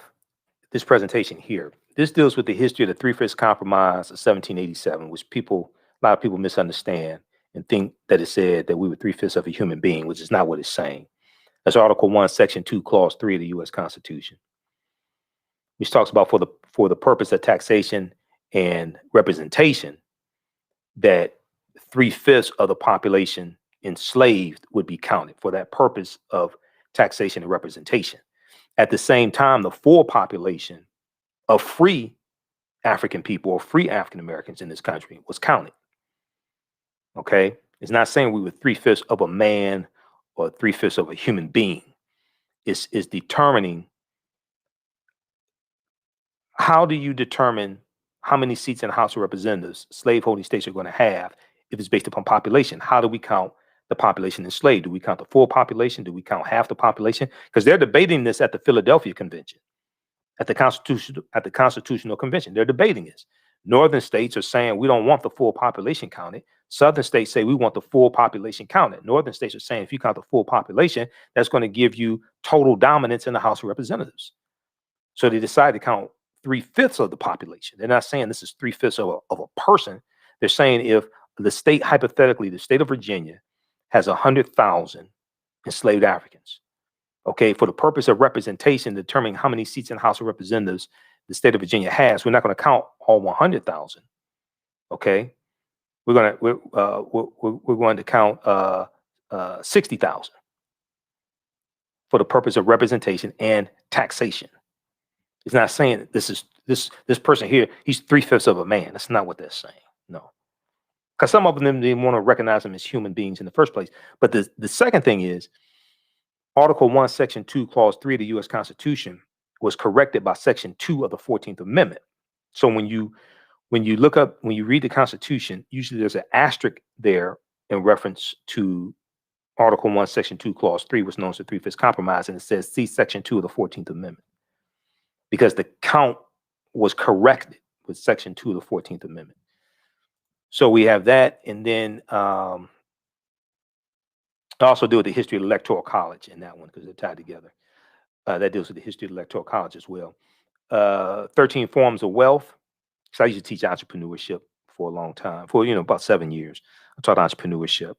this presentation here. This deals with the history of the Three-Fifths Compromise of 1787, which a lot of people misunderstand and think that it said that we were three-fifths of a human being, which is not what it's saying. That's Article 1, Section 2, Clause 3 of the U.S. Constitution, which talks about for the purpose of taxation and representation, that 3/5 of the population enslaved would be counted for that purpose of taxation and representation. At the same time, the full population of free African people or free African Americans in this country was counted. Okay, it's not saying we were 3/5 of a man or 3/5 of a human being. It's determining, how do you determine how many seats in the House of Representatives slaveholding states are going to have if it's based upon population? How do we count the population enslaved? Do we count the full population? Do we count half the population? Because they're debating this at the Philadelphia Convention, at the Constitutional Convention. They're debating this. Northern states are saying we don't want the full population counted. Southern states say we want the full population counted. Northern states are saying if you count the full population, that's going to give you total dominance in the House of Representatives. So they decide to count 3/5 of the population. They're not saying this is 3/5 of a person. They're saying if the state, hypothetically, the state of Virginia has 100,000 enslaved Africans, okay, for the purpose of representation, determining how many seats in the House of Representatives the state of Virginia has, we're not going to count all 100,000. Okay, we're going to count 60,000 for the purpose of representation and taxation. It's not saying this person here, he's 3/5 of a man. That's not what they're saying. No, because some of them didn't want to recognize them as human beings in the first place. But the second thing is Article 1, Section 2, Clause 3 of the U.S. Constitution was corrected by Section 2 of the 14th Amendment. So when you read the Constitution, usually there's an asterisk there in reference to Article 1, Section 2, Clause 3, which is known as the 3/5 Compromise, and it says see Section 2 of the 14th Amendment, because the count was corrected with Section 2 of the 14th Amendment. So we have that, and then I also deal with the history of the Electoral College in that one because they're tied together. That deals with the history of the Electoral College as well. 13 forms of wealth. So I used to teach entrepreneurship for a long time, for about 7 years. I taught entrepreneurship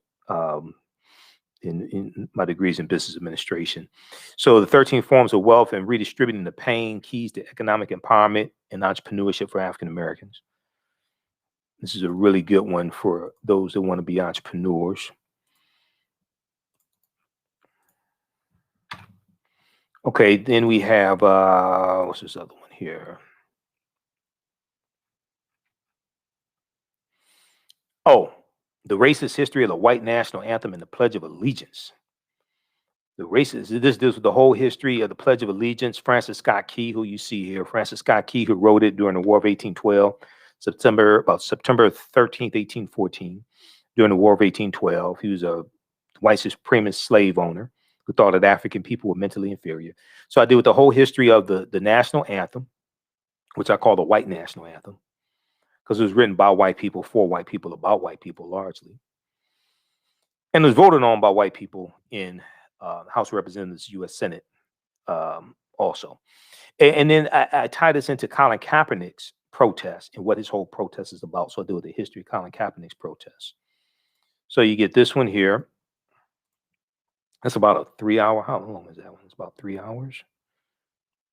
in my degrees in business administration. So the 13 forms of wealth and redistributing the pain, keys to economic empowerment and entrepreneurship for African Americans. This is a really good one for those that want to be entrepreneurs. Okay, then we have, what's this other one here? Oh, the racist history of the white national anthem and the Pledge of Allegiance. This deals with the whole history of the Pledge of Allegiance. Francis Scott Key, who you see here, Francis Scott Key, who wrote it during the War of 1812, September 13th, 1814, during the War of 1812. He was a white supremacist slave owner who thought that African people were mentally inferior. So I deal with the whole history of the national anthem, which I call the white national anthem, because it was written by white people, for white people, about white people largely. And it was voted on by white people in House of Representatives, U.S. Senate also. And then I tie this into Colin Kaepernick's protest and what his whole protest is about. So I deal with the history of Colin Kaepernick's protest. So you get this one here. That's about a 3-hour. How long is that one? It's about 3 hours.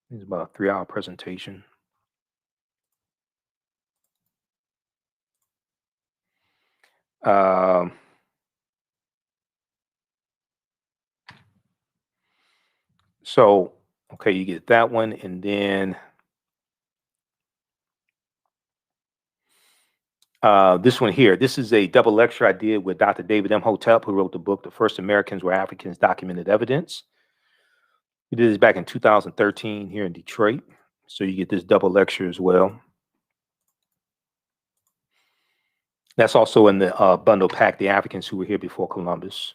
It's about a 3-hour presentation. So, okay, you get that one, and then this one here. This is a double lecture I did with Dr. David M. Hotep, who wrote the book, The First Americans Were Africans, Documented Evidence. We did this back in 2013 here in Detroit. So you get this double lecture as well. That's also in the bundle pack, The Africans Who Were Here Before Columbus.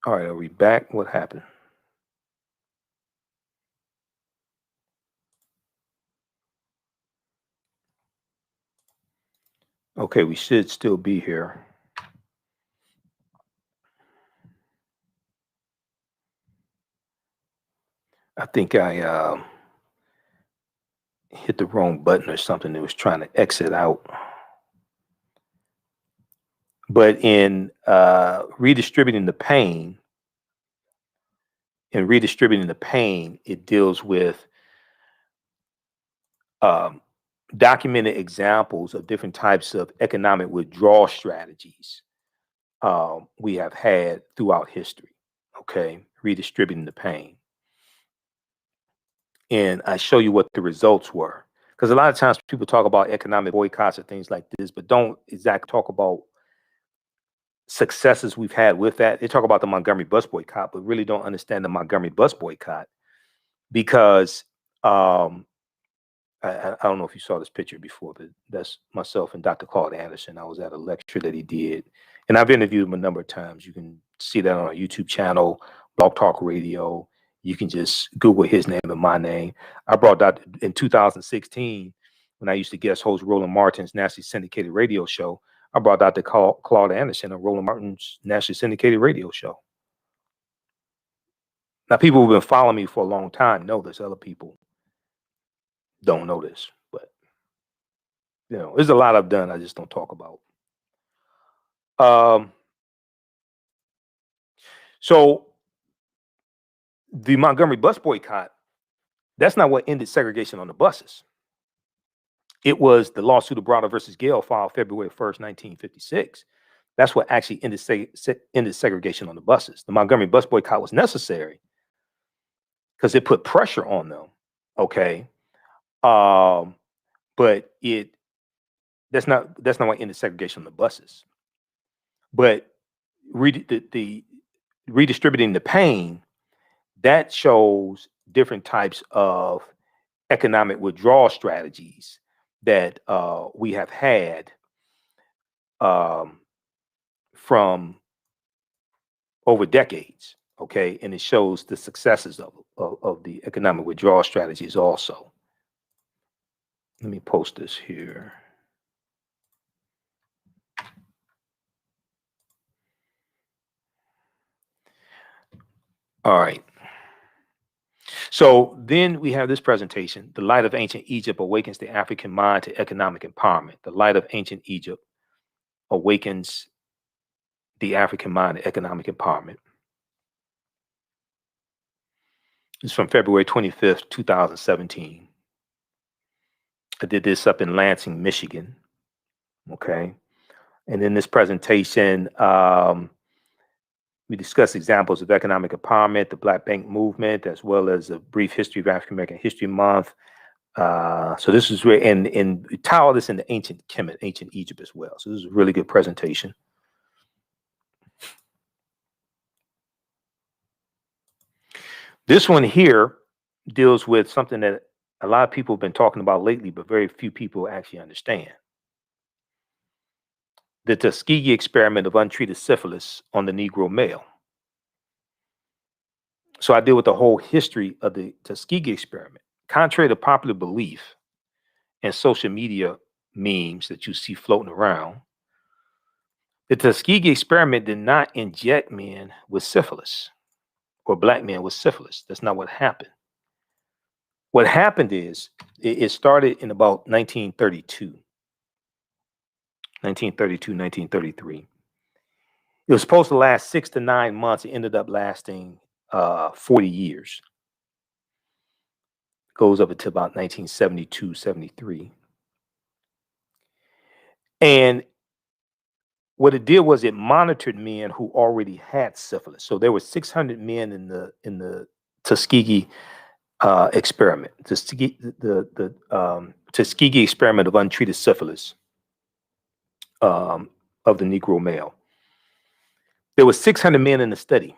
All right, are we back? What happened? Okay, we should still be here. I think I hit the wrong button or something. It was trying to exit out. But in redistributing the pain, it deals with documented examples of different types of economic withdrawal strategies we have had throughout history. Okay, redistributing the pain. And I show you what the results were. Because a lot of times people talk about economic boycotts and things like this, but don't exactly talk about successes we've had with that. They talk about the Montgomery bus boycott, but really don't understand the Montgomery bus boycott because I don't know if you saw this picture before, but that's myself and Dr. Claude Anderson. I was at a lecture that he did, and I've interviewed him a number of times. You can see that on our YouTube channel, Blog Talk Radio. You can just Google his name and my name. I brought that in 2016 when I used to guest host Roland Martin's nationally syndicated radio show. I brought Dr. Claude Anderson on Roland Martin's nationally syndicated radio show. Now, people who've been following me for a long time know this. Other people don't know this, but you know, there's a lot I've done I just don't talk about. So the Montgomery bus boycott, that's not what ended segregation on the buses. It was the lawsuit of Browder versus Gale filed February 1st, 1956. That's what actually ended segregation on the buses. The Montgomery bus boycott was necessary because it put pressure on them. Okay. But that's not what ended segregation on the buses. But the redistributing the pain, that shows different types of economic withdrawal strategies that we have had from over decades. Okay, and it shows the successes of the economic withdrawal strategies also. Let me post this here. All right. So then we have this presentation, The Light of Ancient Egypt Awakens the African Mind to Economic Empowerment. The Light of Ancient Egypt Awakens the African Mind to Economic Empowerment. It's from February 25th, 2017. I did this up in Lansing, Michigan. Okay. And in this presentation, we discuss examples of economic empowerment, the Black Bank movement, as well as a brief history of African American History Month. So this is where, and we tie all this into ancient Kemet, ancient Egypt as well. So this is a really good presentation. This one here deals with something that a lot of people have been talking about lately, but very few people actually understand. The Tuskegee experiment of untreated syphilis on the Negro male. So I deal with the whole history of the Tuskegee experiment. Contrary to popular belief and social media memes that you see floating around, the Tuskegee experiment did not inject men with syphilis or Black men with syphilis. That's not what happened. What happened is it started in about 1932. 1933. It was supposed to last 6 to 9 months. It ended up lasting 40 years. Goes up until about 1972, 73. And what it did was it monitored men who already had syphilis. So there were 600 men in the Tuskegee experiment, the Tuskegee experiment of untreated syphilis of the Negro male. There were 600 men in the study.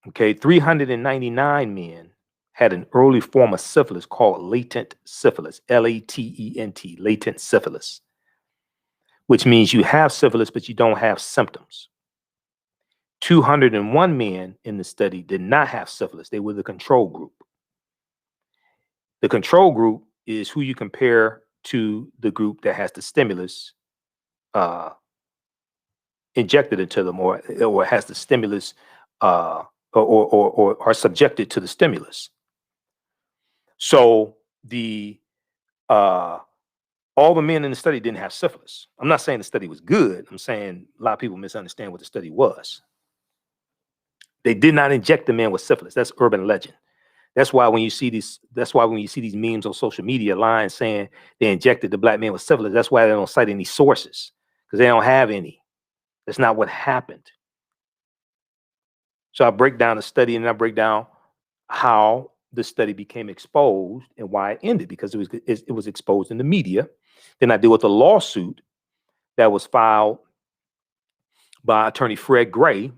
Okay, 399 men had an early form of syphilis called latent syphilis, L-A-T-E-N-T, latent syphilis, which means you have syphilis, but you don't have symptoms. 201 men in the study did not have syphilis. They were the control group. The control group is who you compare to the group that has the stimulus injected into them, or has the stimulus or are subjected to the stimulus. So the all the men in the study didn't have syphilis. I'm not saying the study was good. I'm saying a lot of people misunderstand what the study was. They did not inject the men with syphilis. That's urban legend. That's why when you see these memes on social media, lines saying they injected the black man with syphilis, that's why they don't cite any sources, because they don't have any. That's not what happened. So I break down the study, and I break down how the study became exposed and why it ended, because it was exposed in the media. Then I deal with a lawsuit that was filed by attorney Fred Gray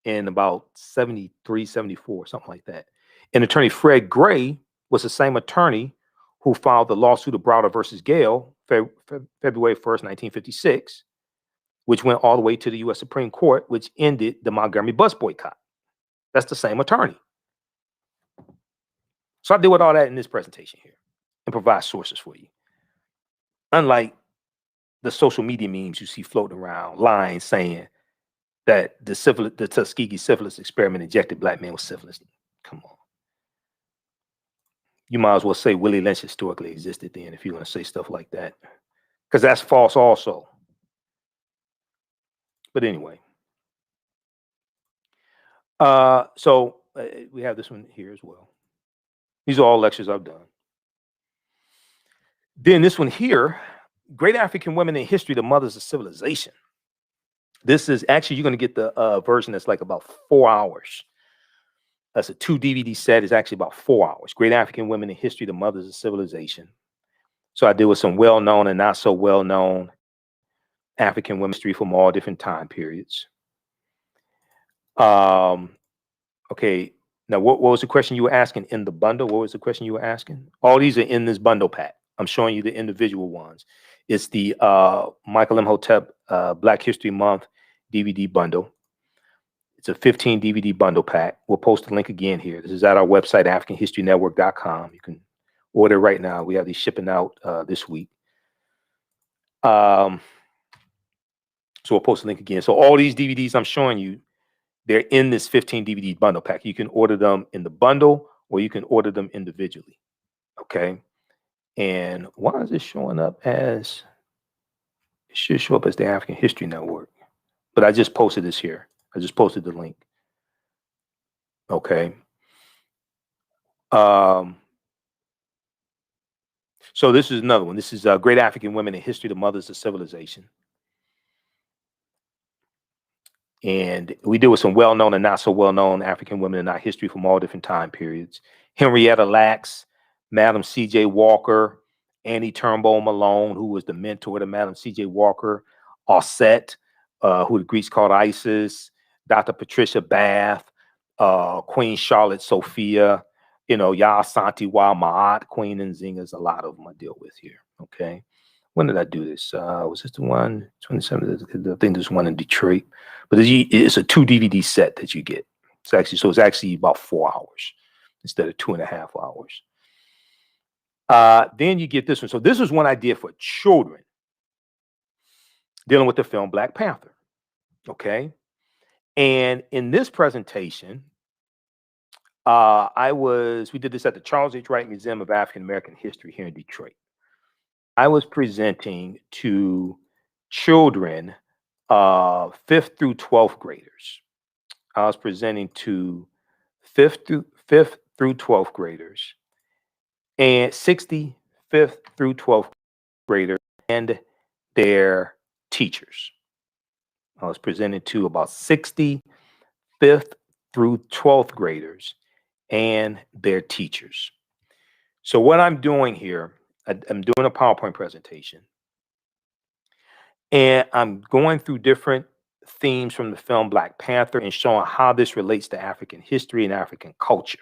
in about 73, 74, something like that. And attorney Fred Gray was the same attorney who filed the lawsuit of Browder versus Gale, February 1st, 1956, which went all the way to the U.S. Supreme Court, which ended the Montgomery bus boycott. That's the same attorney. So I deal with all that in this presentation here and provide sources for you. Unlike the social media memes you see floating around, lines saying that the Tuskegee syphilis experiment injected black men with syphilis. Come on. You might as well say Willie Lynch historically existed then if you're going to say stuff like that, because that's false also. But anyway. So we have this one here as well. These are all lectures I've done. Then this one here, Great African Women in History, the Mothers of Civilization. This is actually, you're going to get the version that's like about 4 hours. That's a 2 DVD set. It's actually about 4 hours. Great African Women in History, the Mothers of Civilization. So I deal with some well-known and not so well-known African women history from all different time periods. Okay. Now, what was the question you were asking in the bundle? What was the question you were asking? All these are in this bundle pack. I'm showing you the individual ones. It's the Michael Imhotep Black History Month DVD bundle. It's a 15 DVD bundle pack. We'll post the link again here. This is at our website, AfricanHistoryNetwork.com. You can order right now. We have these shipping out this week. So we'll post the link again. So all these DVDs I'm showing you, they're in this 15 DVD bundle pack. You can order them in the bundle, or you can order them individually. Okay. And why is this showing up as, it should show up as the African History Network, but I just posted this here. I just posted the link. Okay. So this is another one. This is Great African Women in History, the Mothers of Civilization. And we deal with some well-known and not so well-known African women in our history from all different time periods. Henrietta Lacks, Madam C.J. Walker, Annie Turnbull Malone, who was the mentor to Madam C.J. Walker, Osset, who the Greeks called Isis, Dr. Patricia Bath, Queen Charlotte Sophia, Yaa Santi Wa Ma'at, Queen Nzinga's, a lot of them I deal with here. Okay. When did I do this? Was this the one? 27th? I think there's one in Detroit. But it's a 2 DVD set that you get. It's actually about 4 hours instead of 2.5 hours. Then you get this one. So this is one I did for children dealing with the film Black Panther. Okay. And in this presentation, we did this at the Charles H. Wright Museum of African American History here in Detroit. I was presenting to children, 5th through 12th graders. I was presenting to 5th through 12th graders and 65th through 12th graders and their teachers. I was presenting to about 65th through 12th graders and their teachers. So what I'm doing here, I'm doing a PowerPoint presentation, and I'm going through different themes from the film Black Panther and showing how this relates to African history and African culture.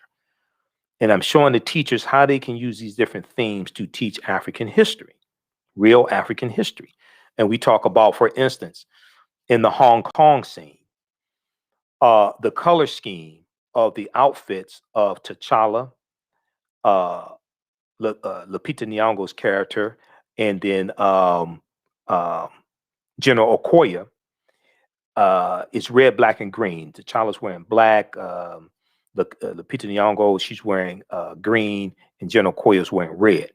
And I'm showing the teachers how they can use these different themes to teach African history, real African history. And we talk about, for instance, in the Hong Kong scene, the color scheme of the outfits of T'Challa, uh, Lupita Nyong'o's character, and then General Okoye, is red, black, and green. T'Challa's wearing black. Lupita Nyong'o, she's wearing green, and General Okoye is wearing red.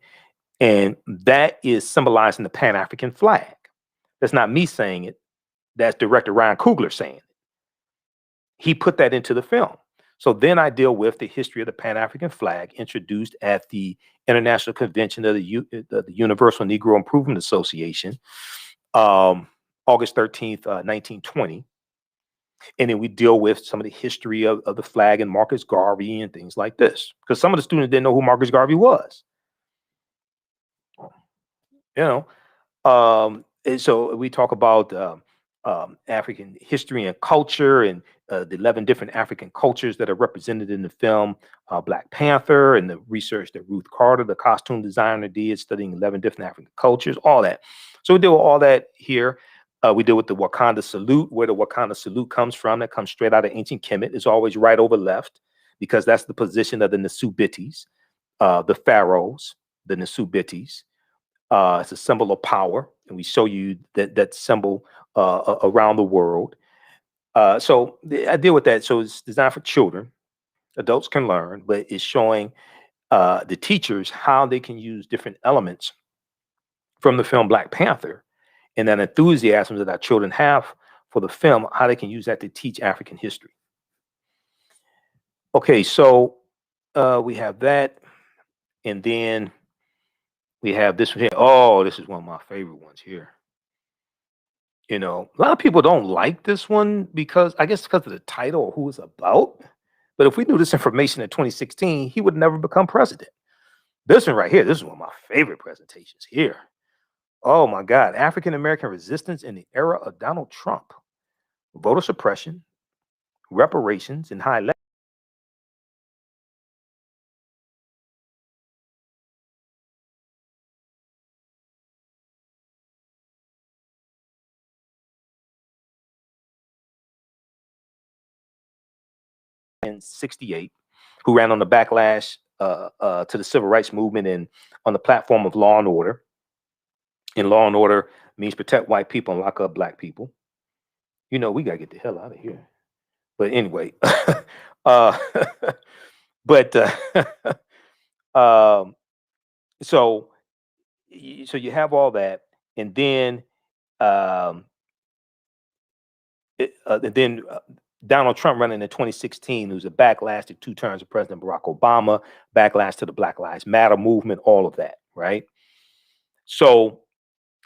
And that is symbolizing the Pan-African flag. That's not me saying it. That's director Ryan Coogler saying it. He put that into the film. So then I deal with the history of the Pan-African flag introduced at the International Convention of the Universal Negro Improvement Association, August 13th, 1920. And then we deal with some of the history of the flag and Marcus Garvey and things like this. Because some of the students didn't know who Marcus Garvey was. And so we talk about African history and culture, and the 11 different African cultures that are represented in the film Black Panther, and the research that Ruth Carter, the costume designer, did, studying 11 different African cultures, all that. So we deal with all that here. We deal with the Wakanda salute, where the Wakanda salute comes from. That comes straight out of ancient Kemet. It's always right over left, because that's the position of the Nasubitis, the pharaohs, the Nasubitis. It's a symbol of power, and we show you that symbol around the world. So I deal with that. So it's designed for children. Adults can learn, but it's showing the teachers how they can use different elements from the film Black Panther, and that enthusiasm that our children have for the film, how they can use that to teach African history. Okay, so we have that, and then we have this one here. Oh, this is one of my favorite ones here. A lot of people don't like this one because of the title or who it's about. But if we knew this information in 2016, he would never become president. This one right here, this is one of my favorite presentations here. Oh my God, African American resistance in the era of Donald Trump. Voter suppression, reparations, and high level. In 68, who ran on the backlash to the civil rights movement and on the platform of law and order. And law and order means protect white people and lock up black people. We got to get the hell out of here. But anyway, so you have all that, and then Donald Trump running in 2016, who's a backlash to 2 terms of President Barack Obama, backlash to the Black Lives Matter movement, all of that, right? So,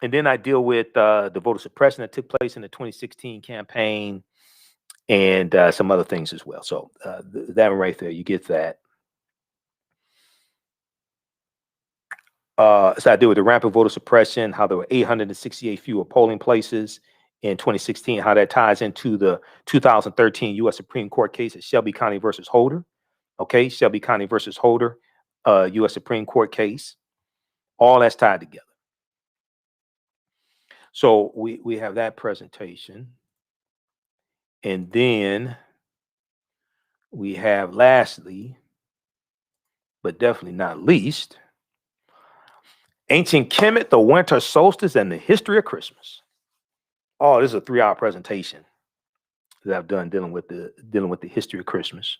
and then I deal with the voter suppression that took place in the 2016 campaign, and some other things as well. So that one right there, you get that. So I deal with the rampant voter suppression, how there were 868 fewer polling places in 2016, how that ties into the 2013 U.S. Supreme Court case at Shelby County versus Holder. Okay, Shelby County versus Holder, U.S. Supreme Court case. All that's tied together. So we have that presentation. And then we have, lastly, but definitely not least, Ancient Kemet, the winter solstice, and the history of Christmas. Oh, this is a 3-hour presentation that I've done dealing with the history of Christmas.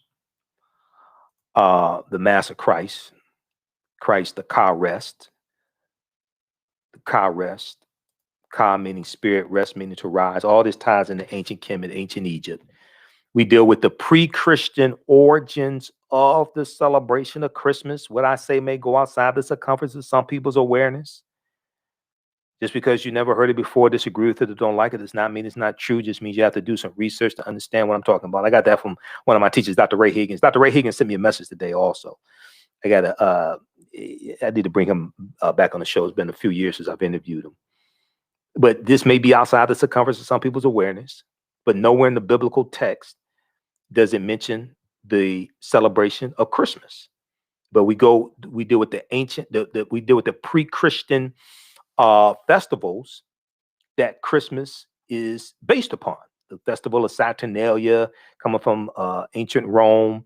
The Mass of Christ, the Ka rest, Ka meaning spirit, rest meaning to rise. All this ties into ancient Kemet, ancient Egypt. We deal with the pre-Christian origins of the celebration of Christmas. What I say may go outside the circumference of some people's awareness. Just because you never heard it before, disagree with it, or don't like it, does not mean it's not true. Just means you have to do some research to understand what I'm talking about. I got that from one of my teachers, Dr. Ray Higgins. Dr. Ray Higgins sent me a message today also. I need to bring him back on the show. It's been a few years since I've interviewed him. But this may be outside the circumference of some people's awareness, but nowhere in the biblical text does it mention the celebration of Christmas. But we deal with the ancient, we deal with the pre-Christian festivals that Christmas is based upon. the festival of Saturnalia, coming from ancient Rome.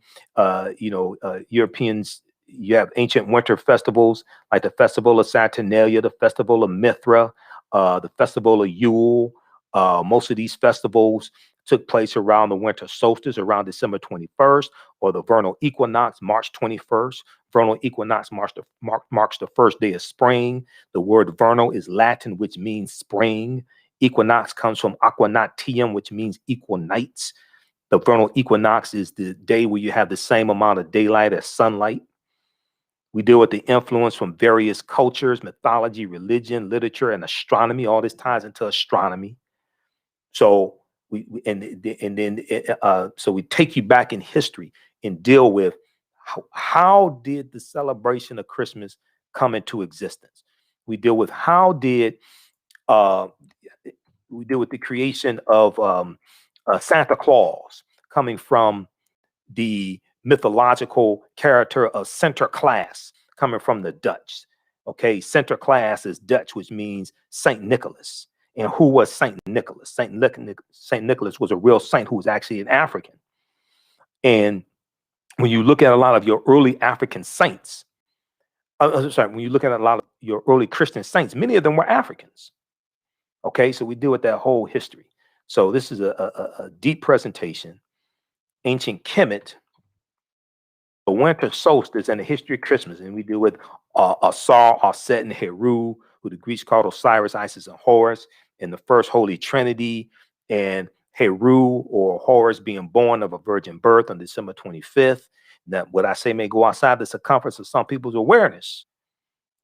Europeans, you have ancient winter festivals like the festival of Saturnalia, the festival of Mithra, the festival of Yule. Most of these festivals took place around the winter solstice, around December 21st, or the vernal equinox, March 21st. Vernal equinox marks the first day of spring. The word vernal is Latin, which means spring. Equinox comes from aquanatium, which means equal nights. The vernal equinox is the day where you have the same amount of daylight as sunlight. We deal with the influence from various cultures, mythology, religion, literature, and astronomy. All this ties into astronomy. So we take you back in history and deal with how did the celebration of Christmas come into existence. We deal with we deal with the creation of Santa Claus, coming from the mythological character of Sinterklaas, coming from the Dutch. Okay, Sinterklaas is Dutch, which means Saint Nicholas. And who was Saint Nicholas? Saint Nicholas was a real saint who was actually an African. And when you look at a lot of your early African saints, when you look at a lot of your early Christian saints, many of them were Africans. Okay, so we deal with that whole history. So this is a deep presentation. Ancient Kemet, the winter solstice, and the history of Christmas. And we deal with Asar, Aset, and Heru, who the Greeks called Osiris, Isis, and Horus, and the first Holy Trinity, and Heru or Horus being born of a virgin birth on December 25th. That what I say may go outside the circumference of some people's awareness.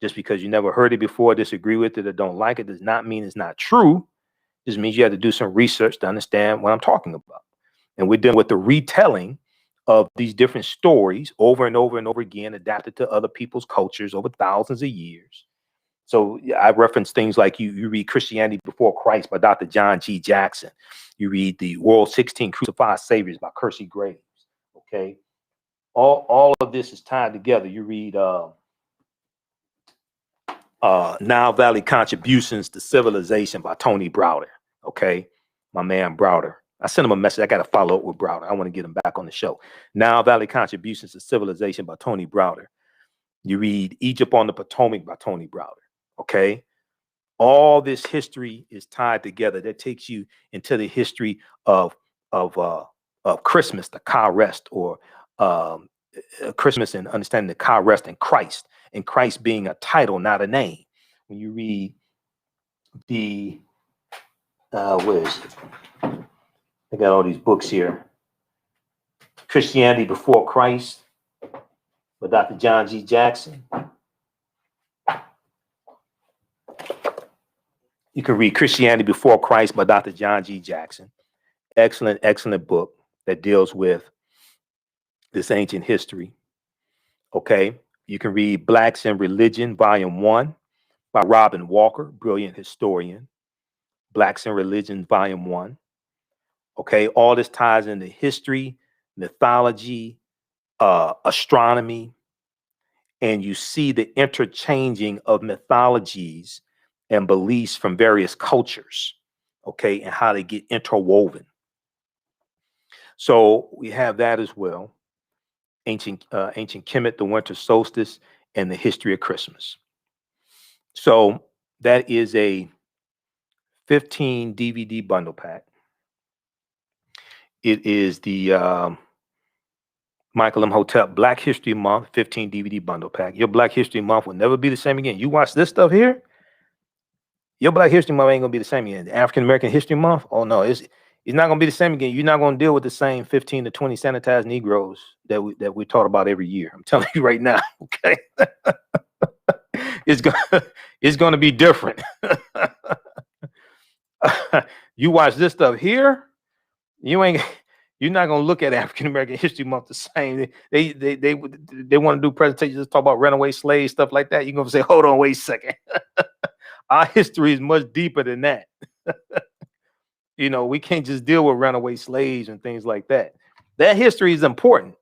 Just because you never heard it before, disagree with it, or don't like it, does not mean it's not true. It just means you have to do some research to understand what I'm talking about. And we're dealing with the retelling of these different stories over and over and over again, adapted to other people's cultures over thousands of years. So I reference things like you read Christianity Before Christ by Dr. John G. Jackson. You read The World 16 Crucified Saviors by Kersey Graves. Okay. All of this is tied together. You read Nile Valley Contributions to Civilization by Tony Browder. Okay. My man Browder. I sent him a message. I got to follow up with Browder. I want to get him back on the show. Nile Valley Contributions to Civilization by Tony Browder. You read Egypt on the Potomac by Tony Browder. Okay. All this history is tied together. That takes you into the history of Christmas, the Ka rest, or Christmas, and understanding the Ka rest and Christ being a title, not a name. When you read the where is it? I got all these books here. Christianity Before Christ by Dr. John G. Jackson. You can read Christianity Before Christ by Dr. John G. Jackson. Excellent, excellent book that deals with this ancient history. Okay. You can read Blacks in Religion, Volume 1 by Robin Walker, brilliant historian. Blacks in Religion, Volume 1. Okay. All this ties into history, mythology, astronomy, and you see the interchanging of mythologies and beliefs from various cultures, okay, and how they get interwoven. So we have that as well. Ancient Kemet, the winter solstice, and the history of Christmas. So that is a 15 DVD bundle pack. It is the Michael Imhotep Black History Month 15 DVD bundle pack. Your Black History Month will never be the same again. You watch this stuff here, your Black History Month ain't gonna be the same again. The African American History Month, oh no, it's not gonna be the same again. You're not gonna deal with the same 15 to 20 sanitized Negroes that we taught about every year. I'm telling you right now, okay? It's gonna be different. You watch this stuff here, you're not gonna look at African American History Month the same. They want to do presentations talk about runaway slaves, stuff like that. You're gonna say, hold on, wait a second. Our history is much deeper than that. You know, we can't just deal with runaway slaves and things like that. That history is important.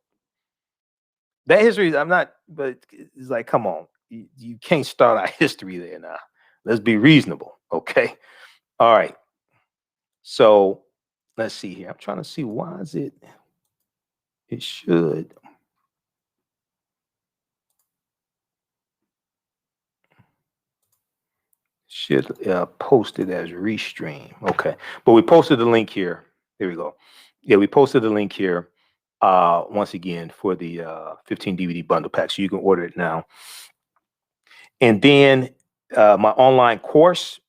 That history is, but it's like, come on, you can't start our history there now. Let's be reasonable, okay? All right. So let's see here. I'm trying to see why is it. It should. Post it as restream. Okay, but we posted the link here. There we go. Yeah, we posted the link here once again for the 15 DVD bundle pack, so you can order it now. And then my online course,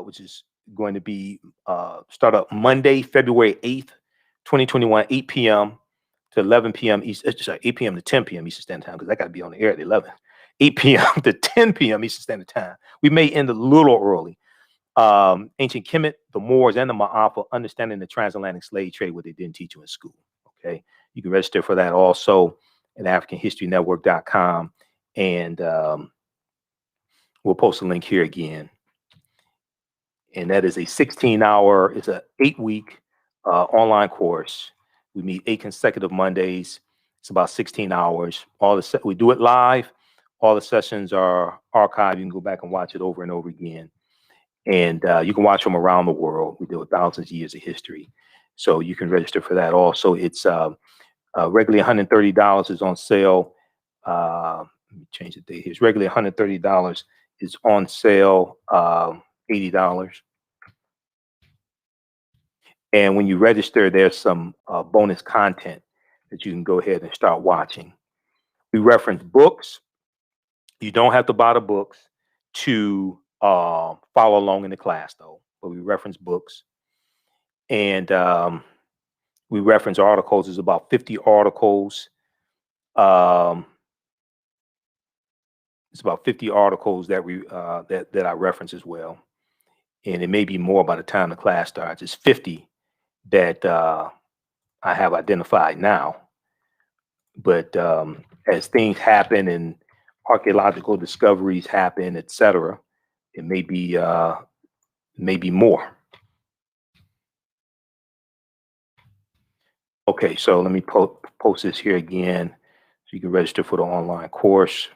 which is going to be start up Monday, February 8th, 2021, 8 p.m. to 11 p.m. Sorry, 8 p.m. to 10 p.m. Eastern Standard Time, because I got to be on the air at 11. 8 p.m. to 10 p.m. Eastern Standard Time. We may end a little early. Ancient Kemet, the Moors, and the Ma'afa, understanding the transatlantic slave trade, what they didn't teach you in school. Okay, you can register for that also at AfricanHistoryNetwork.com, and we'll post a link here again. And that is a 16-hour, it's an 8-week online course. We meet 8 consecutive Mondays. It's about 16 hours. We do it live. All the sessions are archived. You can go back and watch it over and over again. And you can watch them around the world. We deal with thousands of years of history. So you can register for that also. It's regularly $130 is on sale. Let me change the date here. It's regularly $130 is on sale, $80. And when you register, there's some bonus content that you can go ahead and start watching. We reference books. You don't have to buy the books to follow along in the class, though. But we reference books. And we reference articles. There's about 50 articles. It's about 50 articles that that I reference as well. And it may be more by the time the class starts. It's 50 that I have identified now. But as things happen and archaeological discoveries happen, etc., it may be more. Okay, so let me post this here again, so you can register for the online course.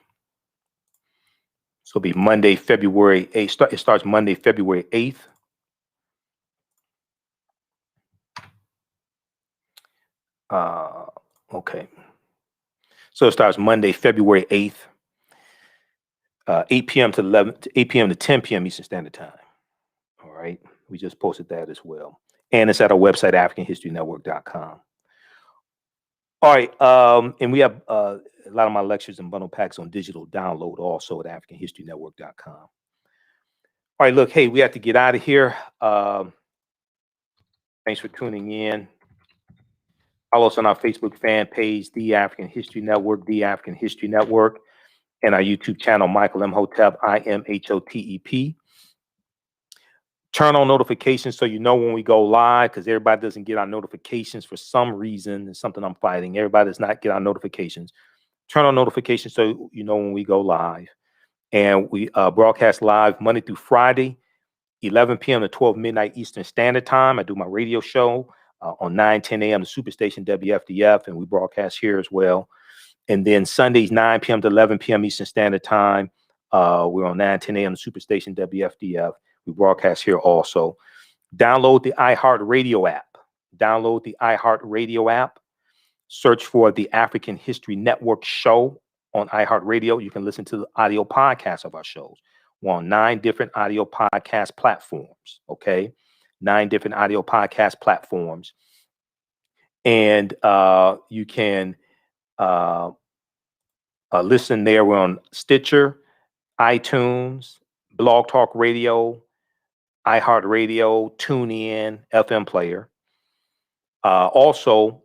So it'll be Monday, February 8th. It starts Monday, February 8th. Okay. So it starts Monday, February 8th, 8 p.m. to 8 p.m. to 10 p.m. Eastern Standard Time. All right. We just posted that as well. And it's at our website, AfricanHistoryNetwork.com. All right. And we have a lot of my lectures and bundle packs on digital download also at AfricanHistoryNetwork.com. All right. Look, hey, we have to get out of here. Thanks for tuning in. Follow us on our Facebook fan page, The African History Network, The African History Network, and our YouTube channel, Michael Imhotep, IMHOTEP. Turn on notifications so you know when we go live, because everybody doesn't get our notifications for some reason. It's something I'm fighting. Everybody does not get our notifications. Turn on notifications so you know when we go live. And we broadcast live Monday through Friday, 11 p.m. to 12 midnight Eastern Standard Time. I do my radio show on 9:10 a.m. to Superstation WFDF, and we broadcast here as well. And then Sundays, 9 p.m. to 11 p.m. Eastern Standard Time, we're on 9:10 a.m. to Superstation WFDF. We broadcast here also. Download the iHeartRadio app. Download the iHeartRadio app. Search for the African History Network show on iHeartRadio. You can listen to the audio podcasts of our shows. We're on 9 different audio podcast platforms, okay? 9 different audio podcast platforms. And you can listen there. We're on Stitcher, iTunes, Blog Talk Radio, iHeartRadio, TuneIn, FM Player. Also,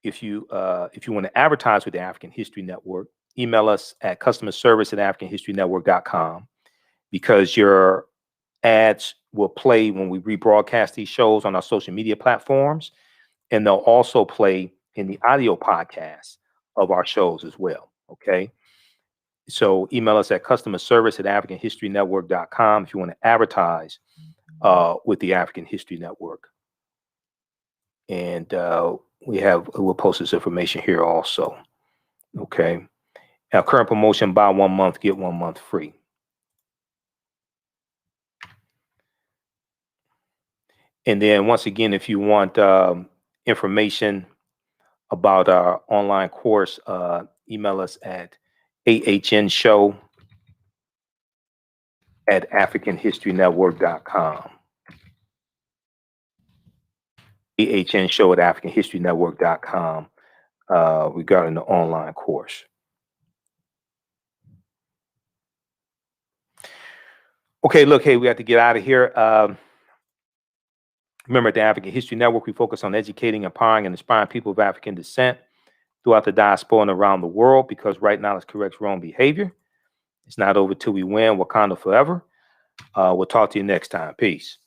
if you want to advertise with the African History Network, email us at customerservice@africanhistorynetwork.com, because your ads will play when we rebroadcast these shows on our social media platforms, and they'll also play in the audio podcasts of our shows as well. Okay. So email us at customerservice@africanhistorynetwork.com if you want to advertise with the African History Network. And we'll post this information here also. Okay. Our current promotion, buy 1 month, get 1 month free. And then once again, if you want information about our online course, email us at ahnshow@africanhistorynetwork.com. ahnshow@africanhistorynetwork.com regarding the online course. Okay, look, hey, we have to get out of here. Remember, at the African History Network, we focus on educating, empowering, and inspiring people of African descent throughout the diaspora and around the world, because right knowledge corrects wrong behavior. It's not over till we win. Wakanda forever. We'll talk to you next time. Peace.